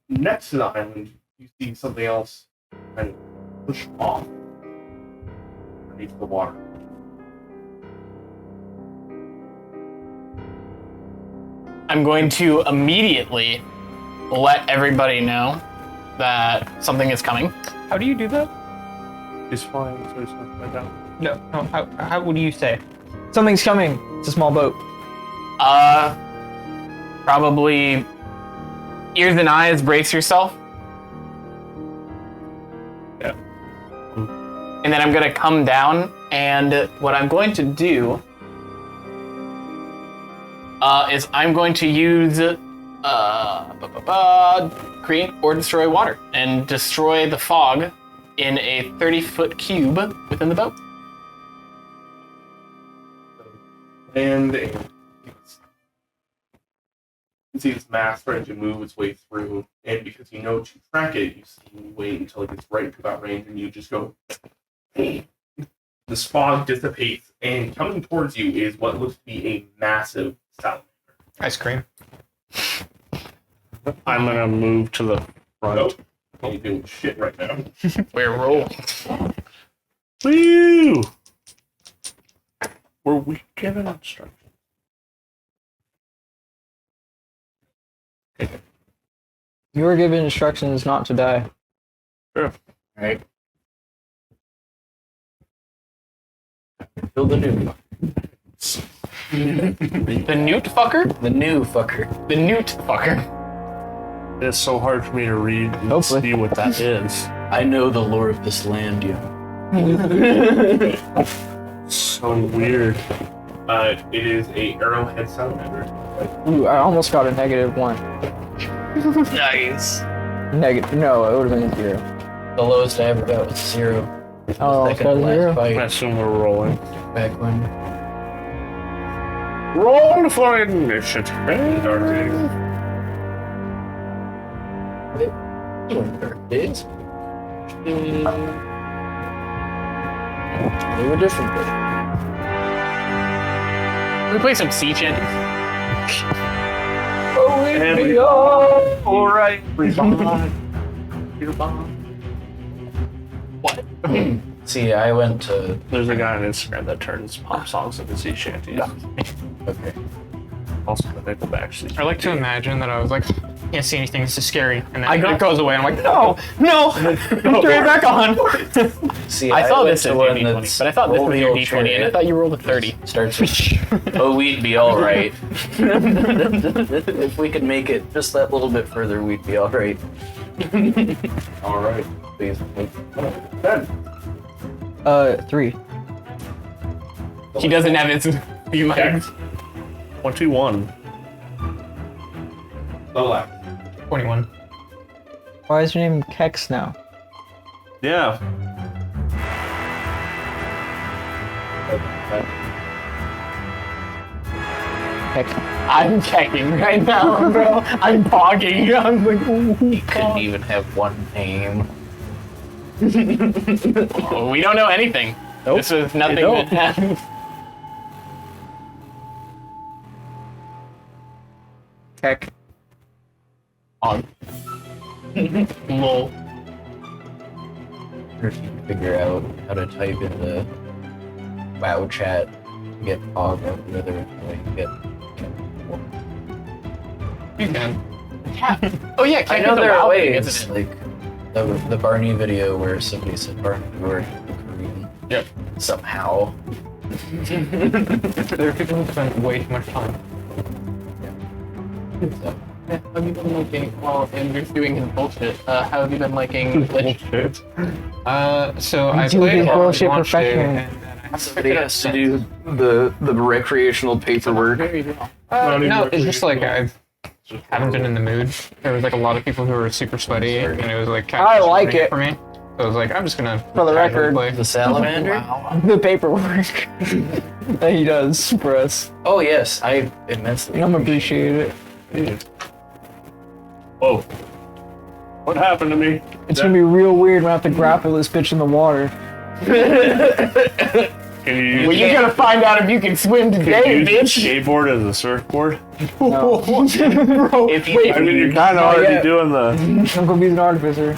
next to the island, you see something else kind of push off underneath the water.
I'm going to immediately let everybody know that something is coming.
How do you do that?
It's flying, so it's not like that.
No. How would you say? Something's coming. It's a small boat.
Probably ears and eyes, brace yourself.
Yeah.
And then I'm gonna come down, and what I'm going to do is I'm going to use create or destroy water and destroy the fog in a 30-foot cube within the boat.
And you can see this mass starting to move its way through, and because you know to track it, you wait until it gets right to that range, and you just go. This fog dissipates, and coming towards you is what looks to be a massive salamander.
Ice cream.
I'm gonna move to the front.
Nope. Ain't doing shit right now.
We're rolling.
Woo! Were we given instructions?
You were given instructions not to die.
Right. Fill the new.
The newt fucker?
The new fucker.
The newt fucker.
It's so hard for me to read and
Hopefully.
see what that is.
I know the lore of this land, you.
So weird.
It is a arrowhead salamander.
Ooh, I almost got a -1.
Nice.
Negative. No, it would have been 0.
The lowest I ever got was 0.
Oh,
Second
got
to
a
last
0.
I
fight
assume we're rolling.
back when.
Roll for initiative.
Dark days. They were different. But
Can we play some sea shanties?
All right.
What?
see, I went to.
There's a guy on Instagram that turns pop songs into sea shanties.
Okay.
Also the Nickelback sea.
I like to imagine that I was like, can't see anything, this is scary. And then
I got-
it goes away. I'm like, no, turn it back on.
See,
I saw
went
this
to
as
one
your D20,
that's
but I thought this
roll
was
the
your
old
D20, and I
chariot.
thought you rolled a 30.
Starts with, oh, we'd be all right. If we could make it just that little bit further, we'd be all right.
All right.
Please.
Ben.
3.
He doesn't have his few legs.
21.
The left.
21.
Why is your name Kex now?
Yeah.
Kex.
I'm checking right now, bro. I'm pogging. I'm like,
He couldn't even have one name.
oh, we don't know anything.
Nope.
This was nothing
We don't.
that happened.
Keck.
On. Lol.
Or if you can figure out how to type in the WoW chat get Pog out the other way. Get.
You can.
Oh yeah,
I
can't
know
do the
there are
WoW thing,
ways,
isn't it?
like the Barney video where somebody said Barney were Korean.
Yep.
Somehow.
There are people who spend way too much time.
So,
Yeah, how have you been liking? Well, Andrew's doing his bullshit. How have you been liking?
Bullshit.
So I
do
played
his
on
bullshit
launch day,
professionally.
and then I have
somebody has to do the recreational paperwork.
Very well.
Not even
No, it's just like
recreational.
I haven't been in the mood. There was like a lot of people who were super sweaty, and it was like kind
I
of
like
disappointing
it.
for me. So I was like, I'm just gonna
For the
casually
record.
play.
The salamander?
Wow.
The paperwork that he does for us.
Oh yes, I immensely
I'm appreciate it.
Whoa. What happened to me?
It's gonna be real weird when I have to grapple this bitch in the water.
Can you use,
Well, you're gonna find out if you can swim
can
today,
you use
bitch.
the skateboard as a surfboard?
No.
Bro,
If you-
wait,
I mean, you're kind of already
yet.
doing the
I'm gonna be an artificer.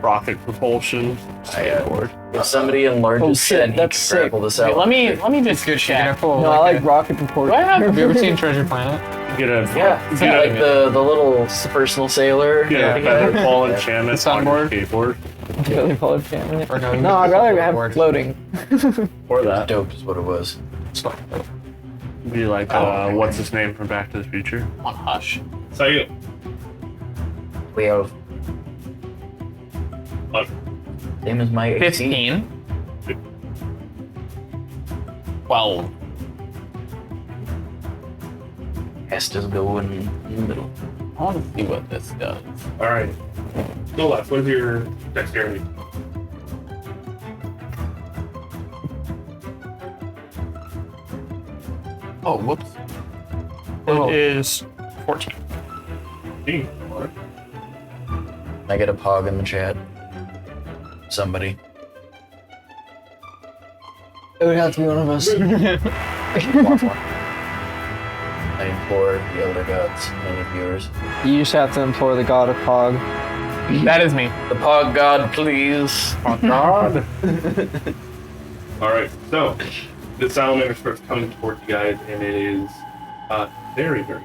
rocket propulsion skateboard.
If somebody enlarges
Oh, shit,
then he
that's
can
sick.
grapple this
Wait,
out.
let me just
You're
check.
gonna pull
No, I like
a-
rocket propulsion.
What?
Have you ever seen Treasure Planet?
Get a
Yeah,
get a,
like the little personal sailor.
get a feather fall enchantment on your skateboard
Really call it family.
Or no,
No, I'd rather have
board.
floating.
or that.
Dope is what it was.
Be like, what's his name from Back to the Future?
Come on, hush.
So you.
We have
What?
same as my 18.
15. 12.
Estes go in the middle.
I want to see what this does.
All right. No less. What's your dexterity?
Oh, whoops.
Oh.
It is 14.
All right.
I get a Pog in the chat. Somebody.
It would have to be one of us.
I implore the elder gods, none of yours.
You just have to implore the god of Pog.
That is me.
The Pog god, please.
Oh God!
All right. So the salamander starts coming towards you guys, and it is very, very.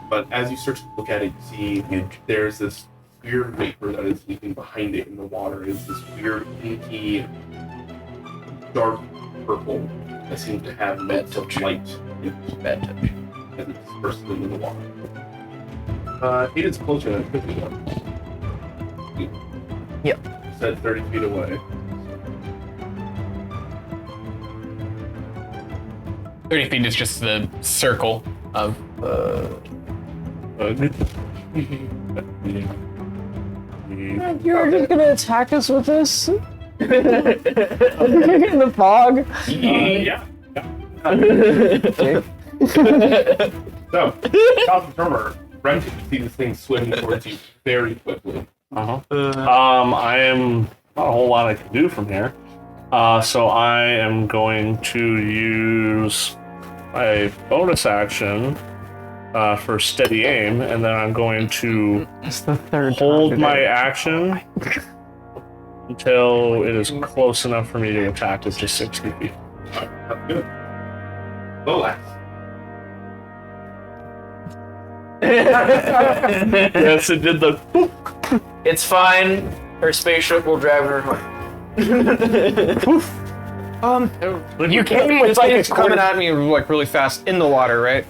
But as you start to look at it, you see
Huge.
there's this weird vapor that is leaving behind it in the water. It's this weird, inky, dark purple that seems to have bits of light in it.
Bad touch.
As it disperses into the water. It is closer than 50 yards.
Yep.
You said 30 feet away.
30 feet is just the circle of.
You're just gonna attack us with this? In the fog?
Yeah.
Okay.
So, top of Tremor, Brent, you see this thing swimming towards you very quickly.
I am not a whole lot I can do from here. So I am going to use a bonus action for steady aim, and then I'm going to
It's the third
hold
time
my
today.
action until it is close enough for me to attack with just 60 feet.
That's good. Bolas.
Yes, it did the.
It's fine. Her spaceship will drive her home.
You came with
It's
like a
coming at me like really fast in the water, right?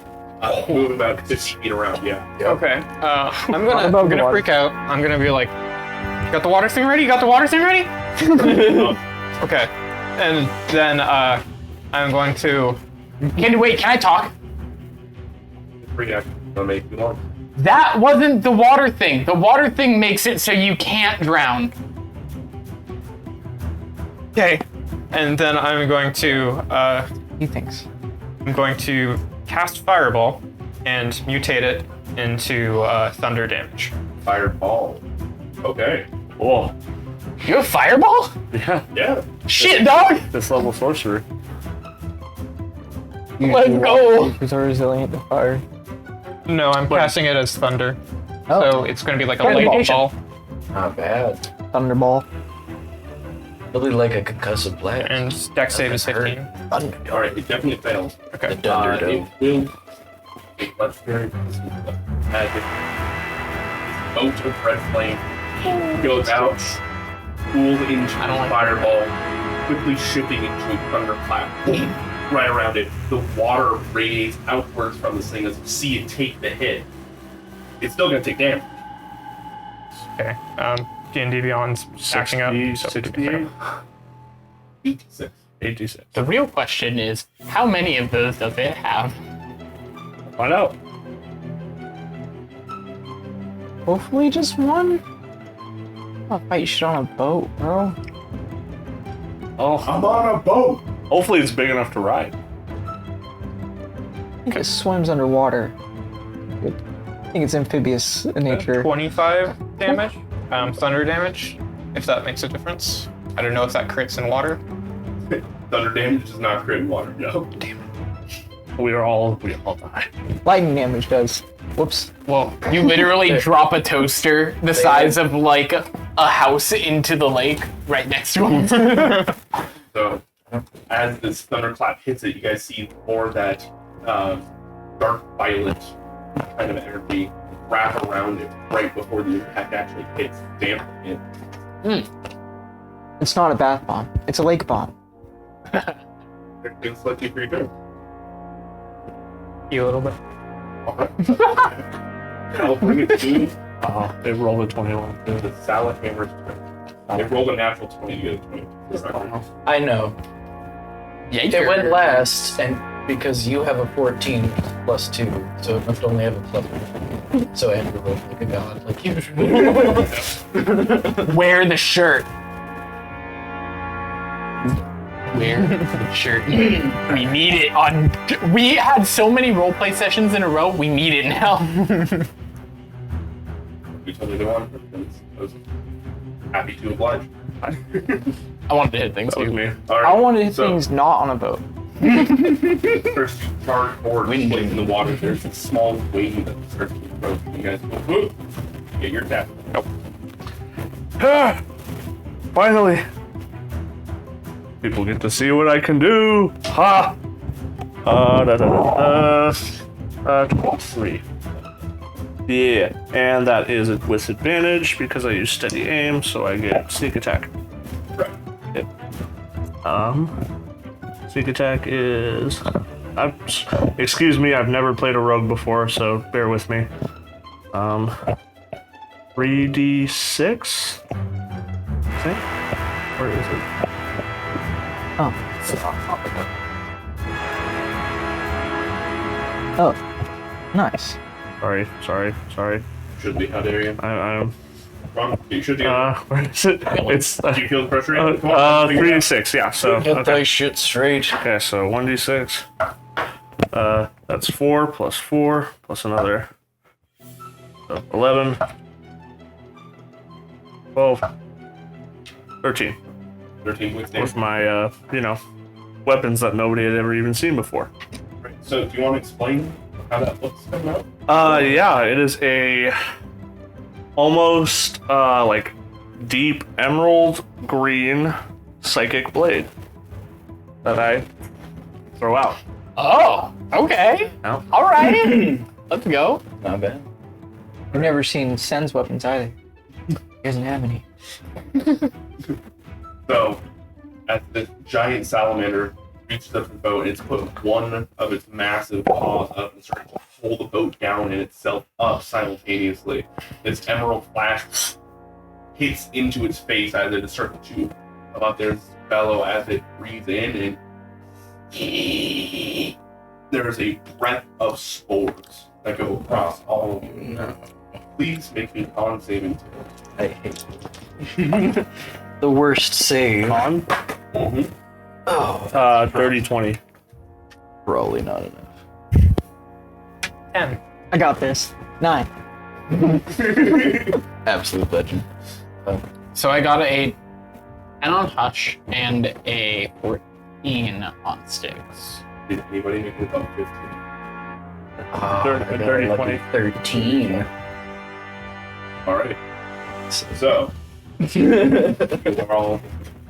Move about 50 feet around, yeah.
Okay. I'm
above the
gonna
water.
freak out. I'm gonna be like, "You got the water thing ready? You got the water thing ready?" Okay. And then I'm going to.
Can I talk?
Free action. Gonna make you long.
That wasn't the water thing. The water thing makes it so you can't drown.
Okay. And then I'm going to.
He thinks.
I'm going to cast Fireball and mutate it into thunder damage.
Fireball. Okay.
Oh,
You have fireball?
yeah.
Yeah.
Shit, dog!
This level sorcerer.
Let's go!
Because are resilient to fire.
No, I'm casting it as thunder.
Oh.
So it's going to be like a
Thunderball.
lightning ball.
Not bad.
Thunderball.
Really like a concussive blast.
And dex save is 15.
All right, it definitely fails.
Okay.
The Dunderheads.
It will. Let's very magic. Boat of red flame goes out, pulls into
I don't like
fireball, quickly shifting into a thunderclap. Right around it, the water radiates outwards from this thing as you see it take the hit. It's still going to take damage.
Okay. D&D Beyond's acting up. So
68,
86.
86.
The real question is, how many of those does it have?
Find out.
Hopefully just one. I'll fight shit on a boat, bro.
Oh,
I'm on a boat!
hopefully it's big enough to ride.
I think it swims underwater. I think it's amphibious in nature.
25 damage. Thunder damage, if that makes a difference. I don't know if that crits in water.
Thunder damage does not crit water, no.
We all die.
Lightning damage does. Whoops.
Well, you literally drop a toaster the size of like a house into the lake right next to him.
So, as this thunderclap hits it, you guys see more of that dark violet kind of energy wrap around it right before the impact actually hits, dampening it.
It's not a bath bomb. It's a lake bomb.
It's lucky for your turn.
You a little bit.
I'll bring it to
They rolled a 21.
the salad hammer's turn. They rolled a natural 20 to get a 20.
I know.
Yeah,
It went last, and because you have a 14 plus 2, so it must only have a plus 1. So Andrew rolled like a god, like usual.
Wear the shirt. Wear the shirt. We need it on. We had so many roleplay sessions in a row. We need it now.
You tell me the one. I was happy to oblige.
I wanted to hit things
That was
too.
me.
All right,
I want to hit
so
things not on a boat.
First, you charge forward, in the water. There's a small wave that starts to approach. You guys go, whoop, get your tap.
Finally. People get to see what I can do. Ha! 3. Yeah, and that is a disadvantage because I use steady aim, so I get sneak attack.
Right.
Yep. Sneak attack is. Excuse me, I've never played a rogue before, so bear with me. 3d6. I think. Where is it?
Oh, nice.
Sorry.
Should be how dare you?
I'm.
Wrong. You should do.
Where is it? It's.
Do you feel the pressure? Come on, figure it out.
3d6. Yeah. So.
Get
Okay.
that shit straight.
Okay. So 1d6. That's 4 plus 4 plus another. So 11. 12. 13.
13 points
With
damage.
my, weapons that nobody had ever even seen before.
Right. So, do you want to explain how that looks coming out?
Yeah, it is a almost like deep emerald green psychic blade that I throw out.
Oh, okay.
No.
All right. Let's go.
Not bad.
I've never seen Sen's weapons either. He doesn't have any.
So, as the giant salamander reaches up to the boat, it's put one of its massive paws up and starting to pull the boat down and itself up simultaneously. This emerald flash hits into its face as it starts to come out there, bellow as it breathes in, and there is a breath of spores that go across all of you.
No.
Please make me con saving throw.
I hate it. The worst save.
On
Oh,
30-20.
probably not enough.
10.
I got this. 9.
Absolute legend.
So I got a 10 on Hush and a 14 on Sticks.
Did anybody make it above 15?
Oh,
30,
I got
30,
lucky
20.
13.
All right. So, you are all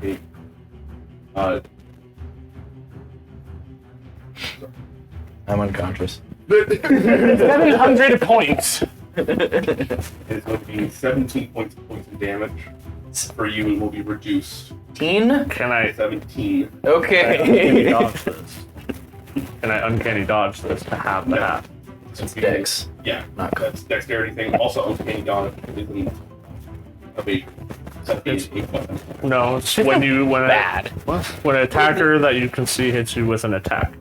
take
I'm unconscious.
700 points.
It's going to be 17 points of damage. For you, it will be reduced.
Teen?
Can I
17.
uncanny
Okay.
dodge this? Can I uncanny dodge this to have the half?
It's Dex.
Yeah,
Not good.
that's dexterity thing. Also, uncanny dodge isn't a big.
No, it's when
Bad.
when an attacker that you can see hits you with an attack.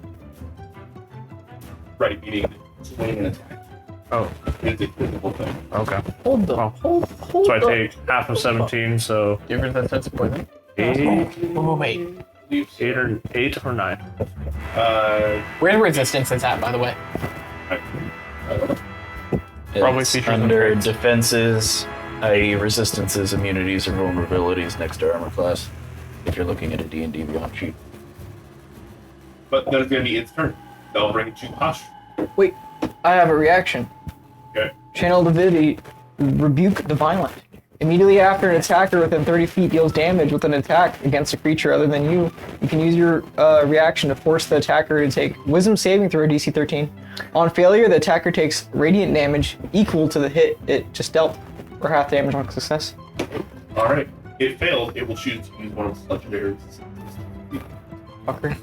Right, meaning swing and attack.
Oh,
It's a physical thing.
okay.
Hold the.
Well,
Hold
So I
the.
take half of 17, so
Do you ever sense of poison?
8,
Oh, wait.
8 or 9.
Where the resistance is at, by the way.
Probably
It's
features and
under
traits.
defenses, i.e. resistances, immunities, or vulnerabilities next to armor class. If you're looking at a D&D Beyond sheet.
But then it's going to be its turn. They'll bring it to Hush.
Wait, I have a reaction.
Okay.
Channel Divinity, rebuke the violent. Immediately after an attacker within 30 feet deals damage with an attack against a creature other than you, you can use your reaction to force the attacker to take Wisdom saving throw DC 13. On failure, the attacker takes radiant damage equal to the hit it just dealt, or half damage on success.
Alright. It failed, it will choose to use one of its legendaries.
Fucker.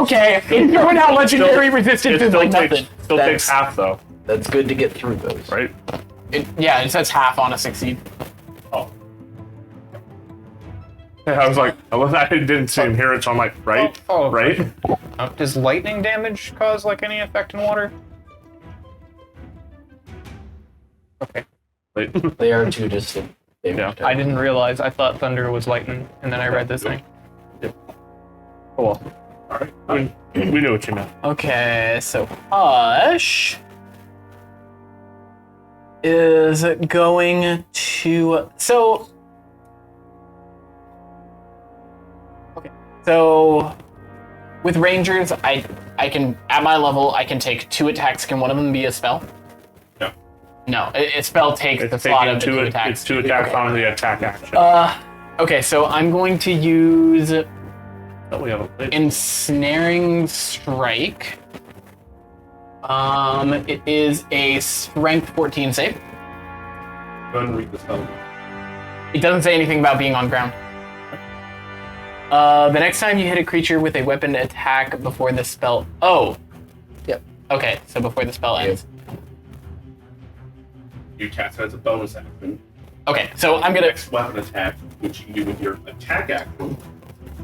Okay, it's throwing out legendary resistance is like nothing.
Still takes half though,
That's good to get through those.
right?
Yeah, it says half on a succeed.
Oh.
I was like, I didn't see him hear it, so I'm like, right,
Oh,
right.
Does lightning damage cause like any effect in water? Okay.
Wait.
They are two distant.
Yeah.
I didn't realize. I thought thunder was lightning, and then I read this thing.
Oh well.
Alright.
We knew what you meant.
Okay, so Hush is going to so with rangers I can at my level I can take 2 attacks. Can one of them be a spell? No, a spell takes the
It's
slot of
taking
the 2
two.
attacks.
It's 2 attacks on the attack action.
Okay, so I'm going to use
That we haven't played.
Ensnaring Strike. It is a Strength 14 save.
Go ahead and read the spell.
It doesn't say anything about being on ground. The next time you hit a creature with a weapon attack before the spell... Oh!
Yep.
Okay, so before the spell ends.
You cast it as a bonus action.
Okay, so I'm gonna...
Next weapon attack, which you can do with your attack action.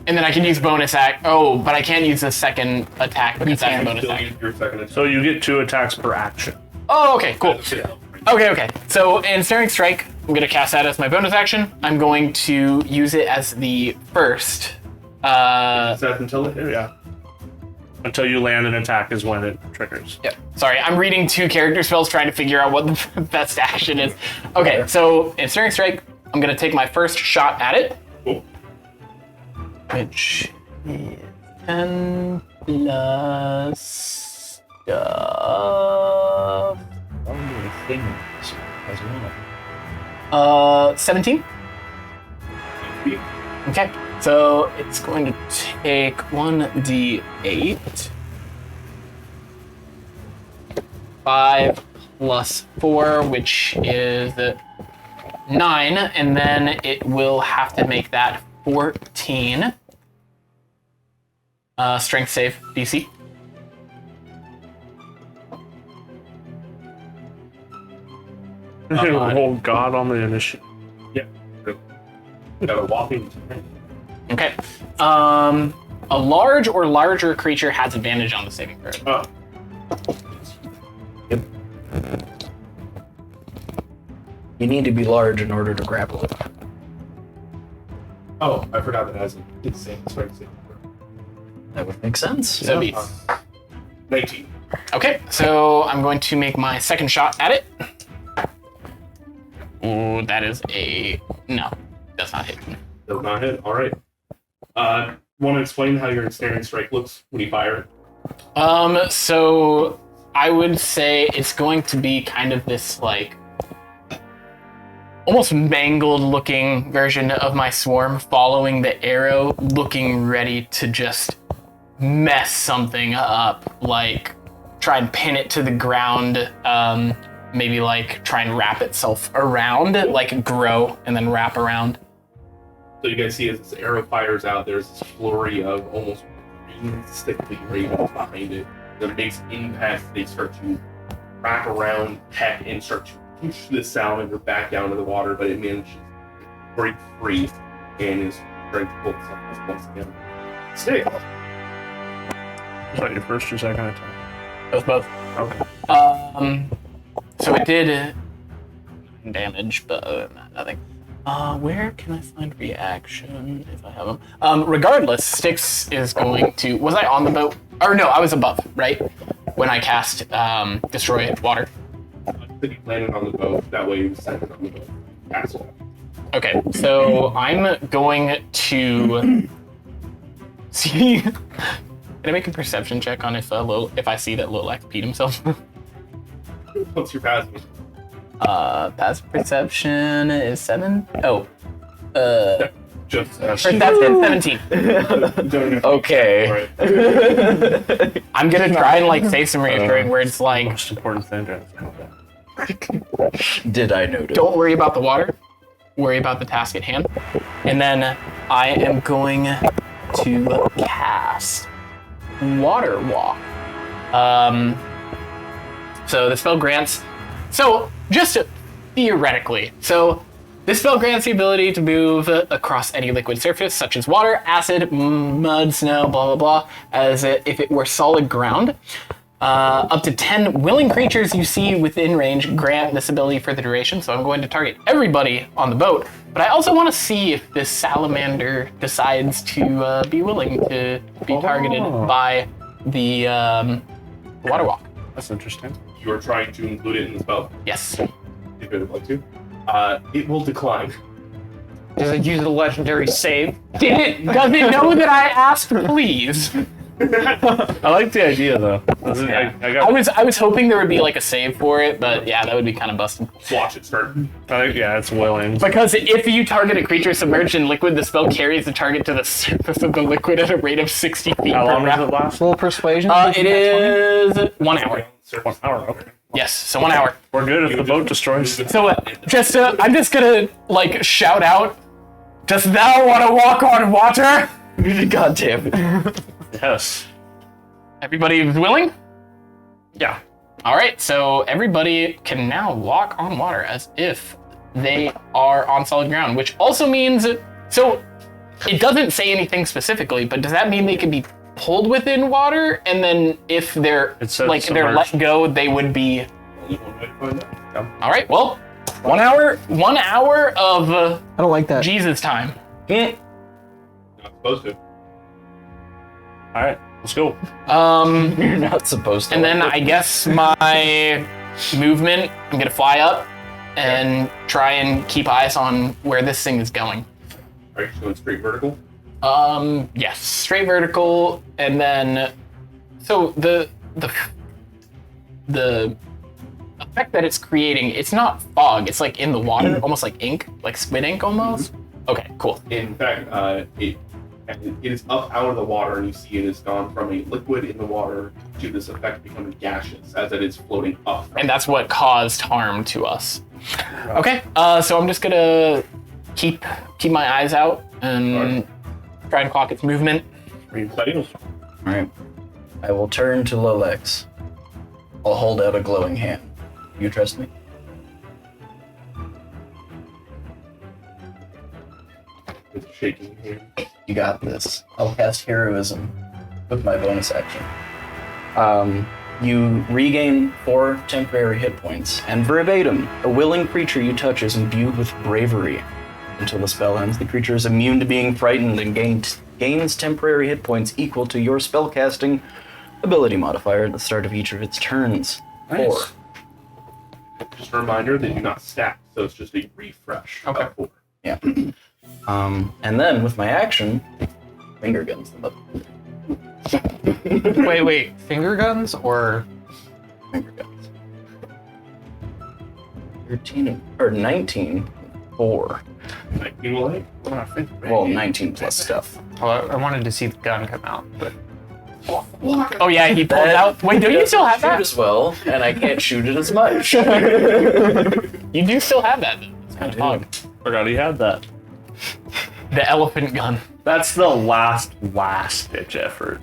And then I can use bonus act... Oh, but I can't use the second attack because that's a bonus
Still
action.
use your second attack.
So you get 2 attacks per action.
Oh, okay, cool.
Yeah.
Okay. So Ensnaring Strike, I'm gonna cast that as my bonus action. I'm going to use it as the first.
Is that until it?
Yeah. Until you land an attack is when it triggers.
Yeah. Sorry, I'm reading 2 character spells trying to figure out what the best action is. Okay, so Ensnaring Strike, I'm gonna take my first shot at it.
Cool.
Which is 10 plus stuff.
As well.
17. Okay, so it's going to take 1d8. 5 plus 4, which is 9, and then it will have to make that 14. Strength save DC.
Roll God on the initiative.
Got a whopping 10.
Okay. A large or larger creature has advantage on the saving throw.
Oh.
Yep. You need to be large in order to grapple it.
Oh, I forgot that has a same strength saving throw.
That would make sense.
So be
19.
okay. So I'm going to make my second shot at it. Ooh, that is a no. Does not hit.
Does not hit. All right. Want to explain how your ensnaring strike looks when you fire it?
So I would say it's going to be kind of this like almost mangled looking version of my swarm following the arrow, looking ready to just mess something up, like try and pin it to the ground, maybe like try and wrap itself around, like grow and then wrap around.
So you guys see as this arrow fires out, there's this flurry of almost green stickly ravens behind it. That makes impact. They start to wrap around, peck, and start to push the salamander back down to the water, but it manages to break free and is trying to pull itself up once again. Stay.
Was that your first or second attack?
It was both.
Okay.
So it did damage, but other than that, nothing. Where can I find reaction if I have them? Regardless, Styx is going to. Was I on the boat? Or no, I was above, right? When I cast Destroy Water.
I think you landed on the boat. That way you centered on the boat. Castle.
Okay, so I'm going to see. Can I make a perception check on if I see that Lolax peed himself?
What's your passive?
Passive perception is 7. Oh.
Just
Perception 17.
Okay.
I'm gonna try and like say some reassuring words like,
Most important thing to
Did I notice?
don't worry about the water, worry about the task at hand. And then I am going to cast Water Walk. So the spell grants. So just theoretically, this spell grants the ability to move across any liquid surface, such as water, acid, mud, snow, blah, blah, blah, as if it were solid ground. Up to 10 willing creatures you see within range grant this ability for the duration, so I'm going to target everybody on the boat. But I also want to see if this salamander decides to be willing to be targeted by the Water Walk.
That's interesting.
you are trying to include it in the spell,
Yes.
if it would like to, it will decline.
Does it use a legendary save?
Does it know that I asked, please?
I like the idea though.
I was hoping there would be like a save for it, but yeah, that would be kind of busted.
Watch it start.
Yeah, it's willing.
Because if you target a creature submerged in liquid, the spell carries the target to the surface of the liquid at a rate of 60 feet
How
per
long does
round.
it last?
Full persuasion?
It is 1 hour.
1 hour. Okay.
Yes, so 1 hour.
We're good if the boat destroys.
So I'm just gonna like shout out, dost thou want to walk on water?
God damn it.
Yes.
Everybody is willing?
Yeah.
All right, so everybody can now walk on water as if they are on solid ground, which also means, so it doesn't say anything specifically, but does that mean they can be pulled within water, and then if they're
It says
they're
submerged.
let go, they would be?
Only one way to find out.
All right, well, 1 hour, 1 hour of
I don't like that.
Jesus time.
Not supposed to.
All right. Let's go.
You're not supposed to.
And then I guess my movement, I'm gonna fly up and try and keep eyes on where this thing is going.
Are you just going straight vertical?
Yes, straight vertical, and then so the effect that it's creating, it's not fog, it's like in the water, almost like ink, like squid ink almost. Okay, cool.
In fact, it is up out of the water, and you see it has gone from a liquid in the water to this effect becoming gaseous as it is floating up.
And that's what caused harm to us. Okay, so I'm just gonna keep my eyes out and try and clock its movement.
Alright. I will turn to Lolex. I'll hold out a glowing hand. You trust me?
With shaking hand.
You got this. I'll cast Heroism with my bonus action. You regain 4 temporary hit points, and verbatim, a willing creature you touch is imbued with bravery. Until the spell ends, the creature is immune to being frightened and gains temporary hit points equal to your spellcasting ability modifier at the start of each of its turns.
Nice.
4.
Just a reminder, they do not stack, so it's just a refresh.
Okay.
Of 4.
Yeah. And then with my action, finger guns them up.
Wait. Finger guns or
Finger guns. 13 or 19 4.
19 will hit.
Well, 19 plus stuff.
Well, I wanted to see the gun come out, but
Oh yeah, he pulled it out. Wait, don't you still have
Shoot
that?
as well, and I can't shoot it as much.
You do still have that. It's kind of fun.
Forgot he had that.
The elephant gun.
That's the last ditch effort.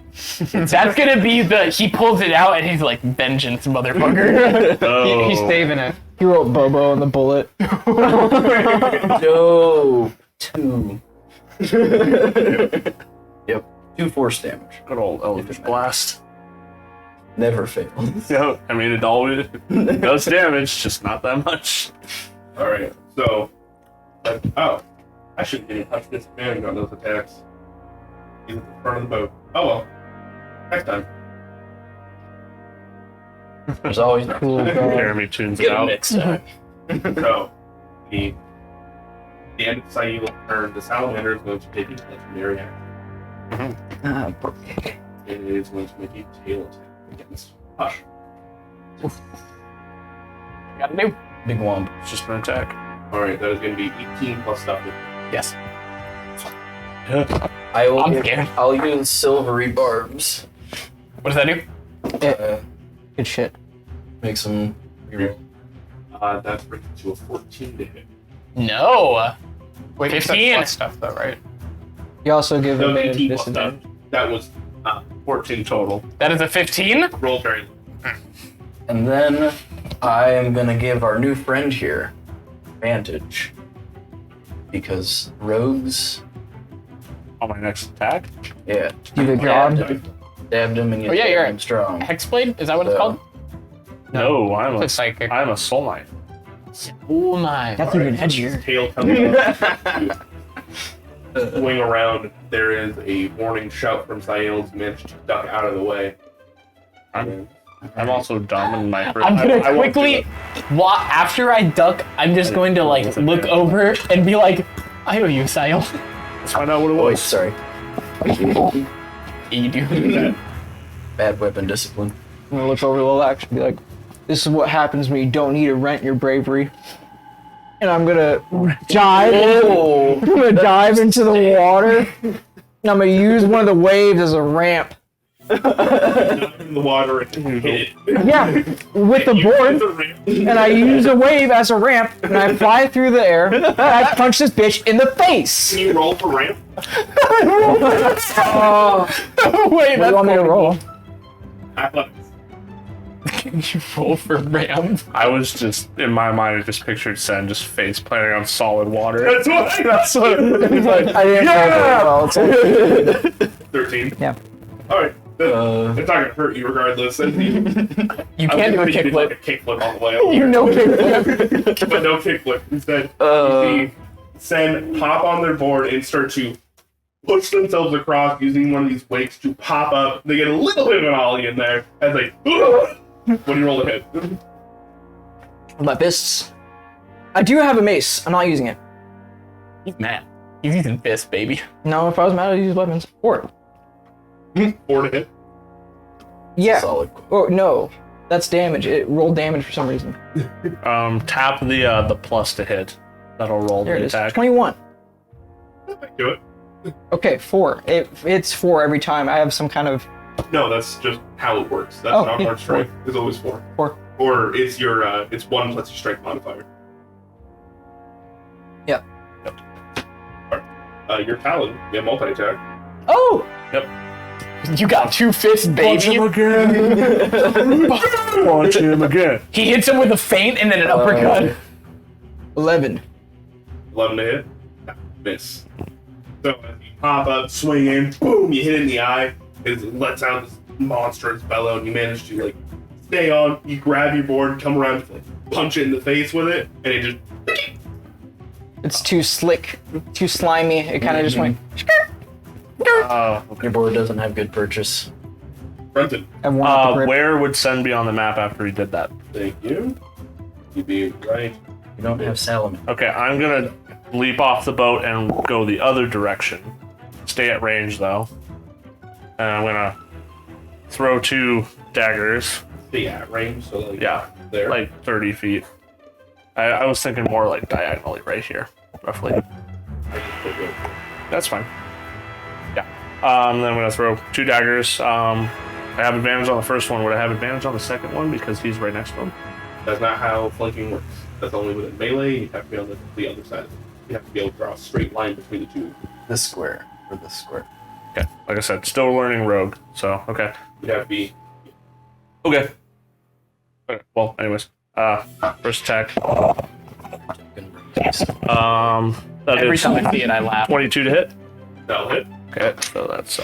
That's gonna be the. He pulls it out and he's like, vengeance, motherfucker.
Oh.
He's saving it. He wrote Bobo on the bullet.
No. 2. Yep. 2 force damage.
Good old Eldritch Blast.
Never fails.
Yeah, I mean, it always does damage, just not that much.
Alright, so. Oh. I shouldn't even touch this man on those attacks. He's at the front of the boat. Oh well. Next time.
There's always
Cool.
Jeremy tunes it
get him
out.
next time.
So, the end of the cycle turn, the salamander is going to take a legendary action. It is going to make a tail attack against Hush.
Gotta do.
Big womp.
It's just an attack.
Alright, that is going to be 18 plus stuff.
Yes.
I will
I'm
give,
scared.
I'll use silvery barbs.
What does that do?
Good shit.
Make some reroll.
That brings it to a 14 to hit.
No.
wait, you said
15.
plus stuff though, right?
You also give
No,
him
18 plus
disadvantage.
stuff. That was 14 total.
That is a 15.
Roll very low.
And then I am gonna give our new friend here advantage. Because rogues,
On my next attack?
yeah,
Do the job.
stabbed him and you
Oh, yeah, you're
him strong.
Hexblade? Is that what it's
So-
called?
No, I'm
It's psychic.
a soul knight.
Oh my.
That's even edgier.
His tail comes up. Swing around. There is a warning shout from Sael to manage to duck out of the way.
I'm also dumb and my
I'm gonna
I won't do
quickly,
it.
after I duck, I'm just going to like look over and be like, I owe you, Sael.
Let's find out what it
Oh, wait,
was.
sorry.
You do.
Bad weapon discipline.
I'm gonna look over the little action and be like, this is what happens when you don't need to rent your bravery. And I'm gonna dive.
Oh,
I'm gonna dive into the water. And I'm gonna use one of the waves as a ramp.
In the water and hit it.
Yeah, with the board. And I use a wave as a ramp, and I fly through the air, and I punch this bitch in the face.
Can you roll for ramp?
Oh,
Wait,
what do
that's
you want me to roll?
Athletics.
Can you roll for Ram?
I was just, in my mind, I just pictured Sen just face planting on solid water.
That's what
That's what it's like.
I didn't roll very well.
13.
Yeah.
Alright. It's not gonna hurt you regardless.
You can't do a
kickflip. Like a
kickflip.
kickflip all the way up.
You know kickflip.
But no kickflip. Instead, you see Sen hop on their board and start to push themselves across using one of these wakes to pop up. They get a little bit of an ollie in there as they. When you roll a hit.
My fists. I do have a mace. I'm not using it.
He's mad. He's using fist, baby.
No, if I was mad, I'd use weapons. Or
4 to hit.
yeah.
solid.
Oh no, that's damage. It rolled damage for some reason.
Tap the plus to hit. That'll roll
There it
the
is.
attack.
21.
Do it.
Okay, 4. It's 4 every time. I have some kind of.
No, that's just how it works. That's
Oh,
not
yeah,
our strength. It's always 4.
4.
Or it's your it's 1 plus your strength modifier.
Yep.
Your talon, yeah, multi attack.
Oh.
You got 2 fists, baby.
again. Punch him again.
He hits him with a feint and then an uppercut.
11.
11 to hit. Miss. So as you pop up, swing in, boom, you hit it in the eye. It lets out this monstrous bellow, and you manage to like stay on. You grab your board, come around, to, like punch it in the face with it, and it just.
It's too slick, too slimy. It kind of just went.
Your board doesn't have good purchase.
Brenton,
I want the grip.
Where would Sen be on the map after he did that?
thank you. You'd be right.
You don't have salamander.
Okay, I'm gonna leap off the boat and go the other direction. Stay at range though. And I'm gonna throw 2 daggers.
Stay at range, so like
Yeah,
there.
like 30 feet. I was thinking more like diagonally right here.
roughly. That's fine. Yeah. Then I'm gonna throw 2 daggers. I have advantage on the first one. Would I have advantage on the second one because he's right next to him? That's not how flanking works. That's only with melee. You have to be on the other side of it. You have to be able to draw a straight line between the two.
This square or this square.
Okay. Like I said, still learning rogue. So okay. You have to be. Okay. Okay. Well, anyways. First attack. That
Every
is
time I see it, I laugh.
22 to hit. That'll hit. Okay, so that's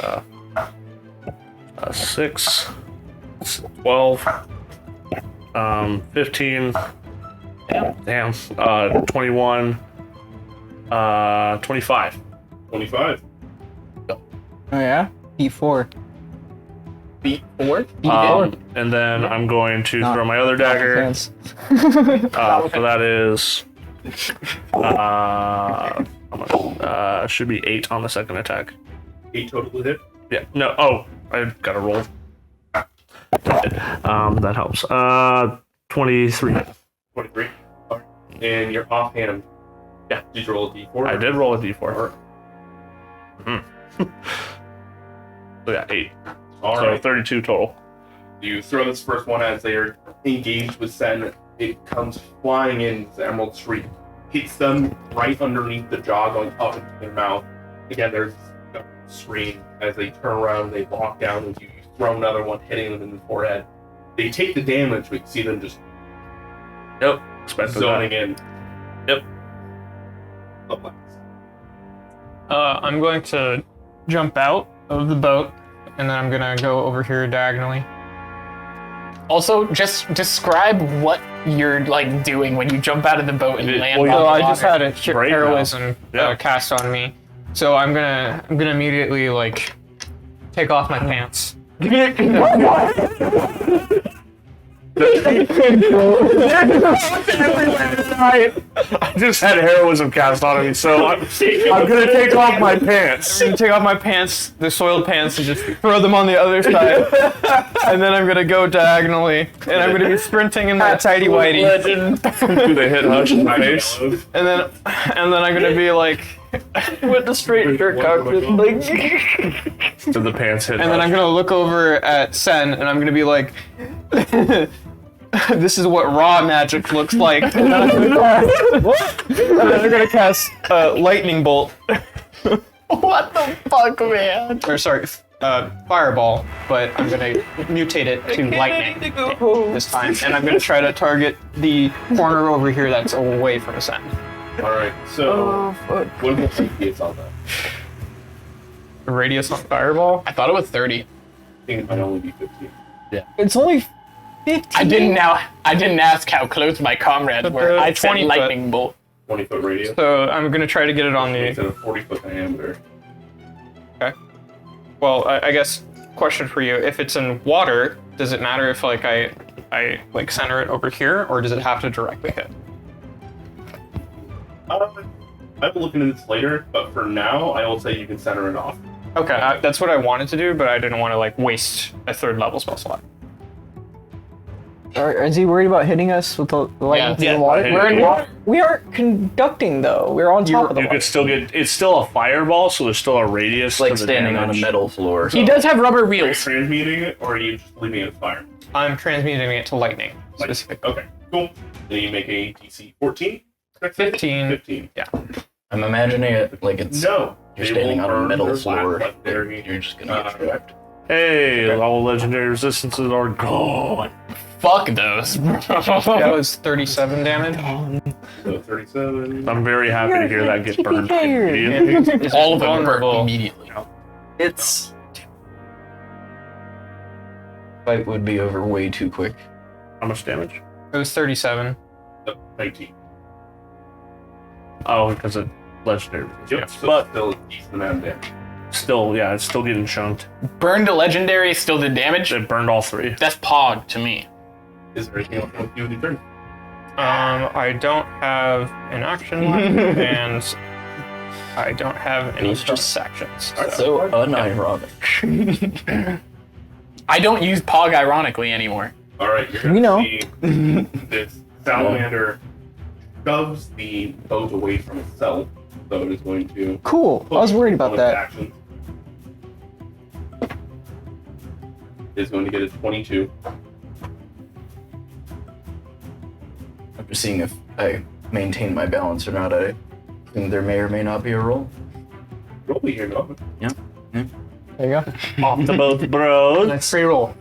6, 12, 15. Damn. 21. 25. 25.
Oh yeah. P4.
B4?
And then I'm going to
Not-
throw my other dagger.
Fans.
So that is should be 8 on the second attack. 8 total hit? Yeah. No. Oh, I gotta roll. That helps. 23. 23. And you're offhand. Yeah. Did you roll a d4? I did roll a d4. So yeah, 8. So 32 total. You throw this first one as they are engaged with Sen. It comes flying in the Emerald Shriek, hits them right underneath the jaw, going up into their mouth. Again, there's a scream as they turn around. They lock down with you. You throw another one, hitting them in the forehead. They take the damage, but you see them just zoning in. Yep.
I'm going to jump out of the boat, and then I'm gonna go over here diagonally.
Also, just describe what you're like doing when you jump out of the boat and land on the
So I
water.
just had a
Right
heroism
now. Yeah.
cast on me, so I'm gonna immediately like take off my pants.
I just had heroism cast on me, so I'm gonna take off my pants.
I'm gonna take off my pants, the soiled pants, and just throw them on the other side. And then I'm gonna go diagonally, and I'm gonna be sprinting in my tidy whitey.
Do they hit Hush in the face?
And then I'm gonna be like, with the straight shirt cocked, like.
Did the pants hit
And then I'm gonna look over at Sen, and I'm gonna be like, "This is what raw magic looks like." And then I'm gonna cast lightning bolt,
What the fuck, man?
or sorry, fireball. But I'm gonna mutate it to lightning this time, and I'm gonna try to target the corner over here that's away from Sen.
Alright, so what is the radius on that?
The radius on fireball.
I thought it was 30.
I think it might only be 15.
It's only 15.
I didn't ask how close my comrades were. I said
20 foot.
lightning bolt.
20-foot radius.
So I'm gonna try to get it on the.
Instead of 40-foot diameter.
Well, I guess question for you: if it's in water, does it matter if like I like center it over here, or does it have to directly hit?
I will look into this later, but for now, I will say you can center it off.
Okay, that's what I wanted to do, but I didn't want to like waste a 3rd level spell slot.
Is he worried about hitting us with the lightning through the water?
hitting
We're in
you.
water. We aren't conducting though. We're on top of the
You
water.
could still get. It's still a fireball, so there's still a radius.
It's like
to the
standing on a
damage.
metal floor.
He does have rubber
Are you
wheels.
transmuting it, or are you just leaving it fire?
I'm transmuting it to lightning
Like,
specifically.
okay, cool. Then you make a DC 14.
15.
15.
Yeah.
I'm imagining it like it's
No.
you're
They
standing
will
on a
burn
metal
their
floor.
black legendary,
You're just gonna get trapped.
Hey, all legendary resistances are gone.
Fuck those.
That was 37 damage.
So 37. I'm very happy to hear that get burned
TPK.
immediately.
All of them burn
Vulnerable.
immediately.
It's fight would be over way too quick.
How much damage?
It was 37.
19. Oh, because of legendary.
Yep,
Yeah.
so
But
still a decent amount of damage.
still, yeah, it's still getting chunked.
Burned to legendary still did damage?
It burned all 3.
That's Pog to me.
Is there anything else you want to do with your turn?
I don't have an action left, and I don't have any
It's just-
actions.
So unironic.
I don't use Pog ironically anymore.
All right, you're
We know.
see this salamander
shoves the boat away from itself, so it is going to.
Cool. I was worried about that.
Action. Is going to get a 22.
After seeing if I maintain my balance or not, I think there may or may not be a roll.
Roll me here, no?
Yeah.
There you go.
Off the boat, bro.
Nice free roll.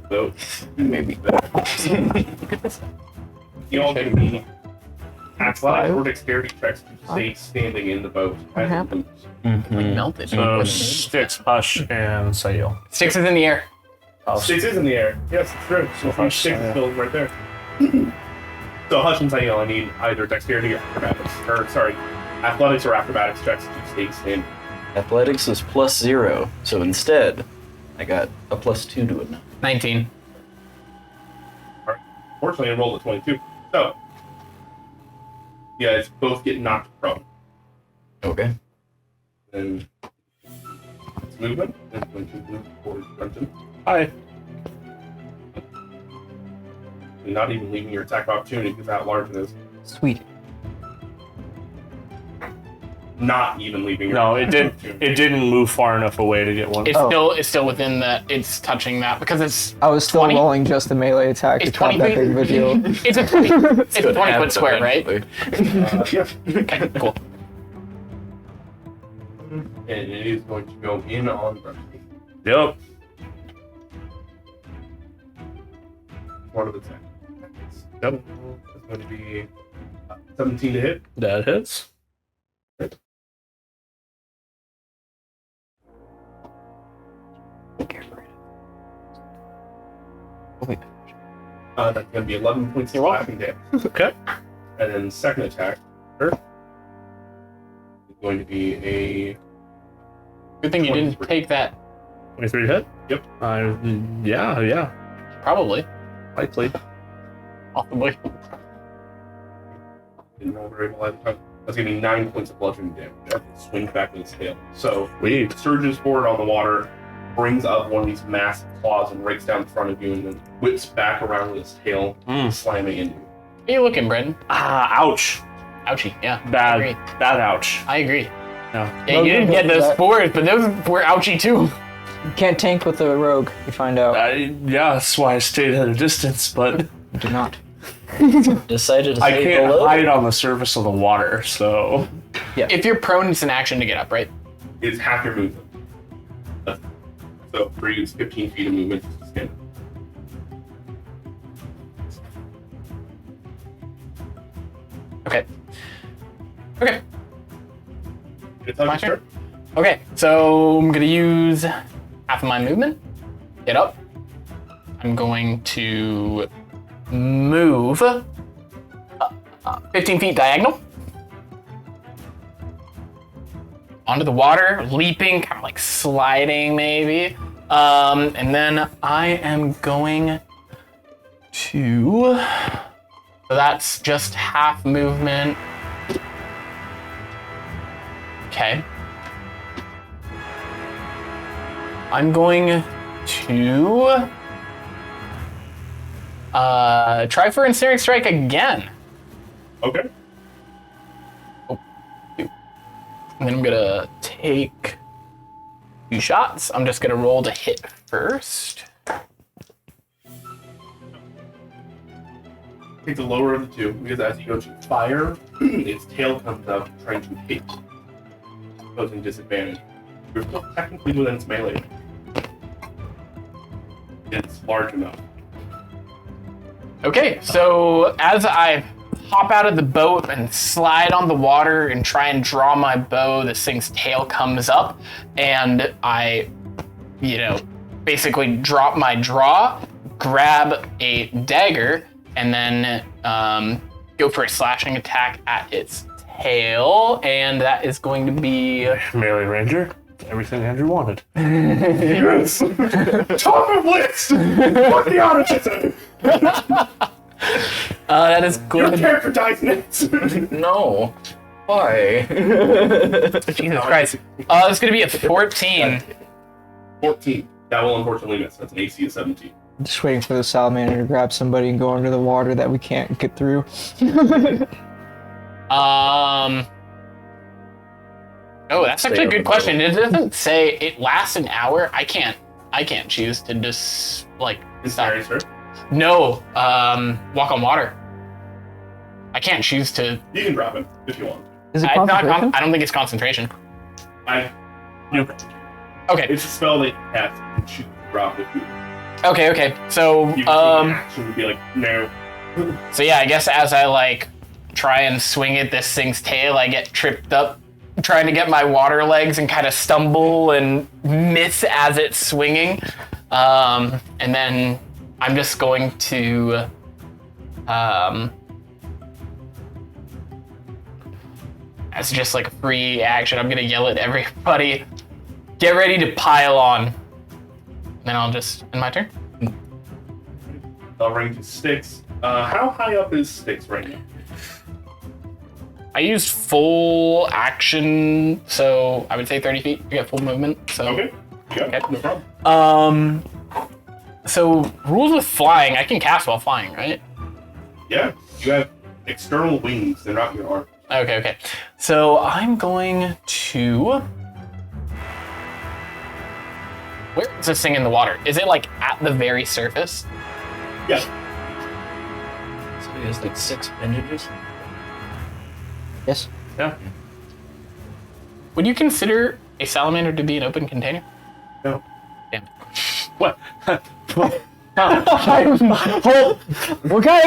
So,
Maybe.
you all give me athletics or dexterity checks to stay standing in the boat. What
happened?
Melted.
So Sticks, Hush, and Sail.
Sticks is in the air.
Six is in the air. Yes, it's true. So
Hush,
Six is still right there. So Hush and Sail, I need either dexterity or acrobatics, athletics or acrobatics checks to stay standing.
Athletics is +0, so instead, I got a +2 to it now.
19.
Fortunately, I rolled a 22. So, you guys both get knocked prone.
Okay.
Then its movement is going to move towards Brenton.
Hi.
And not even leaving your attack of opportunity because how large it is.
Sweet.
Not even leaving your
No,
attack
it did.
of opportunity.
It didn't move far enough away to get one.
It's still within that. It's touching that because it's.
I was still
20?
rolling just a melee attack to
It's
top
20
that big of a deal.
It's a 20. It's a 20-foot square, right?
Yeah.
Okay, cool.
And it is going to go in on Brenton.
Yep.
One of its attacks. Yep. It's going to be 17 to hit.
That hits.
That's going to be 11 points of slashing damage.
Okay.
And then second attack is going to be a
Good thing you didn't take that.
23 to hit?
Yep.
Yeah.
Probably.
Likely.
Possibly.
didn't roll very well at the time. That's going to be 9 points of bludgeoning damage. It swings back with its tail. So
Sweet.
it surges forward on the water, brings up one of these massive claws and rakes down in front of you, and then whips back around with its tail, slamming into you.
How you looking, Brendan?
Ouch.
Ouchie. Yeah. I
Bad.
agree.
Bad ouch.
I agree.
No.
Yeah, you didn't get those spores, but those were ouchie too.
You can't tank with a rogue, you find out.
Yeah, that's why I stayed at a distance, but
You do not.
Decided to
I
stay
can't
below.
hide on the surface of the water, so.
If you're prone, it's an action to get up, right?
It's half your movement. So for you, it's 15 feet of movement to stand.
Okay. Okay.
It's on
My
your
turn?
turn.
Okay, so I'm gonna use half of my movement. Get up. I'm going to move 15 feet diagonal onto the water, leaping, kind of like sliding maybe. And then I am going to. So that's just half movement. Okay. I'm going to try for Ensnaring Strike again.
Okay.
And then I'm gonna take 2 shots. I'm just gonna roll to hit first.
Take the lower of the two, because as you go to fire, its tail comes up trying to hit, posing disadvantage. You're still technically within its melee. It's large enough.
Okay, so as I hop out of the boat and slide on the water and try and draw my bow, this thing's tail comes up, and I, basically drop my draw, grab a dagger, and then go for a slashing attack at its tail, and that is going to be...
Melee Ranger, everything Andrew wanted.
Yes! Top of list! What the oddity?
that is going
Your
to be...
character dies next!
No. Why?
Jesus Christ. It's going to be a 14.
14. That will unfortunately miss. That's an AC of 17.
Just waiting for the salamander to grab somebody and go under the water that we can't get through.
Oh, that's actually a good question. It doesn't say it lasts an hour. I can't choose to just like stop.
Sorry, sir.
No, walk on water. I can't choose to.
You can drop him if you want.
Is it
I
concentration?
don't think it's concentration. Okay.
It's a spell that you cast and choose to drop it.
Okay. So
You can take action and be like, no.
So yeah, I guess as I like try and swing at this thing's tail, I get tripped up trying to get my water legs and kind of stumble and miss as it's swinging. And then I'm just going to as just like a free action, I'm gonna yell at everybody, get ready to pile on. Then I'll just end my turn.
I'll range is Styx. How high up is Styx right now?
I used full action, so I would say 30 feet to get full movement. So
Okay. Yeah,
Okay.
no problem.
So rules with flying, I can cast while flying, right?
Yeah, you have external wings. They're not your arm.
Okay. So I'm going to. Where is this thing in the water? Is it like at the very surface?
Yeah.
So he has like 6 appendages.
Yes.
Yeah.
Would you consider a salamander to be an open container?
No.
Damn it.
What?
What kind of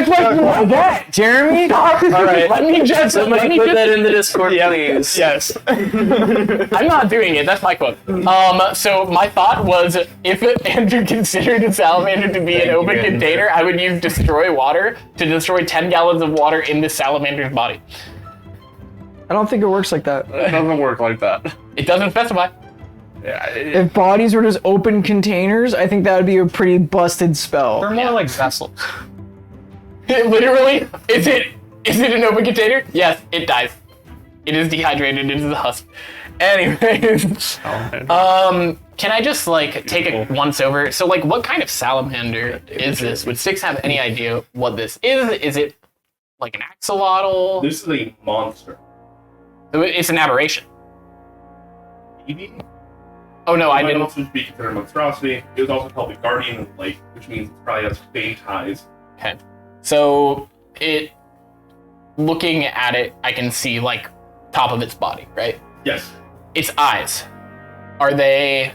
question was that, Jeremy?
All right. Let me just.
Somebody put that in the Discord, please.
Yes. I'm not doing it. That's my quote. So my thought was, if Andrew considered a salamander to be an open container, I would use destroy water to destroy 10 gallons of water in the salamander's body.
I don't think it works like that.
It doesn't work like that.
It doesn't specify.
Yeah,
If bodies were just open containers, I think that would be a pretty busted spell.
they're more like vessels.
It literally, is it an open container? Yes, it dies. It is dehydrated into the husk. Anyways, can I just like take a once over? So like, what kind of salamander is this? Would Six have any idea what this is? Is it like an axolotl?
This is a monster.
It's an aberration.
Maybe?
Oh no, I
It might
didn't.
also be considered a monstrosity. It was also called the Guardian of the Lake, which means it probably has fae ties.
Okay. So it, looking at it, I can see like top of its body, right?
Yes.
Its eyes. Are they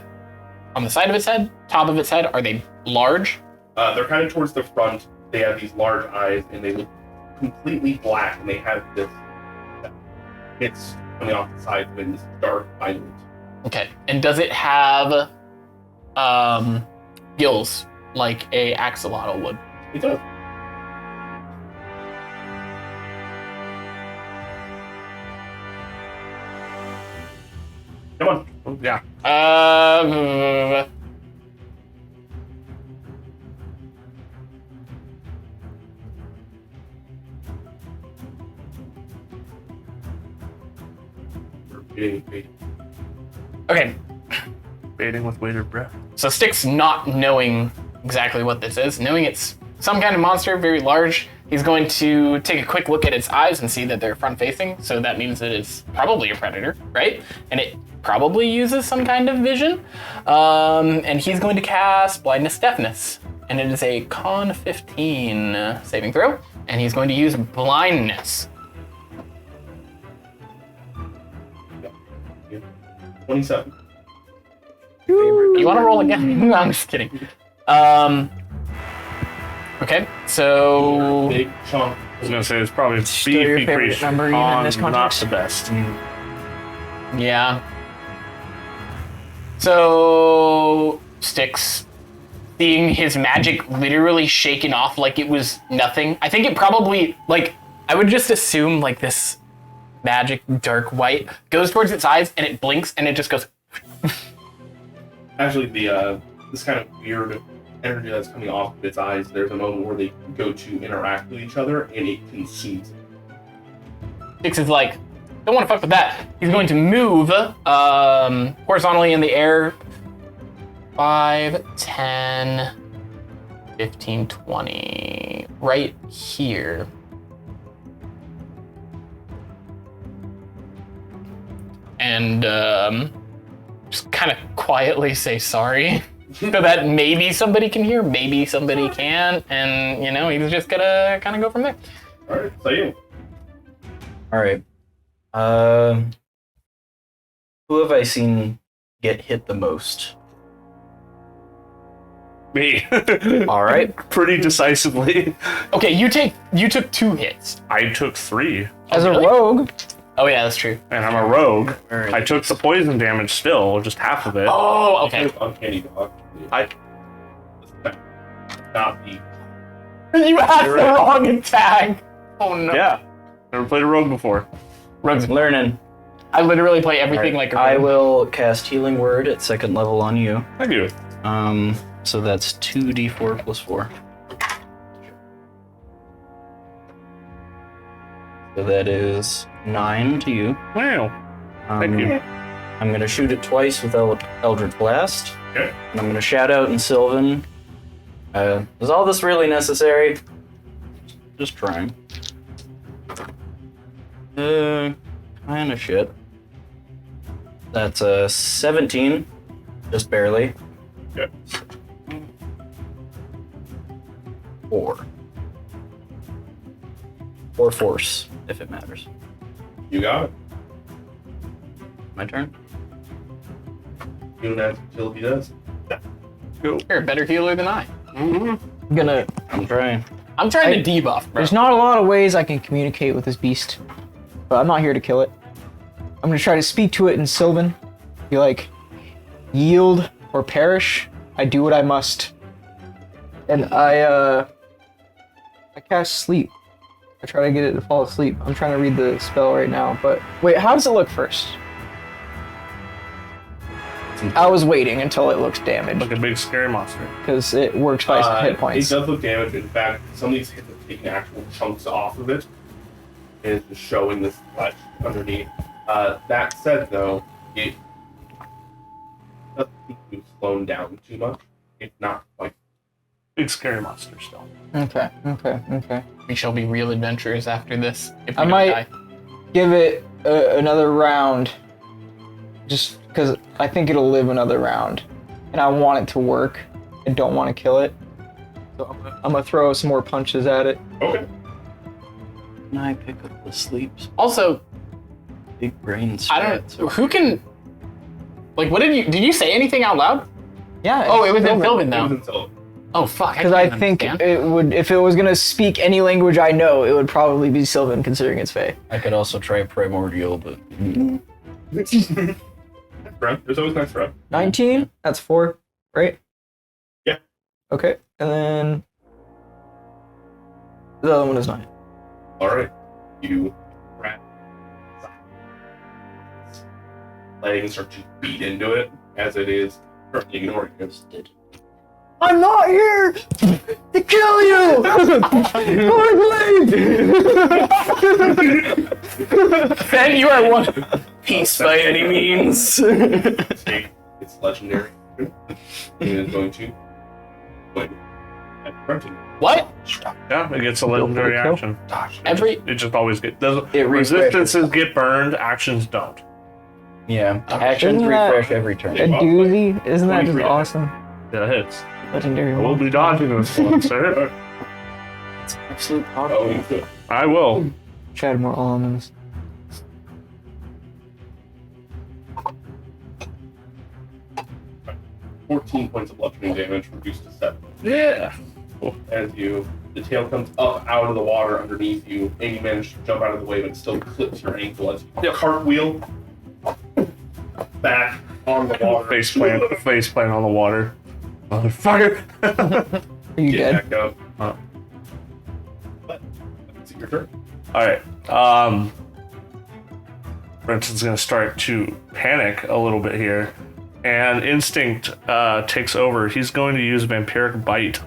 on the side of its head? Top of its head? Are they large?
They're kind of towards the front. They have these large eyes, and they look completely black, and they have this bits coming off the sides of it in this dark violet.
Okay. And does it have gills like a axolotl would?
It does. Come on.
Oh, yeah.
Okay.
Baiting with weighted breath.
So Stick's not knowing exactly what this is, knowing it's some kind of monster, very large. He's going to take a quick look at its eyes and see that they're front-facing, so that means that it's probably a predator, right? And it probably uses some kind of vision. And he's going to cast Blindness Deafness, and it is a Con 15 saving throw, and he's going to use Blindness.
27.
You want to roll again? No, I'm just kidding. Okay, so
Big chunk.
I was gonna say it's probably
Still your
beefy
favorite
creature.
number even in this
Not
context?
the best.
yeah. So Sticks, seeing his magic literally shaken off like it was nothing. I think it probably, like, I would just assume like this magic dark white goes towards its eyes and it blinks and it just goes.
Actually, the this kind of weird energy that's coming off of its eyes, there's a moment where they go to interact with each other and it consumes it.
Sticks is like, don't want to fuck with that. He's going to move horizontally in the air. 5, 10, 15, 20. Right here. And just kind of quietly say sorry. So that maybe somebody can hear, maybe somebody can't, and you know, he's just gonna kind of go from there.
All right, so you.
All right. Who have I seen get hit the most?
Me.
All right.
Pretty decisively.
Okay, you took 2 hits.
I took 3,
As a
really?
rogue,
Oh yeah, that's true.
and I'm a rogue.
All right.
I took the poison damage still, just half of it.
Oh, okay.
Uncanny dog.
I-
Not the.
You had
You're
the
right.
wrong attack. Oh no.
Yeah. Never played a rogue before.
Rogues.
Learning.
I literally play everything
All right,
like a
I
rogue.
will cast Healing Word at 2nd level on you.
Thank you.
So that's 2d4 plus 4. So that is 9 to you.
Wow. Thank you.
I'm gonna shoot it twice with Eldritch Blast.
Okay.
And I'm gonna shout out in Sylvan. Is all this really necessary? Just trying. Kinda shit. That's a 17. Just barely.
Okay.
4. Or force, if it matters.
You got it.
My turn?
You don't have to he does.
You're a better healer than I.
I'm gonna.
I'm trying.
I'm trying to debuff, bro.
There's not a lot of ways I can communicate with this beast, but I'm not here to kill it. I'm gonna try to speak to it in Sylvan. Be like, yield or perish. I do what I must. And I cast sleep. I try to get it to fall asleep. I'm trying to read the spell right now, but wait, how does it look first? I was waiting until it looks damaged
Like a big scary monster.
because it works by hit
It
points.
does look damaged. In fact, some of these hits have taken actual chunks off of it. And it's just showing this flesh underneath. That said, though, it doesn't seem to have slowed down too much. It's not quite.
Big scary monster still.
Okay.
We shall be real adventurers after this. If we
I
don't
might-
die.
Give it another round, just because I think it'll live another round, and I want it to work. I don't want to kill it, so I'm gonna throw some more punches at it.
Okay.
Can I pick up the sleeps?
Also,
Big brain
I don't.
strats.
Who can? Like, what did you say anything out loud?
Yeah.
Oh, it was in Sylvan
It
though.
was in Sylvan.
Oh fuck!
Because I think it would, if it was gonna speak any language I know, it would probably be Sylvan, considering it's Fae.
I could also try Primordial, but
Right. There's always nice rep.
19. That's 4, right?
Yeah.
Okay, and then the other one is 9.
All right. You rat. Letting start to beat into it as it is currently ignoring you.
I'm not here to kill you!
Ben, you are one piece by any means.
Take its legendary. And it is going to wait at fronting.
What?
Yeah, it gets a legendary
kill.
action.
Every
It just always gets.
it
Resistances get burned, actions don't.
Yeah, actions
Isn't that-
refresh every turn.
A doozy? Isn't that just
23.
awesome?
That hits.
Legendary
I will
one.
be dodging this one, sir.
It's absolute power.
Oh, you could.
I will.
Chad more almonds.
Right. 14 points of bludgeoning damage reduced to 7.
Yeah.
As the tail comes up out of the water underneath you, and you manage to jump out of the way, but it still clips your ankle as you cartwheel back on the water.
Face plant on the water. Motherfucker.
Are you
Get
dead?
back up.
Huh.
But it's your turn.
Alright. Brenton's gonna start to panic a little bit here. And instinct takes over. He's going to use vampiric bite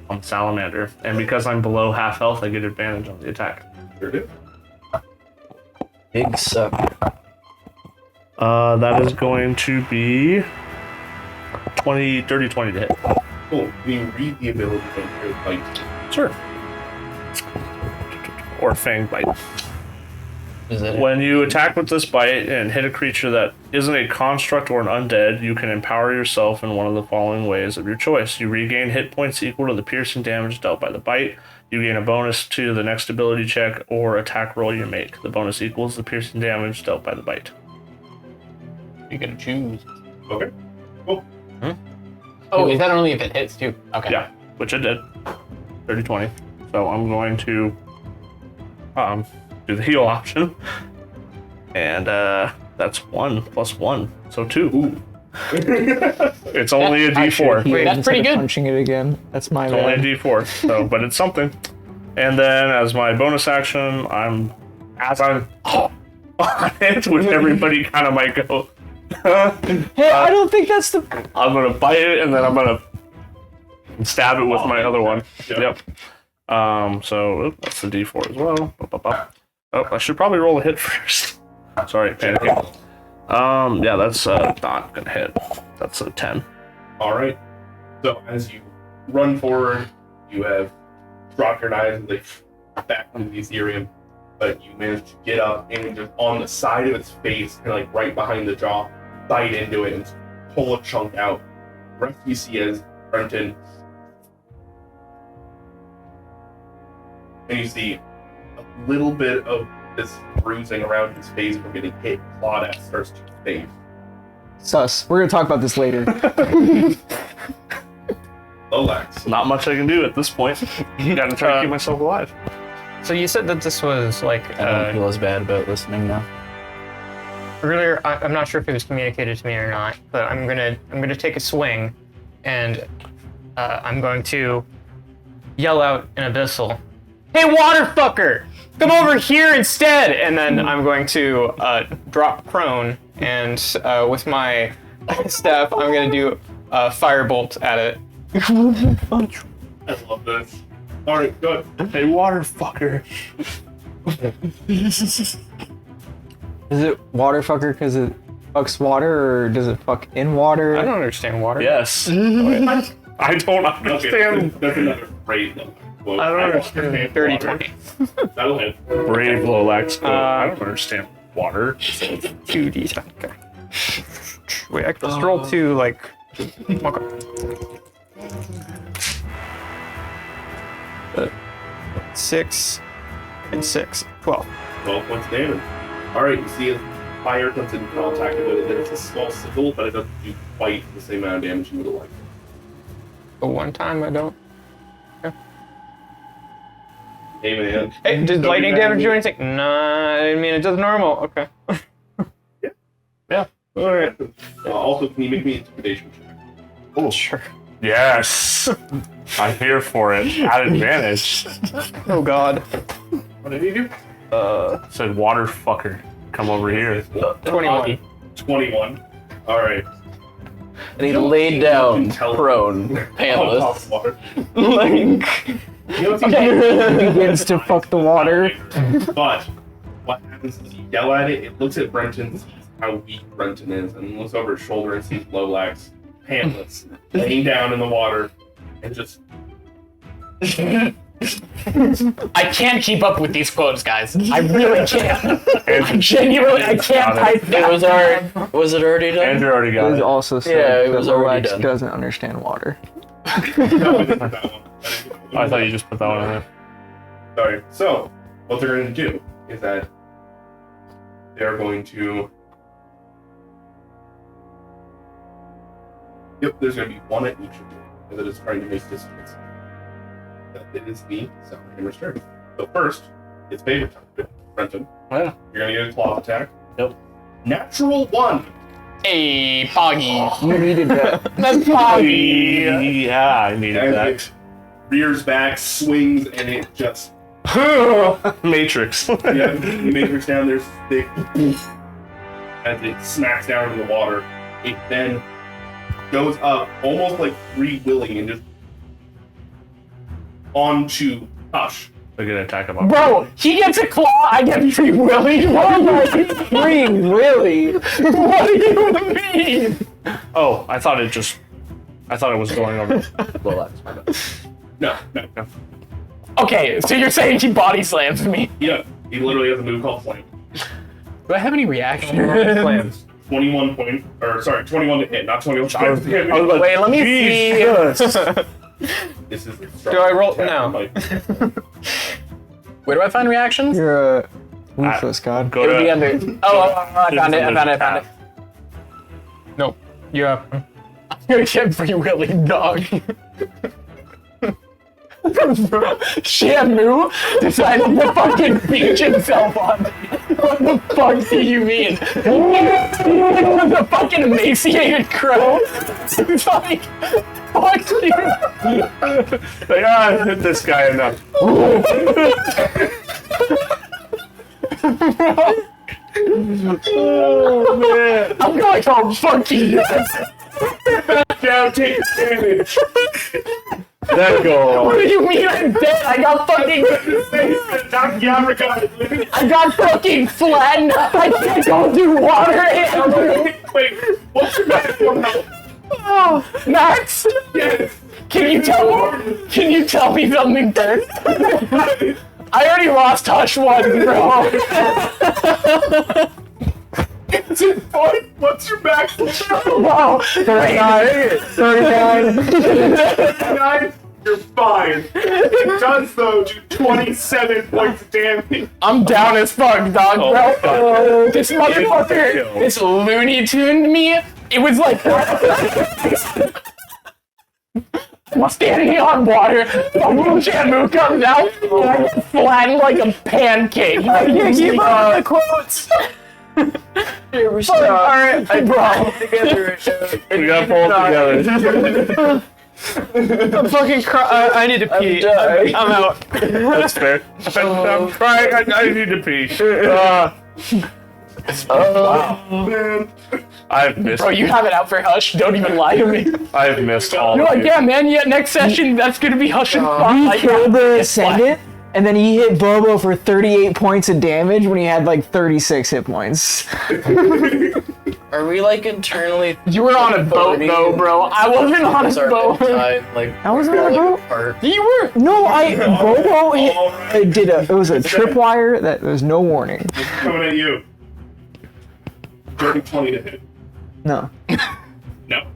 on Salamander. And because I'm below half health, I get advantage on the attack.
Here it is.
Big suck.
That is going to be 20 to hit.
Cool. Can you read the ability to create bite?
Sure. Or fang bite.
Is that it?
When you attack with this bite and hit a creature that isn't a construct or an undead, you can empower yourself in one of the following ways of your choice. You regain hit points equal to the piercing damage dealt by the bite. You gain a bonus to the next ability check or attack roll you make. The bonus equals the piercing damage dealt by the bite.
You gotta choose.
Okay. Cool.
Oh, is that only if it hits too? Okay.
Yeah, which it did. 30-20. So I'm going to do the heal option. And that's 1 plus 1. So 2. It's only a D4.
Wait,
that's pretty good.
Punching it again. That's my
It's only a
bad.
D4, so but it's something. And then as my bonus action, I'm on it, which everybody kind of might go.
Hey, I don't think that's the.
I'm gonna bite it and then I'm gonna stab it with my other one. Yep. So that's the D4 as well. Oh, I should probably roll a hit first. Sorry, panicking. Yeah, that's not gonna hit. That's a 10.
All right. So as you run forward, you have dropped your knives and they back into the Ethereum, but you manage to get up and just on the side of its face, kind of like right behind the jaw, bite into it and pull a chunk out. The rest you see as Brenton, and you see a little bit of this bruising around his face from getting hit. Claudette starts to fade.
Sus. We're gonna talk about this later.
Lomax.
Not much I can do at this point. Gotta try to keep myself alive.
So you said that this was like
I don't feel as bad about listening now.
earlier. I'm not sure if it was communicated to me or not, but I'm gonna take a swing, and I'm going to yell out in Abyssal, "Hey, water fucker! Come over here instead!" And then I'm going to drop prone, and with my staff, I'm gonna do a firebolt at it.
I love this. All right, good.
Hey, water fucker.
Is it water fucker because it fucks water, or does it fuck in water?
I don't understand water.
Yes. I don't understand.
That's another great number. Well,
I don't understand.
water.
30-20.
That'll hit.
Brave Lolax. I don't understand water.
2d. Okay. Wait, I can just roll two, like. Okay. 6 and 6. 12.
12 points of damage. All right, you see as fire comes in contact with it. There's a small sizzle, but it doesn't do quite the same amount of damage you would have liked.
But one time I don't.
Hey, man.
Hey, did lightning damage do anything? Nah, I mean, it does normal. Okay.
Yeah.
All right.
Also, can you make me an intimidation check?
Oh, sure.
Yes. I'm here for it. At advantage.
Oh, God.
What did he do?
Said water fucker. Come over here.
21.
21. All right.
And he laid down
You can tell-
prone,
Oh,
pantless.
water.
Like.
You know,
He begins to fuck the water.
But what happens is you yell at it, it looks at Brenton, sees how weak Brenton is, and looks over his shoulder and sees Lolax, pantless, laying down in the water, and just
I can't keep up with these quotes, guys. I really can't. I genuinely, I can't type that.
Was it already done?
Andrew already
It
got
was
it.
also said
Yeah, it
that
was already
Lorax
done.
doesn't understand water.
no, I didn't put that one.
I thought you just put that one in there.
Sorry. So, what they're going to do is that they're going to. Yep, there's going to be one at each of you that is trying to make distance. It is the Soundhammer's turn. So, first, it's favorite time. Brenton.
Yeah.
You're going to get a claw attack.
Yep.
Natural 1.
Hey, Foggy.
You needed that.
That's Foggy.
Yeah, I needed
And
that.
it rears back, swings, and it just.
Matrix.
Yeah, you matrix down, there's thick. As it smacks down into the water, it then goes up almost like free willing and just onto Hush.
They're gonna attack him up.
Bro, he gets a claw, I get free willy. What am I free willy? What do you mean?
Oh, I thought it just I thought it was going over.
Well, that's my bad.
No.
Okay, so you're saying he body slams me?
Yeah, he literally has a move called Flame.
Do I have any reaction?
Plans.
21 to hit, not 21 times damage.
Wait, let me see.
This is
Do I roll? No. Where do I find reactions?
You're a ruthless god.
Go
It would be
to.
under. Oh, I found it.
Nope. Yeah.
I'm gonna get free willing, dog. Bro, Shamu decided to fucking beat himself on me. What the fuck do you mean? The fucking emaciated crow? It's like, fuck you.
Like, I hit this guy enough. Oh man!
I'm going to fuck you.
Now take damage.
That go.
What do you mean I'm dead? I got fucking I got fucking flattened. I can't go through water.
Wait, what's your maximum health?
Oh, Max,
Yes.
can you tell me something first? I already lost Hush once, bro.
What's your maximum health?
Wow, 39.
39? You're fine. It does, though, do 27 points of damage.
I'm down as fuck, dog, bro. This motherfucker, this Looney Tuned me. It was like I'm standing on water. Fucking Shamu comes out, and I get flattened like a pancake. I can't keep up the quotes. Alright, bro.
We got pulled together.
I'm fucking I need to pee. I'm out.
That's fair. I'm crying. I need to pee.
Man.
I've missed.
Bro, you have it out for Hush. Don't even lie to me.
I've missed all
You're
of
like,
you.
yeah, man. Yeah, next session, that's gonna be Hush and fun.
He
Like,
killed the
it's fine.
Ascendant, and then he hit Bobo for 38 points of damage when he had like 36 hit points.
Are we like internally?
You were on a boat, though, bro. I wasn't on a boat.
I wasn't on a boat.
Apart.
You were.
No, Bobo hit,
Alright.
it was a tripwire that there's no warning.
Coming at you. Dirty 20 to hit.
No.
No.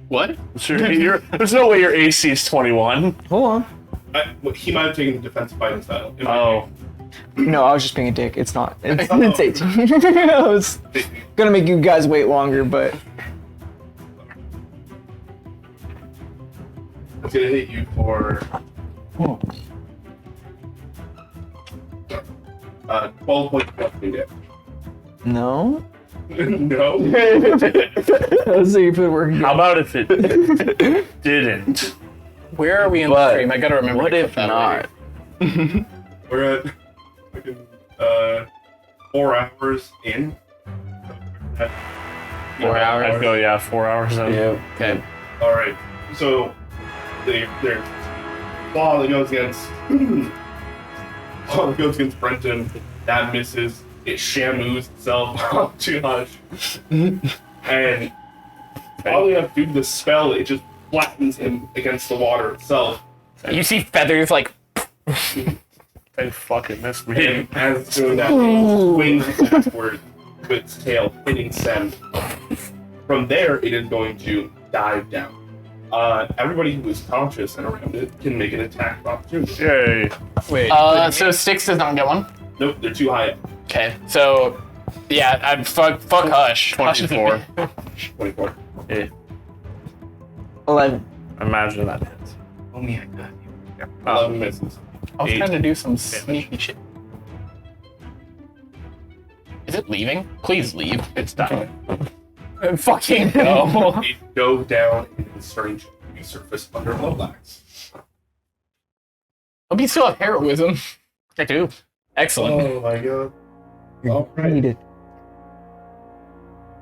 What?
There's no way your AC is 21.
Hold on.
He might have taken the defensive fighting style.
Oh.
No, I was just being a dick. It's not. It's 18. I was gonna make you guys wait longer, but
It's gonna hit you for 12 points of damage.
no.
No.
Let's see if it works.
How about if it didn't?
Where are we in the
But
stream? I gotta remember.
What
to
if
put that
not?
later.
We're at fucking 4 hours in.
4 hours.
I'd go, yeah, 4 hours in.
Yeah.
Okay.
Alright. So there's claw that goes against claw that goes against Brenton. That misses. It shamus itself onto Hush. And oddly enough, due to the spell, it just flattens him against the water itself.
You see feathers like.
They fucking missed me.
And as it's doing that, it swings backward with its tail, hitting Sem. From there, it is going to dive down. Everybody who is conscious and around it can make an attack of opportunity.
Yay.
Wait.
So Styx does not get one.
Nope, they're too high up.
Okay, so yeah, I'd fuck Hush. Hush is
24.
24.
Yeah.
11.
Imagine that hits.
Oh me, I got you.
11 misses.
I was
8
trying to do some sneaky shit.
Is it leaving? Please leave.
It's dying.
Fucking go.
It dove down and is starting to resurface under Lowlax.
Hope you still have heroism. I do. Excellent.
Oh my god. Alright.
Needed.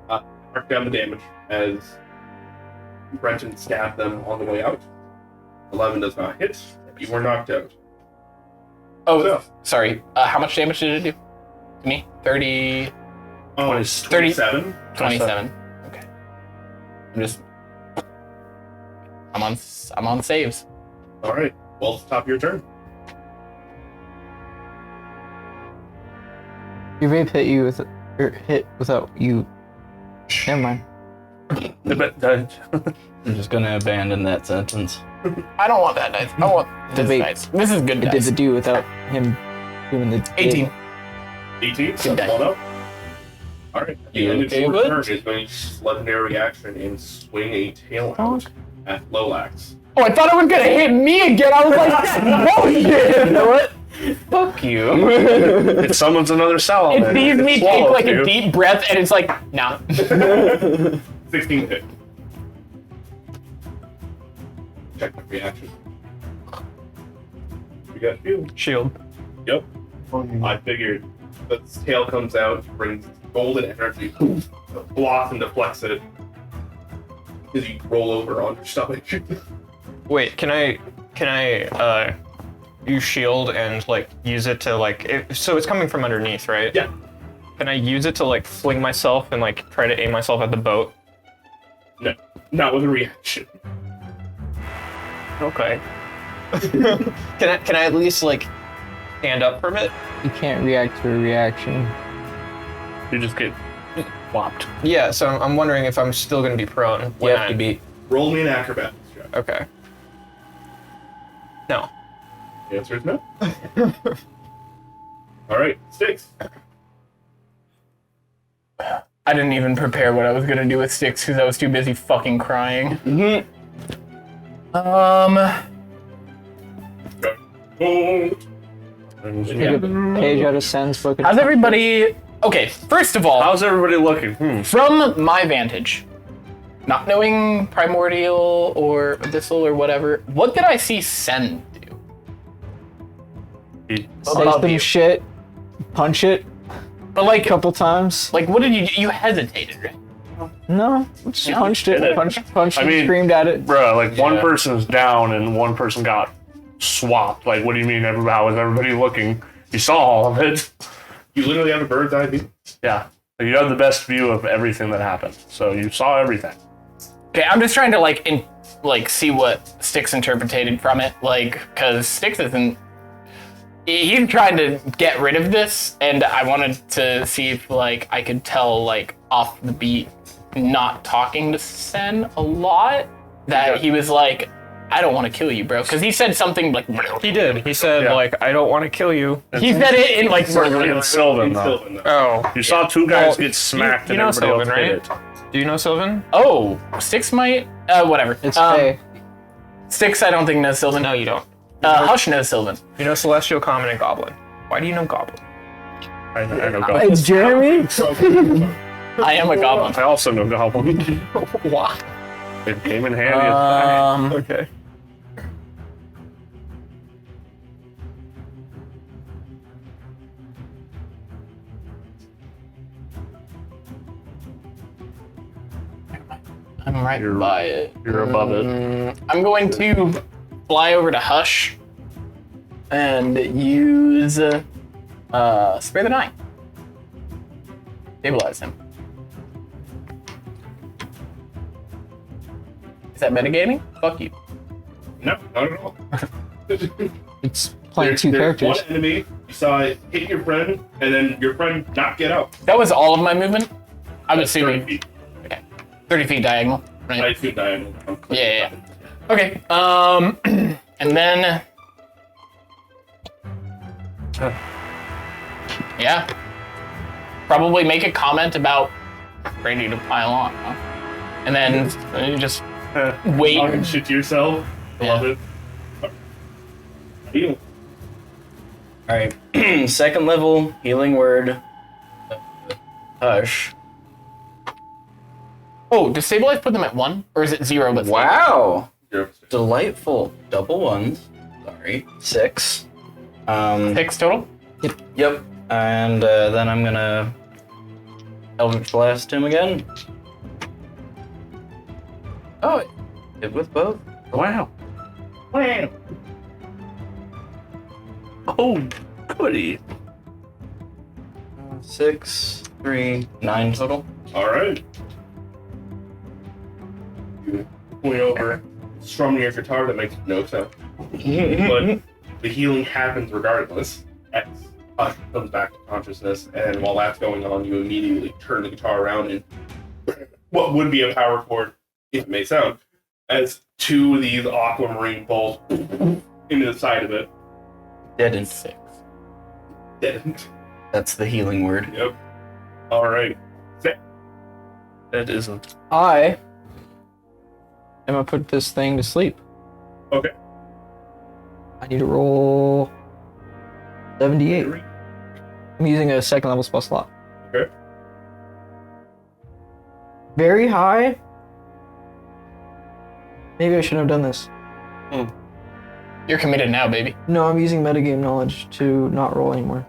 Mark down the damage as Brenton stabbed them on the way out. 11 does not hit. You were knocked out.
Oh,
So,
sorry. How much damage did it do to me? 30,
30,
30
27.
27. Okay. I'm just
I'm on saves.
All right. Well, it's the top of your turn.
Your vape hit you with, or hit without you. Never mind.
I'm just gonna abandon that sentence.
I don't want that dice. I want this
vape.
dice. This is good
It did
dice.
the do without him doing the
18.
18.
Good die.
One up. All right. At the
You
end of
okay
your
with?
turn is going to use legendary action and swing a tail out at Lolax.
Oh, I thought it was gonna hit me again. I was like, bullshit.
You know what?
Fuck you.
It summons another salamander.
It sees me take
Swallows
like
you.
a deep breath, and it's like, nah.
16 hit. Check my reaction. We got shield.
Shield.
Yep. I figured the tail comes out, brings golden energy, blocks and deflects it. As you roll over on your stomach.
Wait, can I use shield and like use it to like so it's coming from underneath, right?
Yeah.
Can I use it to like fling myself and like try to aim myself at the boat?
No, not with a reaction.
Okay. Can I at least like stand up for a bit?
You can't react to a reaction.
You just get whopped.
Yeah, so I'm wondering if I'm still gonna be prone.
You
when
have to be.
Roll me an acrobatics check.
Okay. No.
The answer is no. Alright, Sticks.
I didn't even prepare what I was gonna do with sticks because I was too busy fucking crying.
Oh,
Take a page out of Sen's book. And
How's everybody? Okay, first of all,
How's everybody looking?
from my vantage, not knowing primordial or abyssal or whatever, what did I see Sen do?
Say
Above
some
you.
shit, punch it
But
a
like,
couple times.
what did you do? You hesitated, right?
No, just
Yeah,
punched
did
it,
it.
punched,
I mean,
screamed at it.
Bruh, like one
Yeah.
person's down and one person got swapped. Like, what do you mean? How is everybody looking? You saw all of it.
you literally have a bird's eye view.
Yeah. Like, you have the best view of everything that happened. So you saw everything.
Okay, I'm just trying to like see what Styx interpreted from it, like, because Styx isn't. He's trying to get rid of this, and I wanted to see if like I could tell like off the beat, not talking to Sen a lot, that he was like, I don't want to kill you, bro, because he said something like.
He did. He said
Yeah.
like I don't want to kill you.
He said it in like.
In Sylvan,
In
though.
Sylvan, though.
Oh.
You saw two guys
Well,
get smacked
you
and
know
everybody
Sylvan,
else hit
right?
it.
Do you know Sylvan?
Oh, Styx might. Whatever.
It's Faye.
Styx, I don't think knows Sylvan.
No, you don't.
Hush knows Sylvan.
You know Celestial, Common, and Goblin. Why do you know Goblin?
I know Goblin.
It's Jeremy.
I am a goblin.
I also know Goblin.
Why?
It came in handy.
Okay.
I'm right by it.
You're above it.
I'm going to fly over to Hush and use Spare the Night. Stabilize him. Is that metagaming? Fuck you.
No, not at all.
It's playing two
There's
characters.
one enemy, you saw it hit your friend, and then your friend not get up.
That was all of my movement? I'm
30
assuming.
feet.
30 feet diagonal, right?
90 feet diagonal.
Yeah. Okay. And then. Yeah. Probably make a comment about ready to pile on, huh? And then you just wait.
Talking shit to yourself. I love it. Heal.
Alright. Second level healing word. Hush.
Oh, does stabilize put them at 1? Or is it 0 but
Wow.
0.
Delightful. Double ones. Sorry. 6.
6 total?
Yep. And then I'm gonna Eldritch Blast him again. Oh, hit with both.
Wow.
Wow.
Oh, goody.
6, 3, 9 total.
Alright. You point over, strumming your guitar that makes no sound. But the healing happens regardless. X comes back to consciousness, and while that's going on, you immediately turn the guitar around and what would be a power chord, if it may sound, as two of these aquamarine bolts into the side of it.
Deadened.
6.
Deadened.
That's the healing word.
Yep. All right.
That isn't.
I am gonna put this thing to sleep.
Okay.
I need to roll 78. I'm using a second level spell slot.
Okay.
Very high. Maybe I shouldn't have done this.
You're committed now, baby.
No, I'm using metagame knowledge to not roll anymore.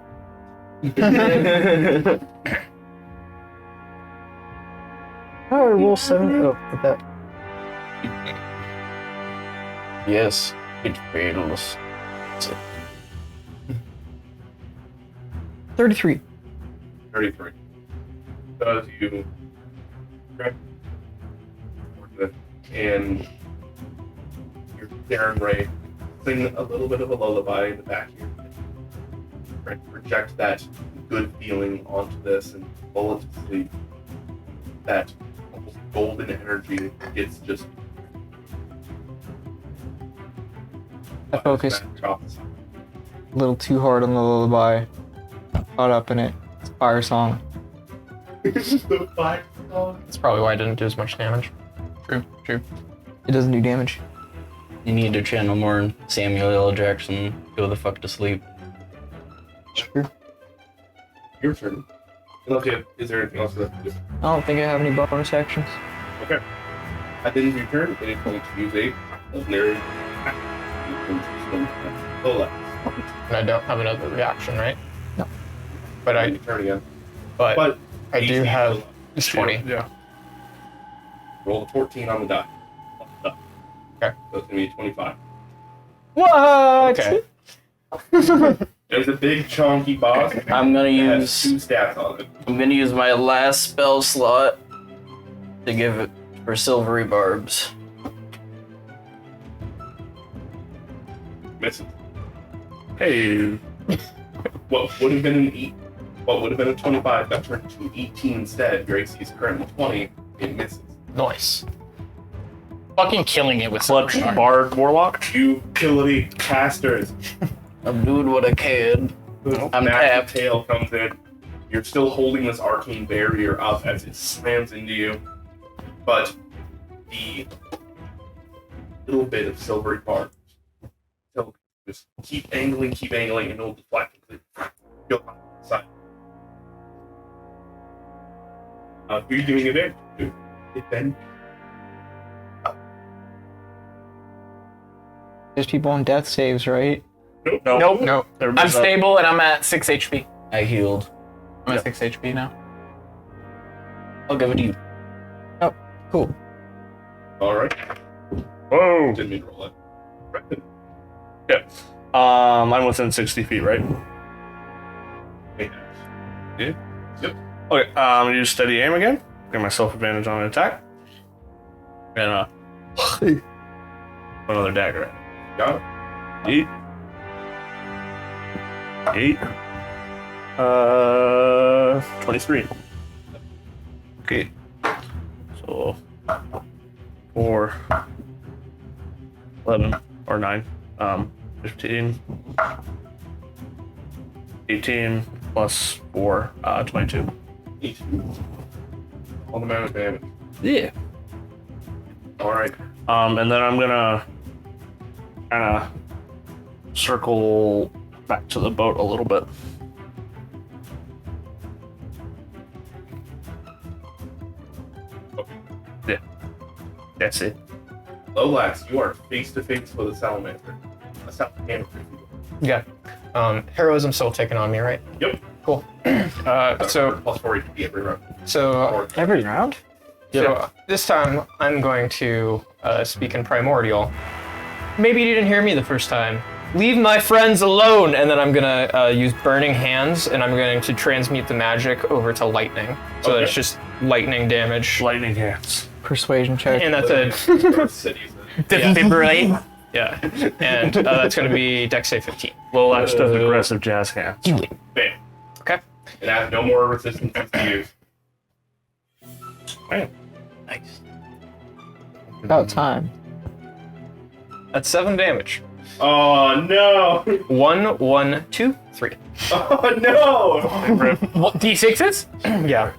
How do I roll 7? Oh, like that.
Yes, it fails.
33.
33. So as you grab and your Darren Ray sing a little bit of a lullaby in the back here. Try to project that good feeling onto this and lull it to sleep. That almost golden energy gets just
I focused
off.
a little too hard on the lullaby. Caught up in it. It's a fire song.
That's probably why I didn't do as much damage. True.
It doesn't do damage.
You need to channel more Samuel L. Jackson. Go the fuck to sleep.
Sure.
Your turn. Unless you have, is there anything else left to do?
I don't think I have any bonus actions.
Okay. At the end of your turn, it is going to use a legendary action.
And I don't have another reaction, right?
No.
But I
turn again.
but
But
I do
AC
have 20.
Yeah.
roll a 14 on the die.
Okay.
So it's gonna be 25.
What?
Okay.
It's a big chunky boss.
I'm gonna
It has
use
2 stats on it.
I'm gonna use my last spell slot to give it for silvery barbs.
Misses.
Hey.
What would have been what would have been a 25 got turned to 18 instead. Your AC is currently 20. It misses.
Nice. Fucking killing it with
Clutch
Silver Shark.
Bard Warlock.
Utility casters.
I'm doing what I can. I'm
Massive
tapped.
tail comes in. You're still holding this arcane barrier up as it slams into you, but the little bit of silvery part still just keep angling, and it'll deflect and go on the side. Who are you doing it in? It then
There's people on death saves, right?
Nope. I'm
Everybody's up.
stable and I'm at 6 HP.
I healed.
I'm at 6 HP now.
I'll give it to you.
Cool.
all right.
Whoa.
Didn't mean to roll it. Right.
Yeah. I'm within 60 feet, right?
Okay.
Okay. I'm gonna use steady aim again. Get myself advantage on an attack. And another dagger.
Got it.
8. 23. Okay. So 4, 11 or 9. 15. 18 plus 4, 22.
Each. All the amount of damage.
Yeah.
All right.
And then I'm gonna kind of circle back to the boat a little bit. Yeah, that's it.
Lolax, you are face to face with a salamander. A salamander.
Yeah. Heroism still taking on me, right?
Yep.
Cool. So
plus 4 HP every round.
Every round?
So this time I'm going to speak in primordial. Maybe you didn't hear me the first time. Leave my friends alone! And then I'm gonna use burning hands, and I'm going to transmute the magic over to lightning. So
Okay.
it's just lightning damage.
Lightning hands.
Persuasion check.
And that's it.
Cities.
Defibrillate.
Yeah, and that's going to be Dex save 15.
Lolash does aggressive jazz hands.
Bam.
Okay.
It has no more resistance to use.
Man.
Nice.
About time.
That's 7 damage.
Oh no!
1, 1, 2, 3.
Oh no!
What, D6s?
Yeah.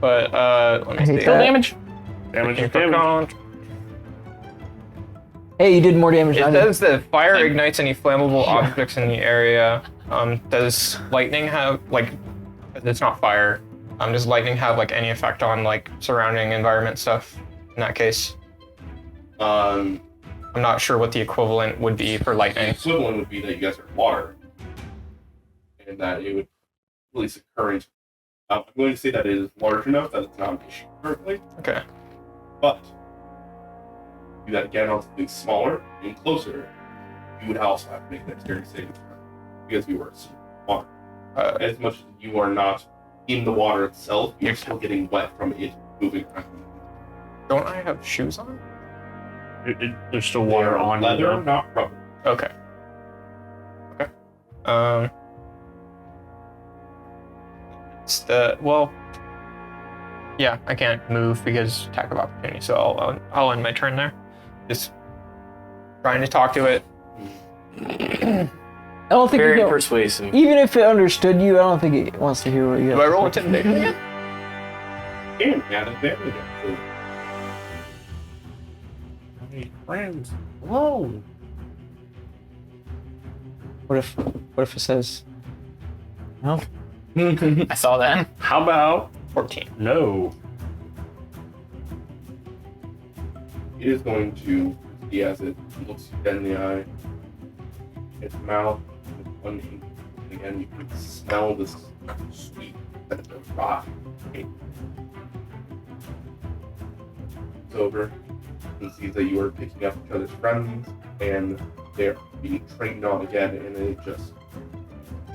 But let me see.
Still damage?
Damage is
Click
damage.
on-
Hey, you did more damage
It
than I did.
says that fire ignites any flammable objects in the area. Does lightning have like? It's not fire. Does lightning have like any effect on like surrounding environment stuff? In that case, I'm not sure what the equivalent would be for
The
lightning.
equivalent would be that you guys are water, and that it would release a current. I'm going to say that it is large enough that it's not an issue currently,
Okay.
but do that again on something smaller and closer, you would also have to make a dexterity saving throw because you are water. As much as you are not in the water itself, you're still getting wet from it moving around.
Don't I have shoes on?
There's still water on you.
leather,
though.
not rubber.
Okay. Okay. It's the well. Yeah, I can't move because attack of opportunity. So I'll end my turn there. Just trying to talk to it.
I don't think
Very
it can,
persuasive.
even if it understood you, I don't think it wants to hear what you have
Do I
to
roll
say.
intimidation again?
And add advantage, actually.
Hey, friends. Whoa.
What if it says no?
I saw that.
How about
14.
no?
It is going to see as it looks you dead in the eye. Its mouth is unhinged. Again, you can smell this sweet scent of rot. It's over and sees that you are picking up each other's friends and they're being trained on again, and it just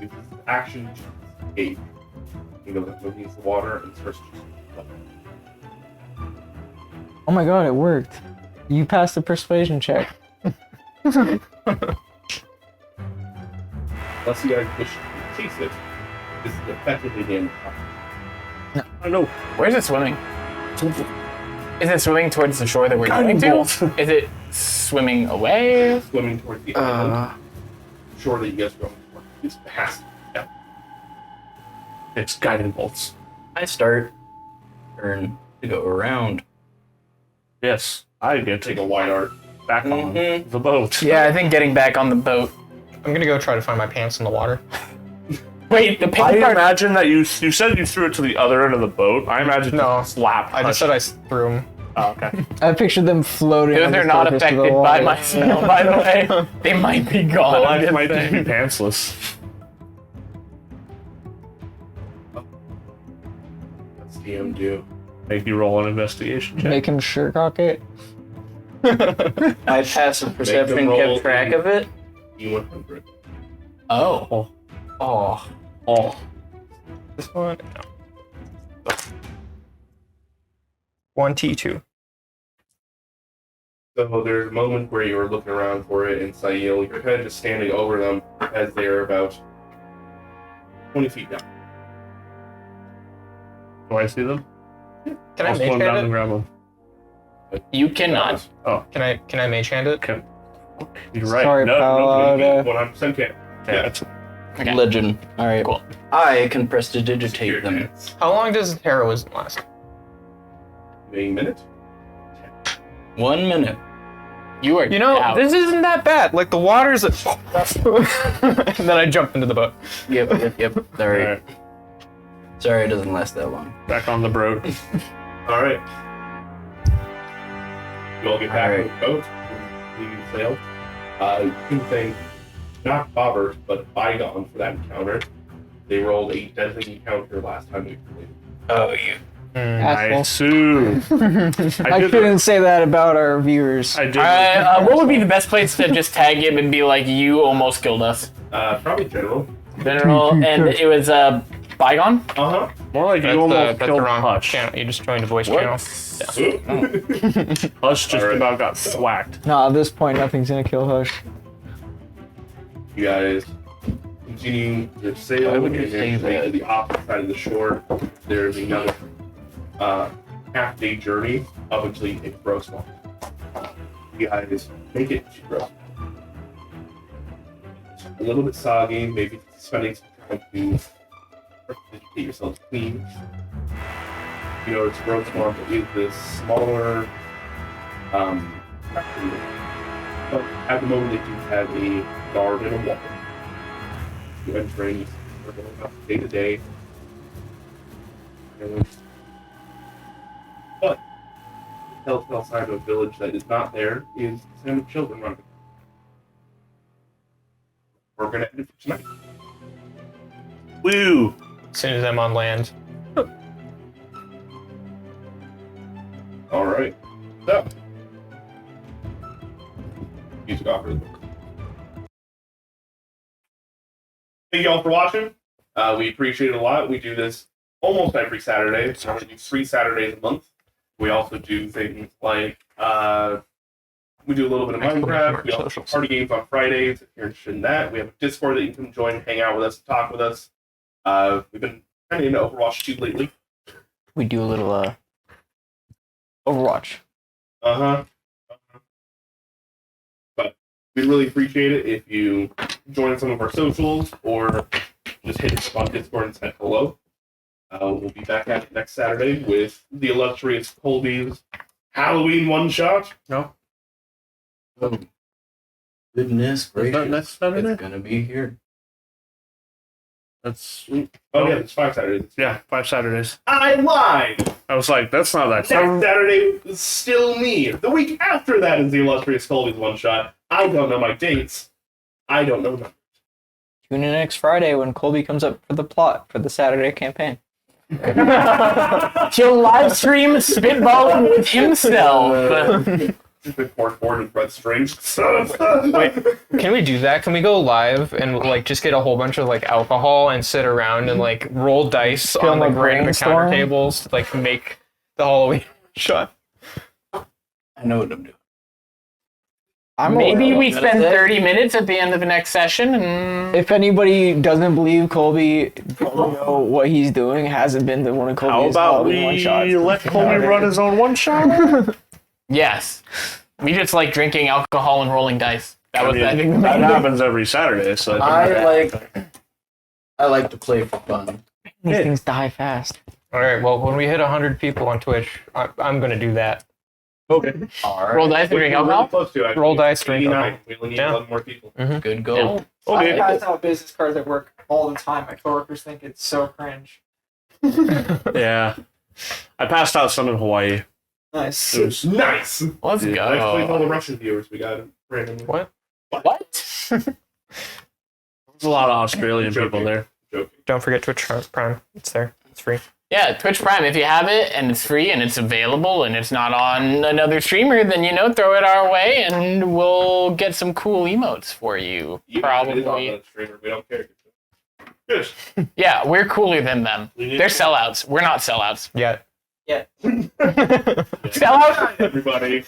uses action to escape. You know that moves the water and starts to
Oh my god, it worked. You passed the persuasion check.
unless you guys wish to chase it, this is effectively the end of the
I know.
Where's it swimming? Is it swimming towards the shore that we're going to? Is it swimming away?
swimming towards the island. Shore that you guys are going for. It's past. Yeah.
It's guiding bolts.
I start turn to go around.
Yes, I get
Take
to
a wide arc.
back on
Mhm.
the boat.
Yeah, I think getting back on the boat.
I'm gonna go try to find my pants in the water.
Wait, the
I
pink card.
imagine that you said you threw it to the other end of the boat. I imagine
No.
you slap.
I just said I threw them.
Oh, okay.
I pictured them floating. on
They're
the
not
surface of the
affected by
water.
my smell, by the way. They might be gone.
Well,
I'm
I
just
might just be
saying.
pantsless.
What's DM do?
Make you roll an investigation check.
Make him sure cock it.
My passive perception
roll
kept track of it.
D100.
Oh.
Oh,
Oh,
this one. No. 1T2.
So there's a moment where you were looking around for it, and Sail, you're kind of just standing over them as they're about 20 feet down.
do I see them?
Can I
I'll
mage
slow them down
hand
and
it?
grab them.
You cannot.
Can I mage hand it?
Okay. You're right.
Sorry,
no,
pal.
no,
Uh,
100% can.
yeah.
Okay.
Legend. All right.
Cool.
I can prestidigitate them.
How long does heroism last?
A minute?
1 minute.
You are
You know,
out.
this isn't that bad. Like the water's and then I jump into the boat.
Yep. Sorry.
Alright,
Sorry, it doesn't last that long.
back on the boat.
All right. You all get back
All
on the boat. Leaving sail. You can thank not Bobbert, but Bygone for that encounter. They rolled a deadly encounter last time we played.
Oh, you.
Asshole.
Nice. Ooh.
I couldn't say that about our viewers.
I did.
What would be the best place to just tag him and be like, you almost killed us?
Probably General.
General, and it was Bygone?
Uh
More like you
That's
almost
the
killed
wrong
Hush.
channel. You just joined a voice channel.
huh.
Hush just
Alright.
about got thwacked.
No, at this point, nothing's gonna kill Hush.
You guys continue your sail
Why
and
would you say
eventually
that?
to the opposite side of the shore. There's another half-day journey up until you hit Grossmont. You guys make it to Grossmont. It's a little bit soggy, maybe spending some time to educate yourselves clean. You notice Grossmont is this smaller, but at the moment they do have a guard and a wall. You entering day to day. But the telltale sign of a village that is not there is the sound of children running. We're gonna end it for tonight.
Woo!
As soon as I'm on land.
Alright. So music off really quick. Thank you all for watching. We appreciate it a lot. We do this almost every Saturday. So we do 3 Saturdays a month. We also do things like we do a little bit of Minecraft. We also do party games on Fridays if you're interested in that. We have a Discord that you can join, hang out with us, talk with us. We've been kind of into Overwatch 2 lately.
We do a little Overwatch.
But we really appreciate it if you join some of our socials or just hit us up on Discord and say hello. We'll be back at it next Saturday with the illustrious Colby's Halloween one-shot.
No?
Oh, goodness gracious.
that next Saturday?
It's gonna be here.
That's
Oh, yeah, it's 5 Saturdays.
yeah, 5 Saturdays.
I lied!
I was like, that's not that.
Next Saturday is still me. The week after that is the illustrious Colby's one-shot. I don't know my dates. I don't know them.
Tune in next Friday when Colby comes up for the plot for the Saturday campaign.
He'll live stream spitballing with himself.
The corkboard and red strings.
Wait, can we do that? Can we go live and like just get a whole bunch of like alcohol and sit around and like roll dice on like
a
random counter
brainstorm?
tables to like make the Halloween shot?
I know what I'm doing.
Maybe we
That's
spend
it.
30 minutes at the end of the next session and
If anybody doesn't believe Colby doesn't know what he's doing, hasn't been to one of
How
Colby's
about
Halloween one shots.
we let Colby run his own one shot?
yes. We just like drinking alcohol and rolling dice. That was I think the
That
main
happens every Saturday, so
I like to play for fun.
These things die fast.
All right. Well, when we hit 100 people on Twitch, I'm gonna do that.
Okay.
All right.
roll dice and drink
We're really
alcohol.
close to it.
Roll dice, drink
89.
alcohol.
We only need
Yeah.
11 more people.
Good goal.
okay.
pass out business cards at work all the time. My coworkers think it's so cringe.
Yeah. I passed out some in Hawaii.
Nice.
It was,
Nice!
Let's
Let's play all the
go.
Russian viewers we got randomly.
What?
What?
there's a lot of Australian
Joking.
people there.
Joking.
Don't forget Twitch Prime. It's there. It's free.
Yeah, Twitch Prime. If you have it and it's free and it's available and it's not on another streamer, then throw it our way and we'll get some cool emotes for you.
Even if it is on
Probably.
the streamer, we don't care. Good.
Yeah, we're cooler than them.
We need
They're
to-
sellouts. We're not sellouts.
Yeah.
Sellout?
Everybody.